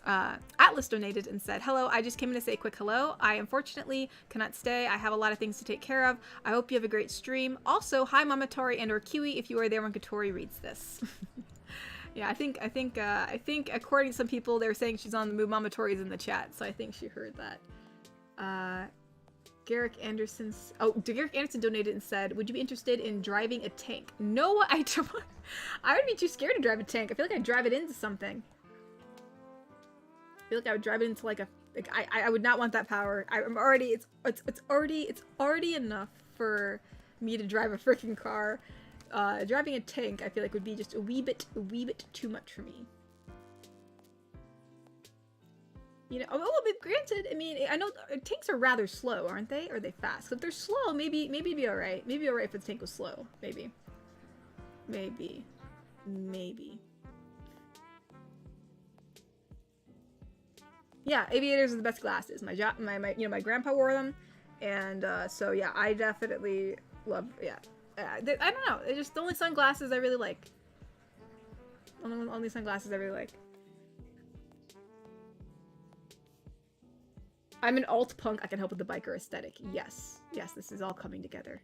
Atlas donated and said, "Hello, I just came in to say a quick hello. I unfortunately cannot stay. I have a lot of things to take care of. I hope you have a great stream. Also, hi Mama Tori and or Kiwi if you are there when Katori reads this." Yeah, I think according to some people they're saying she's on the move. Mama Tori's in the chat, so I think she heard that. Garrick Anderson donated and said, "Would you be interested in driving a tank?" No, I don't. I would be too scared to drive a tank. I feel like I'd drive it into something. I feel like I would drive it into like a. Like I would not want that power. I'm already. It's already enough for me to drive a freaking car. Driving a tank, I feel like would be just a wee bit too much for me. You know, but granted, I mean, I know tanks are rather slow, aren't they? Or are they fast? So if they're slow, maybe it'd be alright. Maybe alright if the tank was slow. Maybe. Yeah, aviators are the best glasses. My grandpa wore them, and so yeah, I definitely love. Yeah, I don't know. It's just the only sunglasses I really like. Only sunglasses I really like. I'm an alt punk. I can help with the biker aesthetic. Yes, this is all coming together.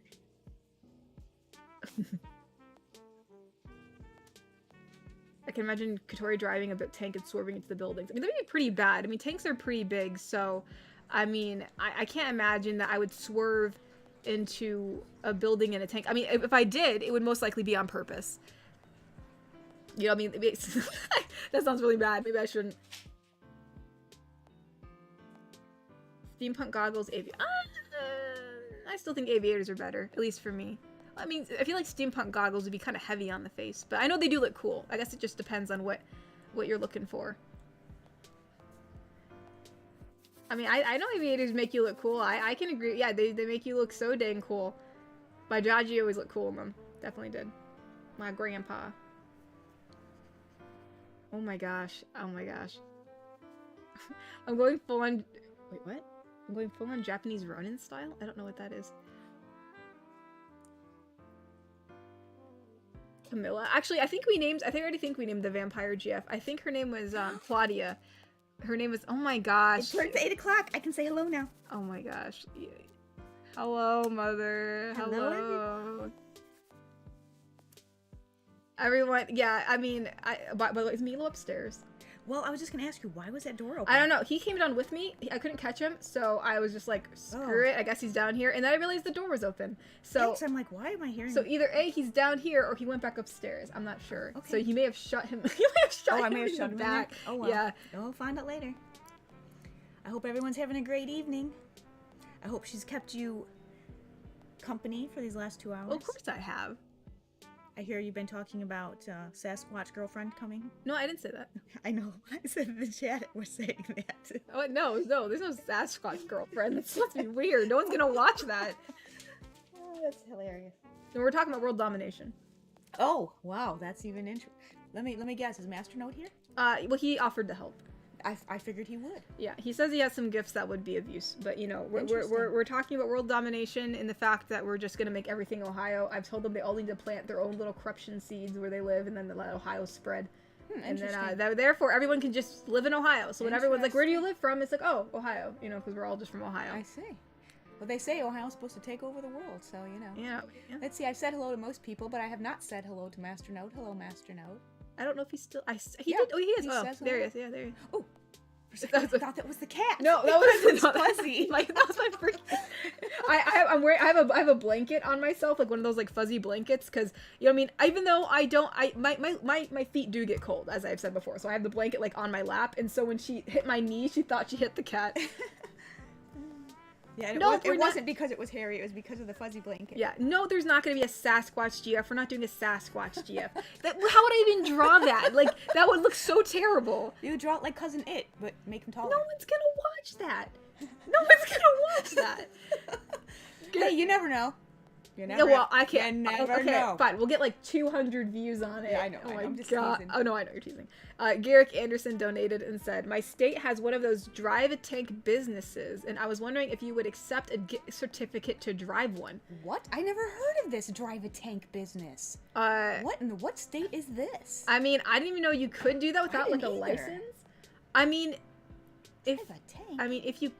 I can imagine Katori driving a tank and swerving into the buildings. I mean, that'd be pretty bad. I mean, tanks are pretty big, so I mean, I can't imagine that I would swerve into a building in a tank. I mean, if I did, it would most likely be on purpose. You know what I mean? That sounds really bad. Maybe I shouldn't. Steampunk goggles, I still think aviators are better, at least for me. I mean, I feel like steampunk goggles would be kind of heavy on the face, but I know they do look cool. I guess it just depends on what you're looking for. I mean, I know aviators make you look cool. I can agree. Yeah, they make you look so dang cool. My Jaji always looked cool in them. Definitely did. My grandpa. Oh my gosh. Oh my gosh. I'm going full on... Wait, what? I'm going full on Japanese Ronin style? I don't know what that is. Camilla. Actually, I already think we named the vampire GF. I think her name was Claudia. Her name was, oh my gosh. It turns 8 o'clock. I can say hello now. Oh my gosh. Hello, mother. Hello. Everyone, yeah, I mean, by the way, is Milo upstairs? Well, I was just gonna ask you, why was that door open? I don't know. He came down with me. I couldn't catch him, so I was just like, screw it. I guess he's down here. And then I realized the door was open. So I'm like, why am I hearing? So either A, he's down here, or he went back upstairs. I'm not sure. Okay. So he may have shut him. I may have shut him back. Oh well. Yeah. We'll find out later. I hope everyone's having a great evening. I hope she's kept you company for these last 2 hours. Well, of course I have. I hear you've been talking about Sasquatch girlfriend coming. No, I didn't say that. I know. I said in the chat we're saying that. Oh, no, there's no Sasquatch girlfriend. That's supposed to be weird. No one's gonna watch that. Oh, that's hilarious. No, we're talking about world domination. Oh, wow, that's even interesting. Let me guess. Is Master Note here? Well, he offered to help. I figured he would. Yeah, he says he has some gifts that would be of use, but you know, we're talking about world domination and the fact that we're just gonna make everything Ohio. I've told them they all need to plant their own little corruption seeds where they live, and then let Ohio spread. And then therefore everyone can just live in Ohio. So when everyone's like, "Where do you live from?" It's like, "Oh, Ohio," you know, because we're all just from Ohio. I see. Well, they say Ohio's supposed to take over the world, so you know. Yeah. Let's see. I've said hello to most people, but I have not said hello to Master Note. Hello, Master Note. I don't know if he's still. He did. Oh, he is. Oh, there he is. Yeah, there he is. Oh, for a second, I thought that was the cat. No, that was fuzzy. Like that was my freaking. I'm wearing. I have a blanket on myself, like one of those like fuzzy blankets, because you know what I mean. Even though I don't, my feet do get cold, as I've said before. So I have the blanket like on my lap, and so when she hit my knee, she thought she hit the cat. Yeah, it wasn't because it was hairy. It was because of the fuzzy blanket. Yeah, no, there's not going to be a Sasquatch GF. We're not doing a Sasquatch GF. How would I even draw that? Like, that would look so terrible. You would draw it like Cousin It, but make him taller. No one's going to watch that. No one's going to watch that. Hey, you never know. You never. No, well, I can't. You never okay, know. Fine. We'll get like 200 views on it. Yeah, I know. Oh my I'm just God. teasing. Oh no, I know you're teasing. Garrick Anderson donated and said, "My state has one of those drive a tank businesses, and I was wondering if you would accept a certificate to drive one." What? I never heard of this drive a tank business. What state is this? I mean, I didn't even know you could do that without like a license. I mean, drive a tank.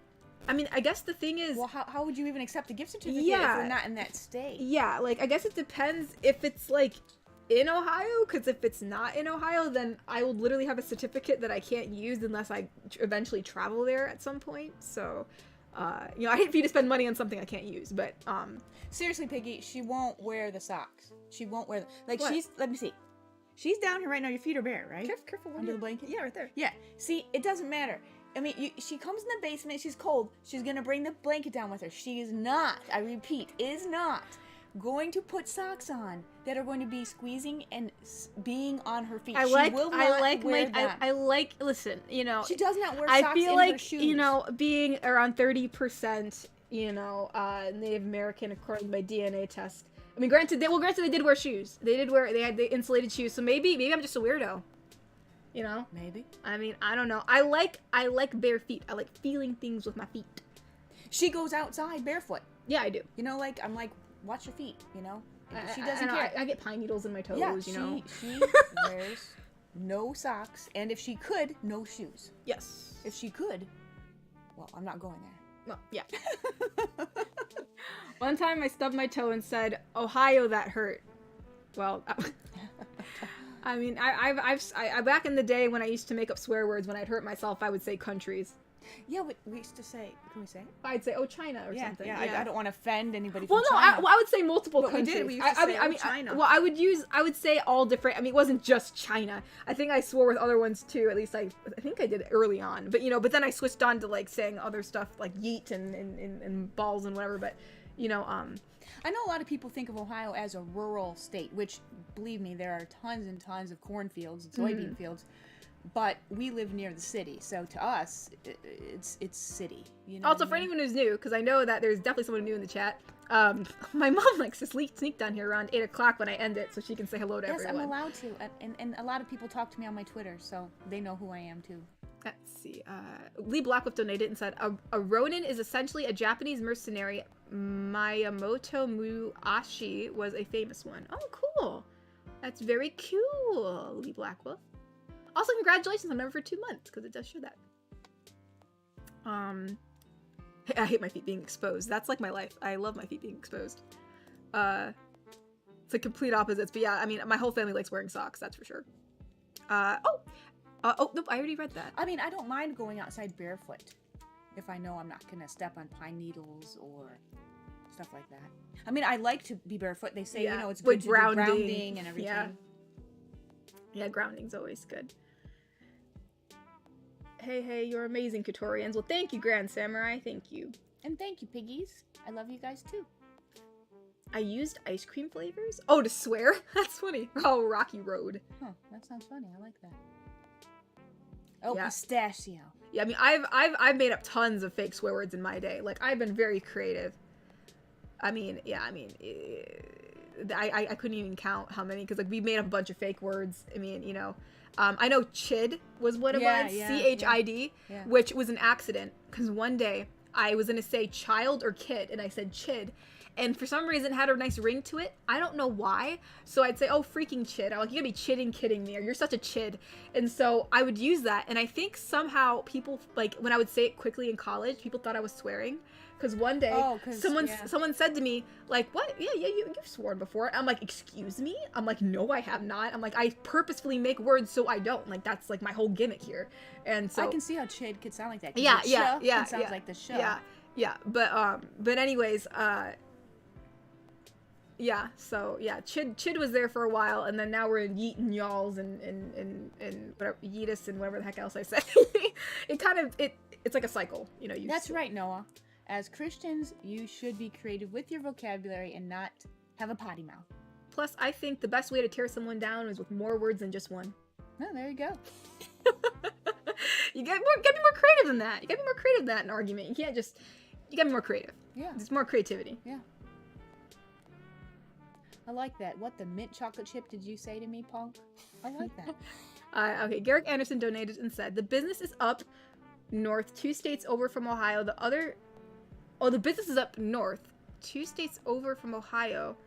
I guess the thing is... Well, how would you even accept a gift certificate if you're not in that state? Yeah, like, I guess it depends if it's, like, in Ohio, because if it's not in Ohio, then I will literally have a certificate that I can't use unless I eventually travel there at some point, so... you know, I hate for you to spend money on something I can't use, but, Seriously, Piggy, she won't wear the socks. She won't wear the... Like, what? let me see. She's down here right now. Your feet are bare, right? Careful. Under the blanket? Yeah, right there. Yeah. See, it doesn't matter. I mean, she comes in the basement, she's cold, she's gonna bring the blanket down with her. She is not, I repeat, is not going to put socks on that are going to be squeezing and being on her feet. Listen, you know. She does not wear I socks feel in like, her shoes. you know, being around 30%, you know, Native American according to my DNA test. I mean, granted, they did wear shoes. They had the insulated shoes, so maybe I'm just a weirdo. You know? Maybe. I mean, I don't know. I like bare feet. I like feeling things with my feet. She goes outside barefoot. Yeah, I do. You know, like, I'm like, watch your feet, you know? She I doesn't care. I get pine needles in my toes, Yeah, you know? she wears no socks, and if she could, no shoes. Yes. If she could, well, I'm not going there. Well, yeah. One time I stubbed my toe and said, "Ohio, that hurt." Well, I mean, I back in the day when I used to make up swear words when I'd hurt myself, I would say countries. Yeah, but we used to say, can we say it? I'd say, "Oh, China," or something. Yeah, I don't want to offend anybody well, from no, China. I would say multiple But countries. we used to say, China. Well, I would say all different. I mean, it wasn't just China. I think I swore with other ones too. At least I think I did it early on. But you know, but then I switched on to like saying other stuff like yeet and balls and whatever. But you know, I know a lot of people think of Ohio as a rural state, which, believe me, there are tons and tons of cornfields and soybean fields. But we live near the city, so to us, it's city. You know. Also, for anyone who's new, because I know that there's definitely someone new in the chat. My mom likes to sneak down here around 8 o'clock when I end it, so she can say hello to everyone. Yes, I'm allowed to, and a lot of people talk to me on my Twitter, so they know who I am too. Let's see. Lee Blackwolf donated and said, a Ronin is essentially a Japanese mercenary. Miyamoto Muashi was a famous one. Oh, cool. That's very cool, Lee Blackwolf. Also, congratulations on Never for 2 months, because it does show that. I hate my feet being exposed. That's like my life. I love my feet being exposed. It's like complete opposites. But yeah, I mean, my whole family likes wearing socks, that's for sure. Oh, nope, I already read that. I mean, I don't mind going outside barefoot if I know I'm not going to step on pine needles or stuff like that. I mean, I like to be barefoot. They say, you know, it's good to do grounding and everything. Yeah, grounding's always good. Hey, you're amazing, Katorians. Well, thank you, Grand Samurai. Thank you. And thank you, piggies. I love you guys, too. I used ice cream flavors? Oh, to swear? That's funny. Oh, Rocky Road. Huh, that sounds funny. I like that. Oh, yeah. Pistachio. Yeah, I mean, I've made up tons of fake swear words in my day. Like, I've been very creative. I mean, yeah, I mean, I couldn't even count how many, because like we made up a bunch of fake words. I mean, you know, I know chid was what it was, CHID, which was an accident, because one day I was gonna say child or kid, and I said chid. And for some reason, it had a nice ring to it. I don't know why. So I'd say, oh, freaking chid. I'm like, you're going to be kidding me, or you're such a chid. And so I would use that. And I think somehow people, like, when I would say it quickly in college, people thought I was swearing. Because one day, someone said to me, like, what? Yeah, you've sworn before. I'm like, excuse me? I'm like, no, I have not. I'm like, I purposefully make words so I don't. Like, that's, like, my whole gimmick here. And so... I can see how chid could sound like that. Yeah. It sounds like the show. Yeah. But anyways, yeah, so yeah, chid was there for a while, and then now we're in yeet and y'alls and whatever, yeetus and whatever the heck else I say. It's like a cycle, you know. That's right, Noah. As Christians, you should be creative with your vocabulary and not have a potty mouth. Plus, I think the best way to tear someone down is with more words than just one. Oh, there you go. You gotta be more creative than that. You gotta be more creative than that in an argument. You gotta be more creative. Yeah. It's more creativity. Yeah. I like that. What, the mint chocolate chip did you say to me, punk? I like that. Okay, Garrick Anderson donated and said, the business is up north, 2 states over from Ohio. The business is up north, 2 states over from Ohio.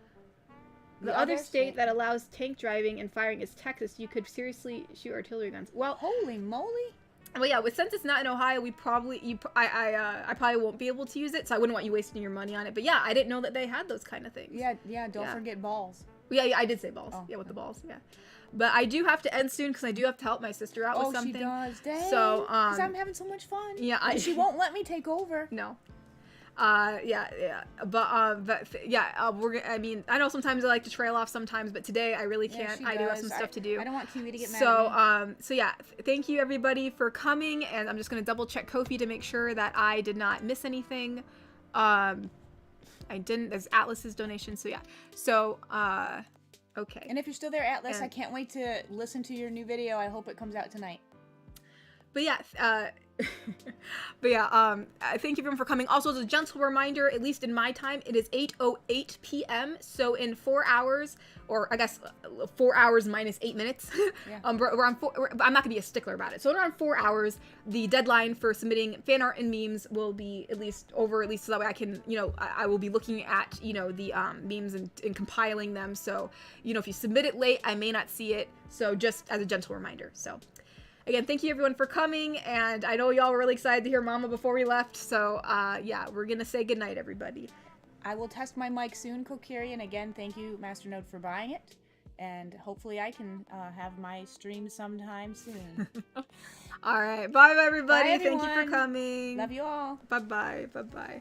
The other state that allows tank driving and firing is Texas. You could seriously shoot artillery guns. Well, holy moly. Well, yeah, since it's not in Ohio, I probably won't be able to use it, so I wouldn't want you wasting your money on it. But yeah, I didn't know that they had those kind of things. Yeah, don't forget balls. Yeah, I did say balls. Oh, yeah, with the balls, yeah. But I do have to end soon, because I do have to help my sister out with something. Oh, she does. Dang. So, because I'm having so much fun. Yeah, she won't let me take over. No. But I mean, I know sometimes I like to trail off sometimes, but today I really can't. I do have some stuff to do. I don't want Kiwi to get mad at me. So yeah, thank you everybody for coming, and I'm just gonna double check Ko-fi to make sure that I did not miss anything. I didn't. There's Atlas's donation, so yeah. So okay. And if you're still there, Atlas, I can't wait to listen to your new video. I hope it comes out tonight. But yeah, thank you everyone for coming. Also, as a gentle reminder, at least in my time, it is 8:08 p.m. So in 4 hours, or I guess 4 hours minus 8 minutes, we're on I'm not gonna be a stickler about it. So around 4 hours, the deadline for submitting fan art and memes will be at least so that way I can, you know, I will be looking at, you know, the memes and compiling them. So, you know, if you submit it late, I may not see it. So just as a gentle reminder. So. Again, thank you everyone for coming, and I know y'all were really excited to hear Mama before we left, so yeah, we're gonna say goodnight, everybody. I will test my mic soon, Kokiri, and again, thank you, Masternode, for buying it, and hopefully I can have my stream sometime soon. Alright, bye everybody, bye, thank you for coming. Love you all. Bye-bye, bye-bye.